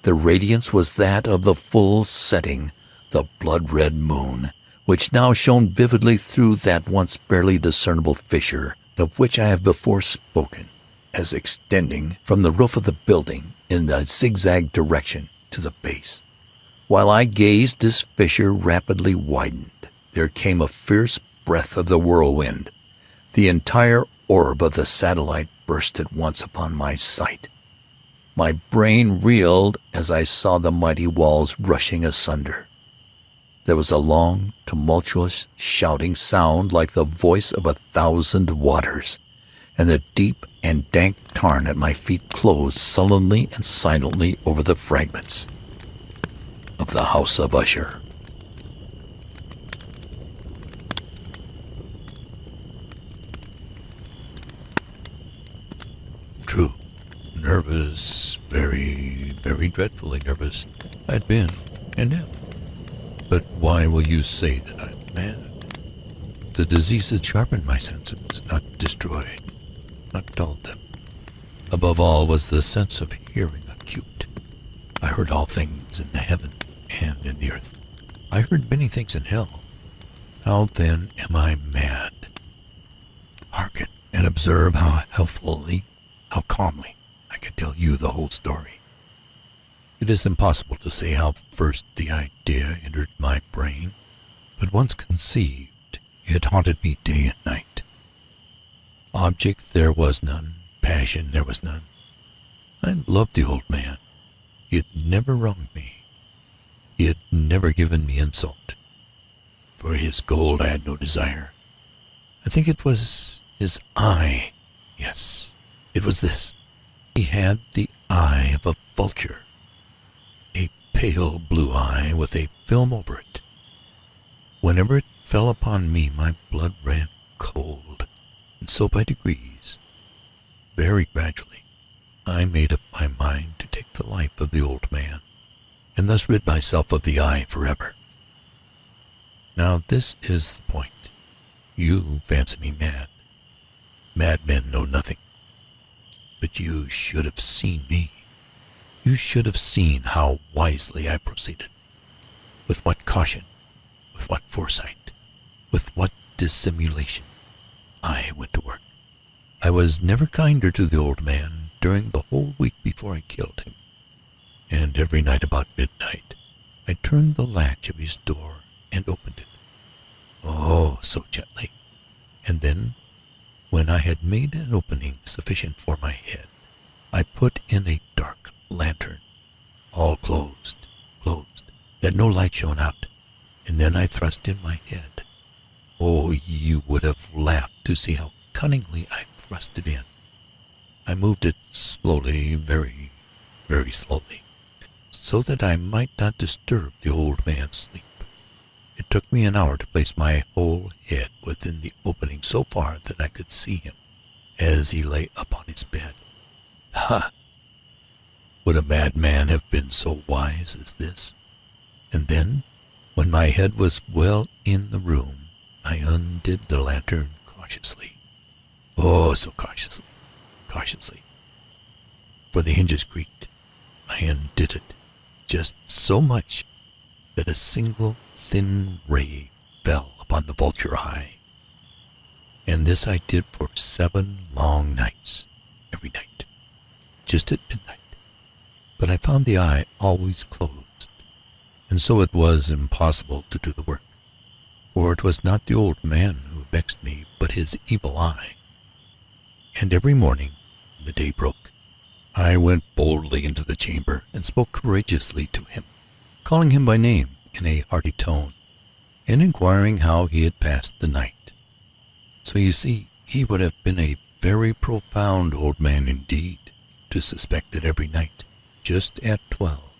The radiance was that of the full setting, the blood-red moon, which now shone vividly through that once barely discernible fissure of which I have before spoken, as extending from the roof of the building in a zigzag direction to the base. While I gazed, this fissure rapidly widened. There came a fierce breath of the whirlwind. The entire orb of the satellite burst at once upon my sight. My brain reeled as I saw the mighty walls rushing asunder. There was a long, tumultuous, shouting sound like the voice of 1,000 waters, and the deep and dank tarn at my feet closed sullenly and silently over the fragments of the House of Usher. True. Nervous, very, very dreadfully nervous. I'd been, and am. But why will you say that I'm mad? The disease had sharpened my senses, not destroyed, not dulled them. Above all was the sense of hearing acute. I heard all things in the heaven and in the earth. I heard many things in hell. How then am I mad? Hearken and observe how healthfully, how calmly I can tell you the whole story. It is impossible to say how first the idea entered my brain, but once conceived, it haunted me day and night. Object there was none, passion there was none. I loved the old man. He had never wronged me. He had never given me insult. For his gold I had no desire. I think it was his eye. Yes, it was this. He had the eye of a vulture. A pale blue eye with a film over it. Whenever it fell upon me, my blood ran cold, and so by degrees, very gradually, I made up my mind to take the life of the old man, and thus rid myself of the eye forever. Now this is the point. You fancy me mad. Madmen know nothing. But you should have seen me. You should have seen how wisely I proceeded. With what caution, with what foresight, with what dissimulation I went to work. I was never kinder to the old man during the whole week before I killed him. And every night about midnight, I turned the latch of his door and opened it. Oh, so gently. And then, when I had made an opening sufficient for my head, I put in a dark lantern, all closed, that no light shone out, and then I thrust in my head. Oh, you would have laughed to see how cunningly I thrust it in. I moved it slowly, very, very slowly, so that I might not disturb the old man's sleep. It took me an hour to place my whole head within the opening so far that I could see him as he lay upon his bed. Ha! Would a madman have been so wise as this? And then, when my head was well in the room, I undid the lantern cautiously. Oh, so cautiously, for the hinges creaked. I undid it just so much that a single thin ray fell upon the vulture eye. And this I did for 7 long nights, every night, just at midnight. But I found the eye always closed, and so it was impossible to do the work, for it was not the old man who vexed me, but his evil eye. And every morning, when the day broke, I went boldly into the chamber and spoke courageously to him, calling him by name in a hearty tone, and inquiring how he had passed the night. So you see, he would have been a very profound old man indeed to suspect that every night, just at 12,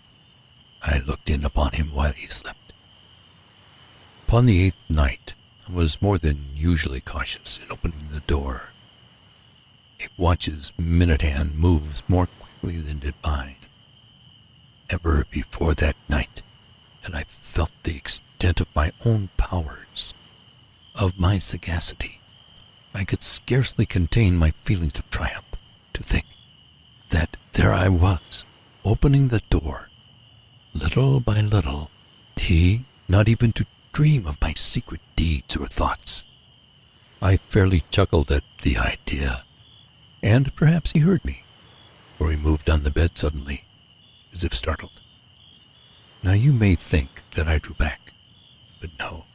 I looked in upon him while he slept. Upon the 8th night, I was more than usually cautious in opening the door. A watch's minute hand moves more quickly than did mine. Never before that night had I felt the extent of my own powers, of my sagacity, I could scarcely contain my feelings of triumph to think that there I was, opening the door, little by little, he not even to dream of my secret deeds or thoughts. I fairly chuckled at the idea, and perhaps he heard me, for he moved on the bed suddenly, as if startled. Now you may think that I drew back, but no.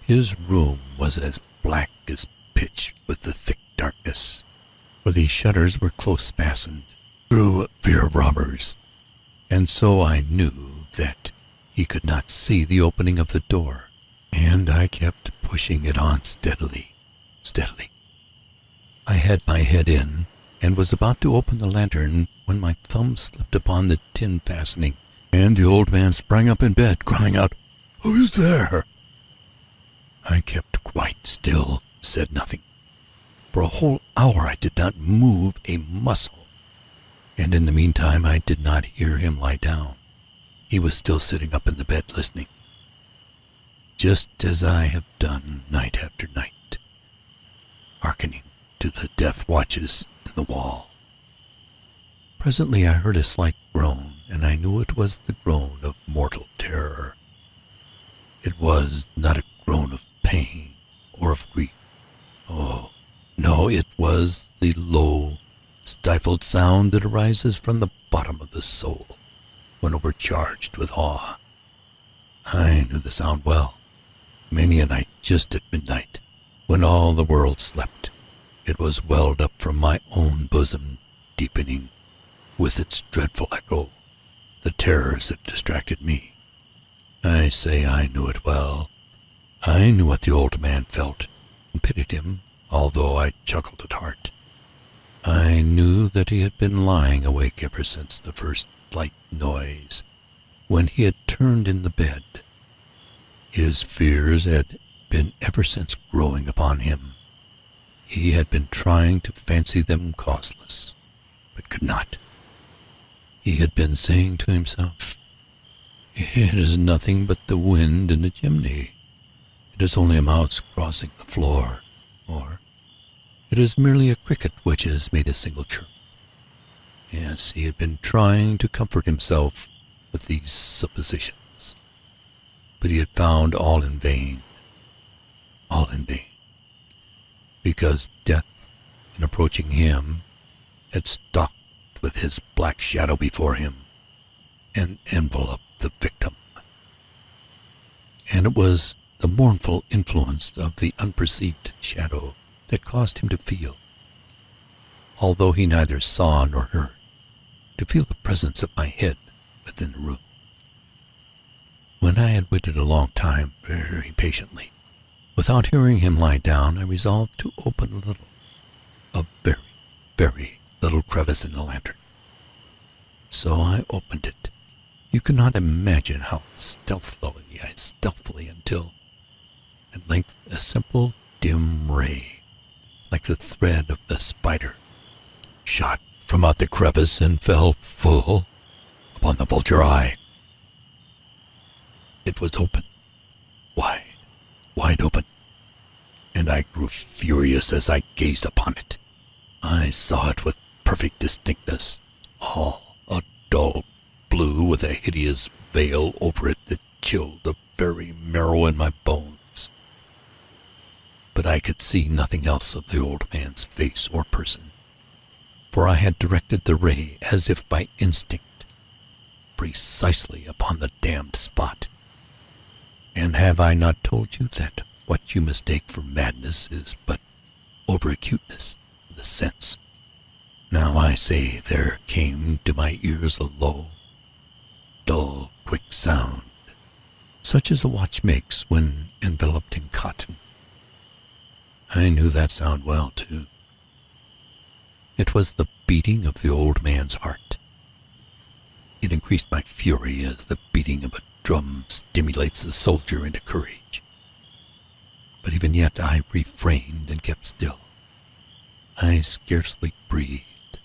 His room was as black as pitch with the thick darkness, for the shutters were close fastened through fear of robbers, and so I knew that he could not see the opening of the door, and I kept pushing it on steadily. I had my head in and was about to open the lantern when my thumb slipped upon the tin fastening, and the old man sprang up in bed, crying out, "Who's there?" I kept quite still, said nothing. For a whole hour I did not move a muscle, and in the meantime I did not hear him lie down. He was still sitting up in the bed listening, just as I have done night after night, hearkening to the death watches in the wall. Presently I heard a slight groan, and I knew it was the groan of mortal terror. It was not a groan of pain or of grief. Oh, no, it was the low, stifled sound that arises from the bottom of the soul when overcharged with awe. I knew the sound well. Many a night just at midnight, when all the world slept, it was welled up from my own bosom, deepening with its dreadful echo the terrors that distracted me. I say I knew it well. I knew what the old man felt, and pitied him, although I chuckled at heart. I knew that he had been lying awake ever since the first light noise, when he had turned in the bed. His fears had been ever since growing upon him. He had been trying to fancy them causeless, but could not. He had been saying to himself, "It is nothing but the wind in the chimney. It is only a mouse crossing the floor, or it is merely a cricket which has made a single chirp." Yes, he had been trying to comfort himself with these suppositions, but he had found all in vain, because death, in approaching him, had stalked with his black shadow before him and enveloped the victim. And it was the mournful influence of the unperceived shadow that caused him to feel, although he neither saw nor heard, to feel the presence of my head within the room. When I had waited a long time, very patiently, without hearing him lie down, I resolved to open a very, very little crevice in the lantern. So I opened it. You cannot imagine how stealthily until, at length, a simple, dim ray, like the thread of the spider, shot from out the crevice and fell full upon the vulture eye. It was open, wide open, and I grew furious as I gazed upon it. I saw it with perfect distinctness, all a dull blue with a hideous veil over it that chilled the very marrow in my bones. But I could see nothing else of the old man's face or person, for I had directed the ray, as if by instinct, precisely upon the damned spot. And have I not told you that what you mistake for madness is but over-acuteness of the sense? Now I say there came to my ears a low, dull, quick sound, such as a watch makes when enveloped in cotton. I knew that sound well, too. It was the beating of the old man's heart. It increased my fury as the beating of a drum stimulates a soldier into courage. But even yet I refrained and kept still. I scarcely breathed.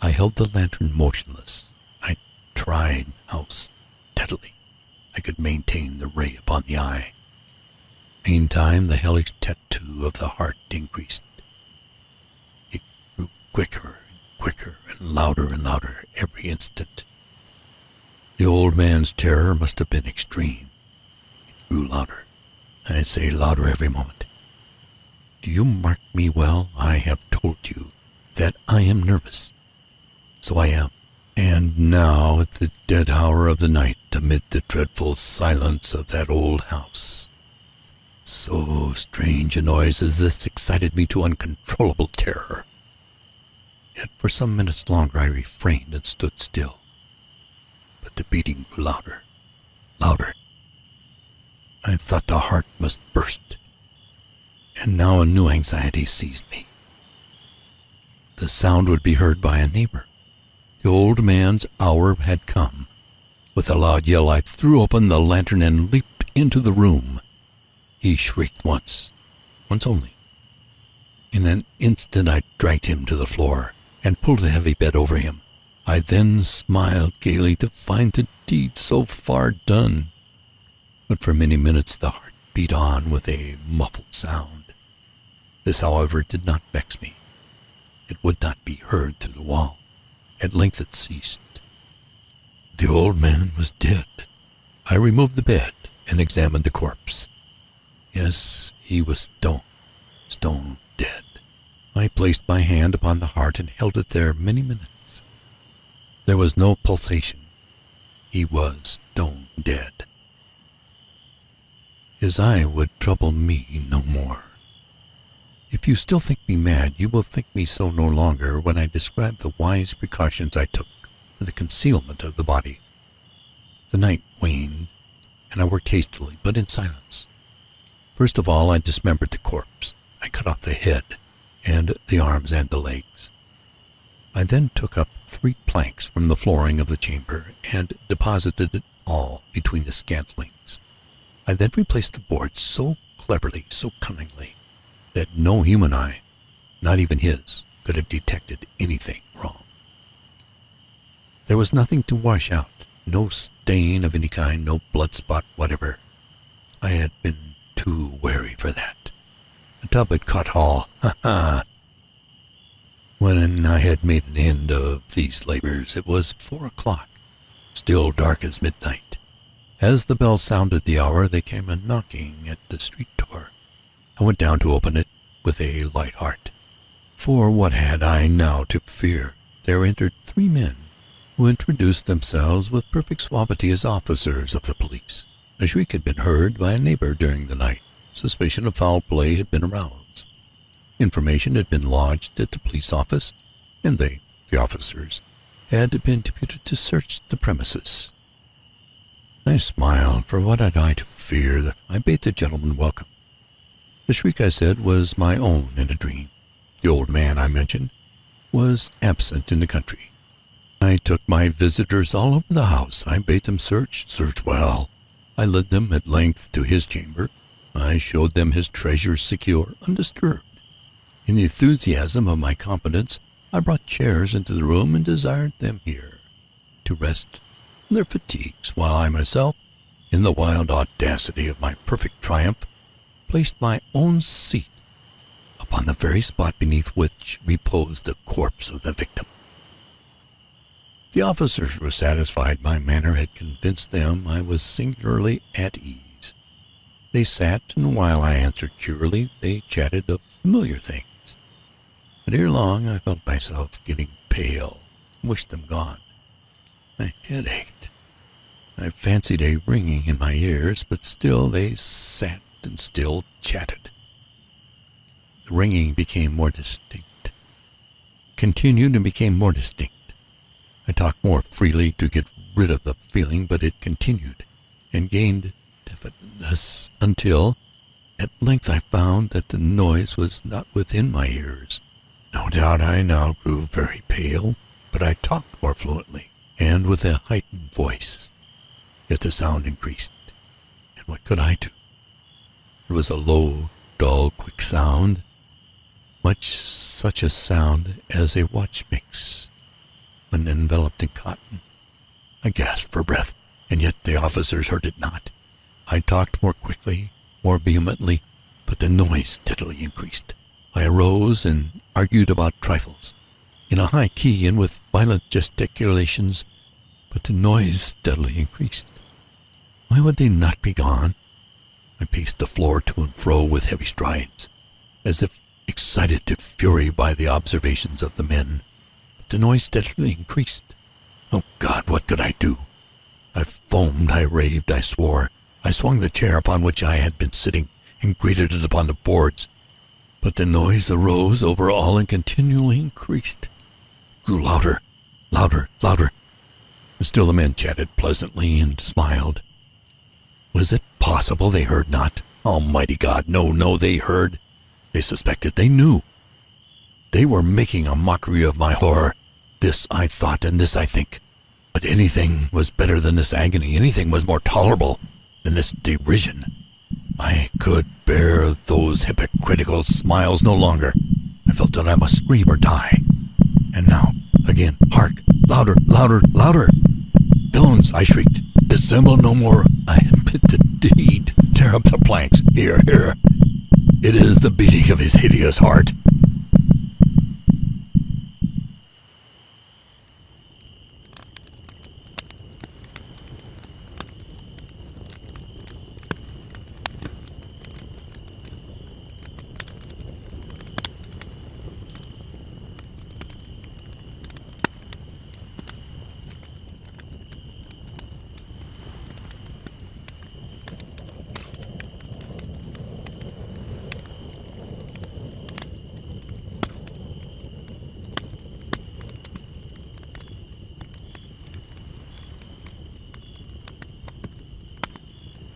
I held the lantern motionless. I tried how steadily I could maintain the ray upon the eye. Meantime, the hellish tattoo of the heart increased. quicker and quicker and louder every instant. The old man's terror must have been extreme. It grew louder. I say louder every moment. Do you mark me well? I have told you that I am nervous. So I am. And now, at the dead hour of the night, amid the dreadful silence of that old house, so strange a noise as this excited me to uncontrollable terror. Yet for some minutes longer I refrained and stood still. But the beating grew louder. I thought the heart must burst. And now a new anxiety seized me. The sound would be heard by a neighbor. The old man's hour had come. With a loud yell, I threw open the lantern and leaped into the room. He shrieked once only. In an instant, I dragged him to the floor and pulled the heavy bed over him. I then smiled gaily to find the deed so far done. But for many minutes the heart beat on with a muffled sound. This, however, did not vex me. It would not be heard through the wall. At length it ceased. The old man was dead. I removed the bed and examined the corpse. Yes, he was stone dead. I placed my hand upon the heart and held it there many minutes. There was no pulsation. He was stone dead. His eye would trouble me no more. If you still think me mad, you will think me so no longer when I describe the wise precautions I took for the concealment of the body. The night waned, and I worked hastily, but in silence. First of all, I dismembered the corpse. I cut off the head, and the arms and the legs. I then took up 3 planks from the flooring of the chamber and deposited it all between the scantlings. I then replaced the boards so cleverly, so cunningly, that no human eye, not even his, could have detected anything wrong. There was nothing to wash out, no stain of any kind, no blood spot whatever. I had been too wary for that. The tub had caught all. When I had made an end of these labors, it was 4 o'clock, still dark as midnight. As the bell sounded the hour, there came a knocking at the street door. I went down to open it with a light heart. For what had I now to fear? There entered 3 men, who introduced themselves with perfect suavity as officers of the police. A shriek had been heard by a neighbor during the night. Suspicion of foul play had been aroused. Information had been lodged at the police office, and they, the officers, had been deputed to search the premises. I smiled, for what had I to fear? I bade the gentleman welcome. The shriek, I said, was my own in a dream. The old man I mentioned was absent in the country. I took my visitors all over the house. I bade them search well. I led them at length to his chamber. I showed them his treasures secure, undisturbed. In the enthusiasm of my confidence, I brought chairs into the room and desired them here to rest their fatigues, while I myself, in the wild audacity of my perfect triumph, placed my own seat upon the very spot beneath which reposed the corpse of the victim. The officers were satisfied my manner had convinced them I was singularly at ease. They sat, and while I answered cheerily, they chatted of familiar things. But ere long I felt myself getting pale, and wished them gone. My head ached. I fancied a ringing in my ears, but still they sat and still chatted. The ringing became more distinct, continued and became more distinct. I talked more freely to get rid of the feeling, but it continued and gained definiteness until, at length, I found that the noise was not within my ears. No doubt I now grew very pale, but I talked more fluently and with a heightened voice. Yet the sound increased, and what could I do? It was a low, dull, quick sound, much such a sound as a watch makes when enveloped in cotton. I gasped for breath, and yet the officers heard it not. I talked more quickly, more vehemently, but the noise steadily increased. I arose and argued about trifles. in a high key and with violent gesticulations, but the noise steadily increased. Why would they not be gone? I paced the floor to and fro with heavy strides, as if excited to fury by the observations of the men, but the noise steadily increased. Oh God, what could I do? I foamed, I raved, I swore. I swung the chair upon which I had been sitting and grated it upon the boards, but the noise arose over all and continually increased. It grew louder, louder, louder, and still the men chatted pleasantly and smiled. Was it possible they heard not? Almighty God, no, they heard. They suspected, they knew. They were making a mockery of my horror. This I thought, and this I think. But anything was better than this agony. Anything was more tolerable than this derision. I could bear those hypocritical smiles no longer. I felt that I must scream or die. And now, again, hark! Louder, louder, louder! Villains, I shrieked. Dissemble no more. I admit the deed. Tear up the planks. Here, here. It is the beating of his hideous heart.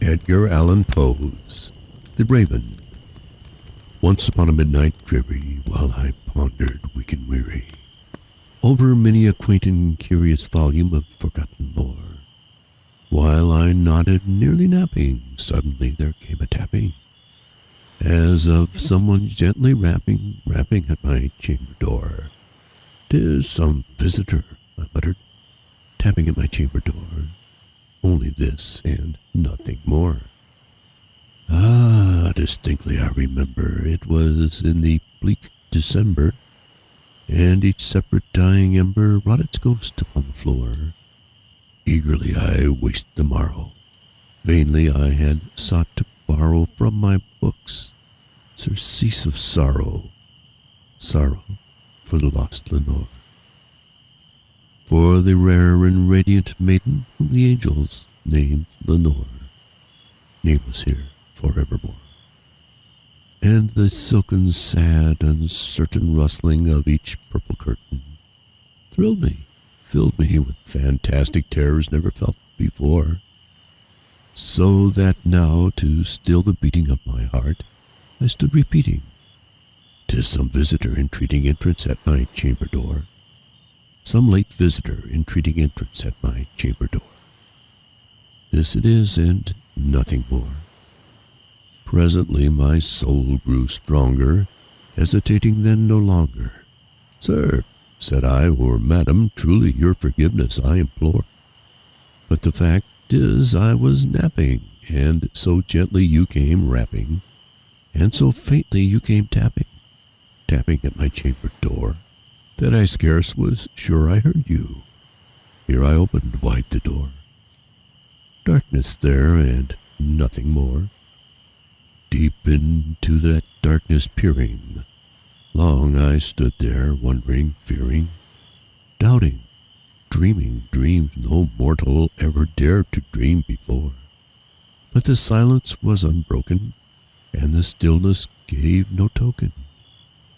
Edgar Allan Poe's The Raven. Once upon a midnight dreary, while I pondered weak and weary over many a quaint and curious volume of forgotten lore, while I nodded, nearly napping, suddenly there came a tapping, as of someone gently rapping at my chamber door. "'Tis some visitor," I muttered, tapping at my chamber door. Only this and nothing more. Distinctly I remember it was in the bleak December, and each separate dying ember wrought its ghost upon the floor. Eagerly I wished the morrow. Vainly I had sought to borrow from my books surcease of sorrow, sorrow for the lost Lenore, for the rare and radiant maiden whom the angels named Lenore, nameless here forevermore. And the silken, sad, uncertain rustling of each purple curtain thrilled me, filled me with fantastic terrors never felt before, so that now, to still the beating of my heart, I stood repeating, "'Tis some visitor entreating entrance at my chamber door, some late visitor entreating entrance at my chamber door. This it is, and nothing more." Presently my soul grew stronger, hesitating then no longer. "Sir," said I, "or madam, truly your forgiveness I implore. But the fact is I was napping, and so gently you came rapping, and so faintly you came tapping at my chamber door, that I scarce was sure I heard you. Here I opened wide the door. Darkness there, and nothing more. Deep into that darkness peering, long I stood there, wondering, fearing, doubting, dreaming dreams no mortal ever dared to dream before. But the silence was unbroken, and the stillness gave no token,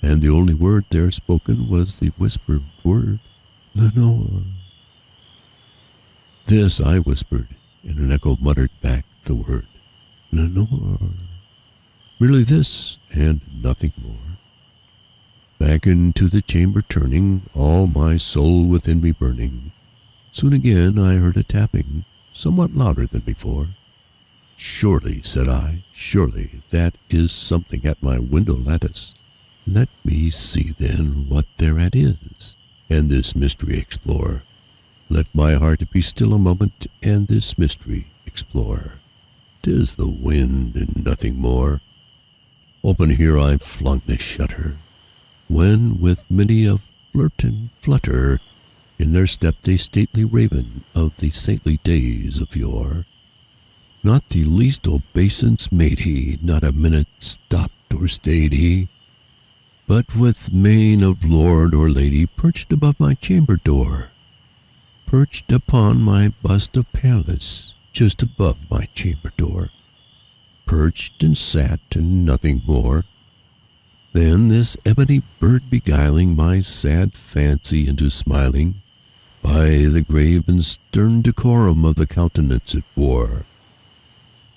and the only word there spoken was the whispered word, "Lenore." This I whispered, and an echo muttered back the word, "Lenore." Merely this, and nothing more. Back into the chamber turning, all my soul within me burning, soon again I heard a tapping, somewhat louder than before. "Surely," said I, "surely that is something at my window lattice. Let me see then what thereat is, and this mystery explore. Let my heart be still a moment, and this mystery explore. 'Tis the wind and nothing more." Open here I flung the shutter, when with many of flirt and flutter. In their step they stately raven of the saintly days of yore. Not the least obeisance made he, not a minute stopped or stayed he, but with mien of lord or lady perched above my chamber door, perched upon my bust of Pallas, just above my chamber door, perched and sat and nothing more. Then this ebony bird beguiling my sad fancy into smiling, by the grave and stern decorum of the countenance it wore.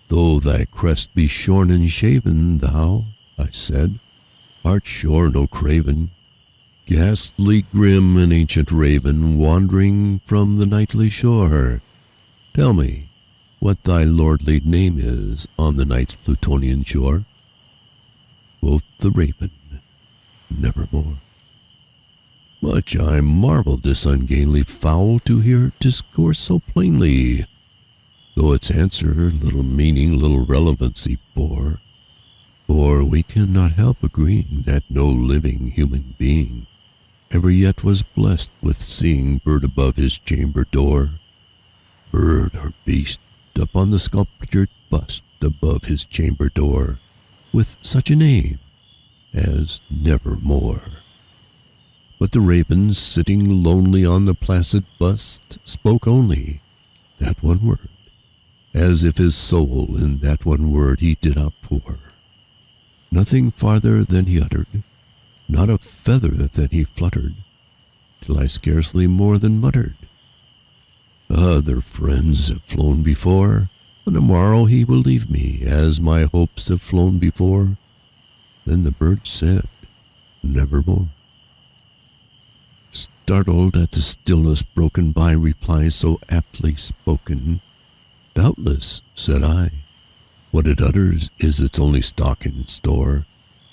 Though thy crest be shorn and shaven, thou, I said, art sure no craven, ghastly grim and ancient raven, wandering from the nightly shore. Tell me what thy lordly name is on the night's Plutonian shore. Quoth the raven, nevermore. Much I marveled this ungainly fowl to hear it discourse so plainly, though its answer little meaning, little relevancy bore. For we cannot help agreeing that no living human being ever yet was blessed with seeing bird above his chamber door, bird or beast upon the sculptured bust above his chamber door, with such a name as Nevermore. But the raven, sitting lonely on the placid bust, spoke only that one word, as if his soul in that one word he did outpour. Nothing farther than he uttered, not a feather than he fluttered, till I scarcely more than muttered, other friends have flown before, on the morrow he will leave me, as my hopes have flown before. Then the bird said, nevermore. Startled at the stillness broken by replies so aptly spoken, doubtless, said I, what it utters is its only stock in store,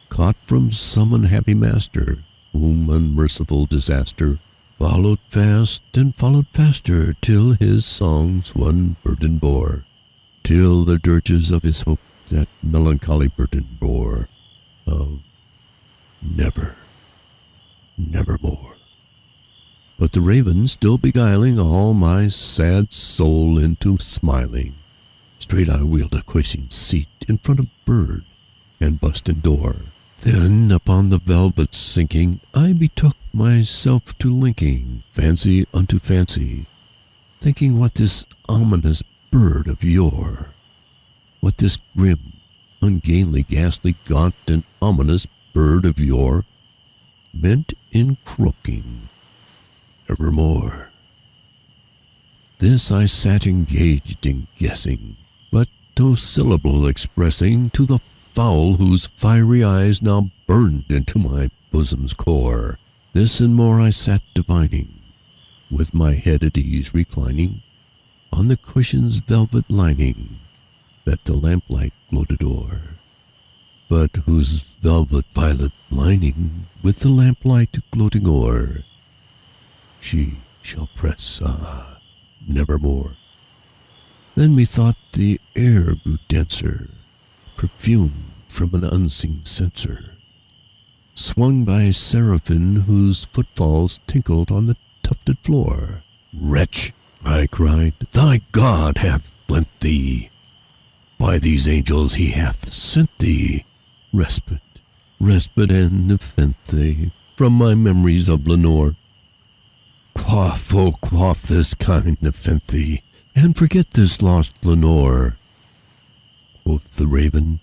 caught from some unhappy master, whom unmerciful disaster followed fast and followed faster, till his songs one burden bore, till the dirges of his hope that melancholy burden bore, of nevermore. But the raven, still beguiling all my sad soul into smiling, straight I wheeled a cushioned seat in front of bird and bust and door. Then upon the velvet sinking, I betook myself to linking fancy unto fancy, thinking what this ominous bird of yore, what this grim, ungainly, ghastly, gaunt, and ominous bird of yore meant in croaking nevermore. This I sat engaged in guessing, but no syllable expressing to the fowl whose fiery eyes now burned into my bosom's core. This and more I sat divining, with my head at ease reclining on the cushion's velvet lining that the lamplight gloated o'er, but whose velvet violet lining with the lamplight gloating o'er she shall press, nevermore. Then methought the air grew denser, perfumed from an unseen censer, swung by seraphim whose footfalls tinkled on the tufted floor. Wretch, I cried, thy God hath lent thee, by these angels he hath sent thee, respite and nepenthe from my memories of Lenore. Quaff, oh quaff this kind nepenthe, and forget this lost Lenore. Quoth the raven,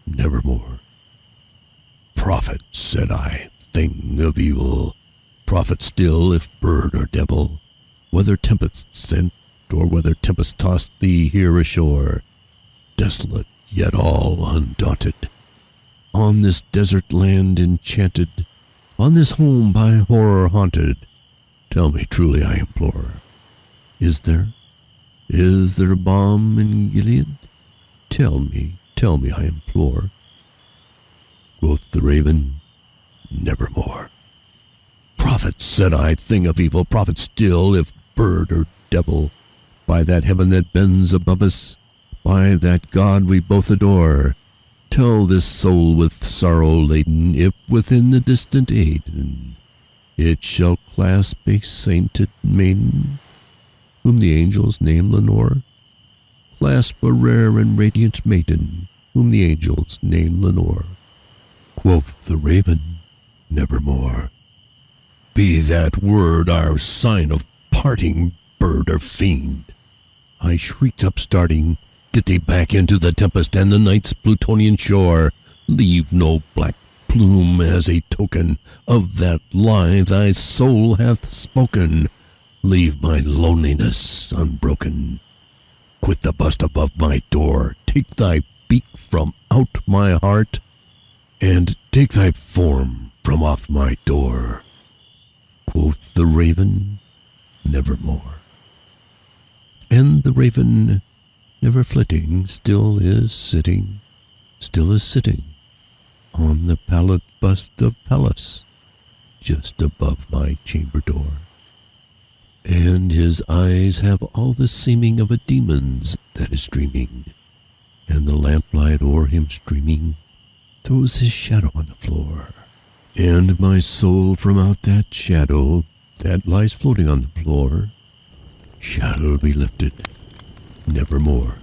nevermore. Prophet, said I, thing of evil, prophet still if bird or devil, whether tempest sent or whether tempest tossed thee here ashore, desolate yet all undaunted, on this desert land enchanted, on this home by horror haunted, tell me truly I implore, is there balm in Gilead? Tell me I implore. Quoth the raven, nevermore. Prophet, said I, thing of evil, prophet still, if bird or devil, by that heaven that bends above us, by that God we both adore, tell this soul with sorrow laden, if within the distant Aden It shall clasp a sainted maiden, whom the angels name Lenore. Clasp a rare and radiant maiden, whom the angels name Lenore. Quoth the raven, nevermore. Be that word our sign of parting, bird or fiend. I shrieked upstarting, get thee back into the tempest and the night's Plutonian shore. Leave no black plume as a token of that lie thy soul hath spoken. Leave my loneliness unbroken. Quit the bust above my door. Take thy beak from out my heart, and take thy form from off my door. Quoth the raven, nevermore. And the raven, never flitting, still is sitting on the pallid bust of Pallas, just above my chamber door. And his eyes have all the seeming of a demon's that is dreaming, and the lamplight o'er him streaming throws his shadow on the floor. And my soul from out that shadow that lies floating on the floor shall be lifted nevermore.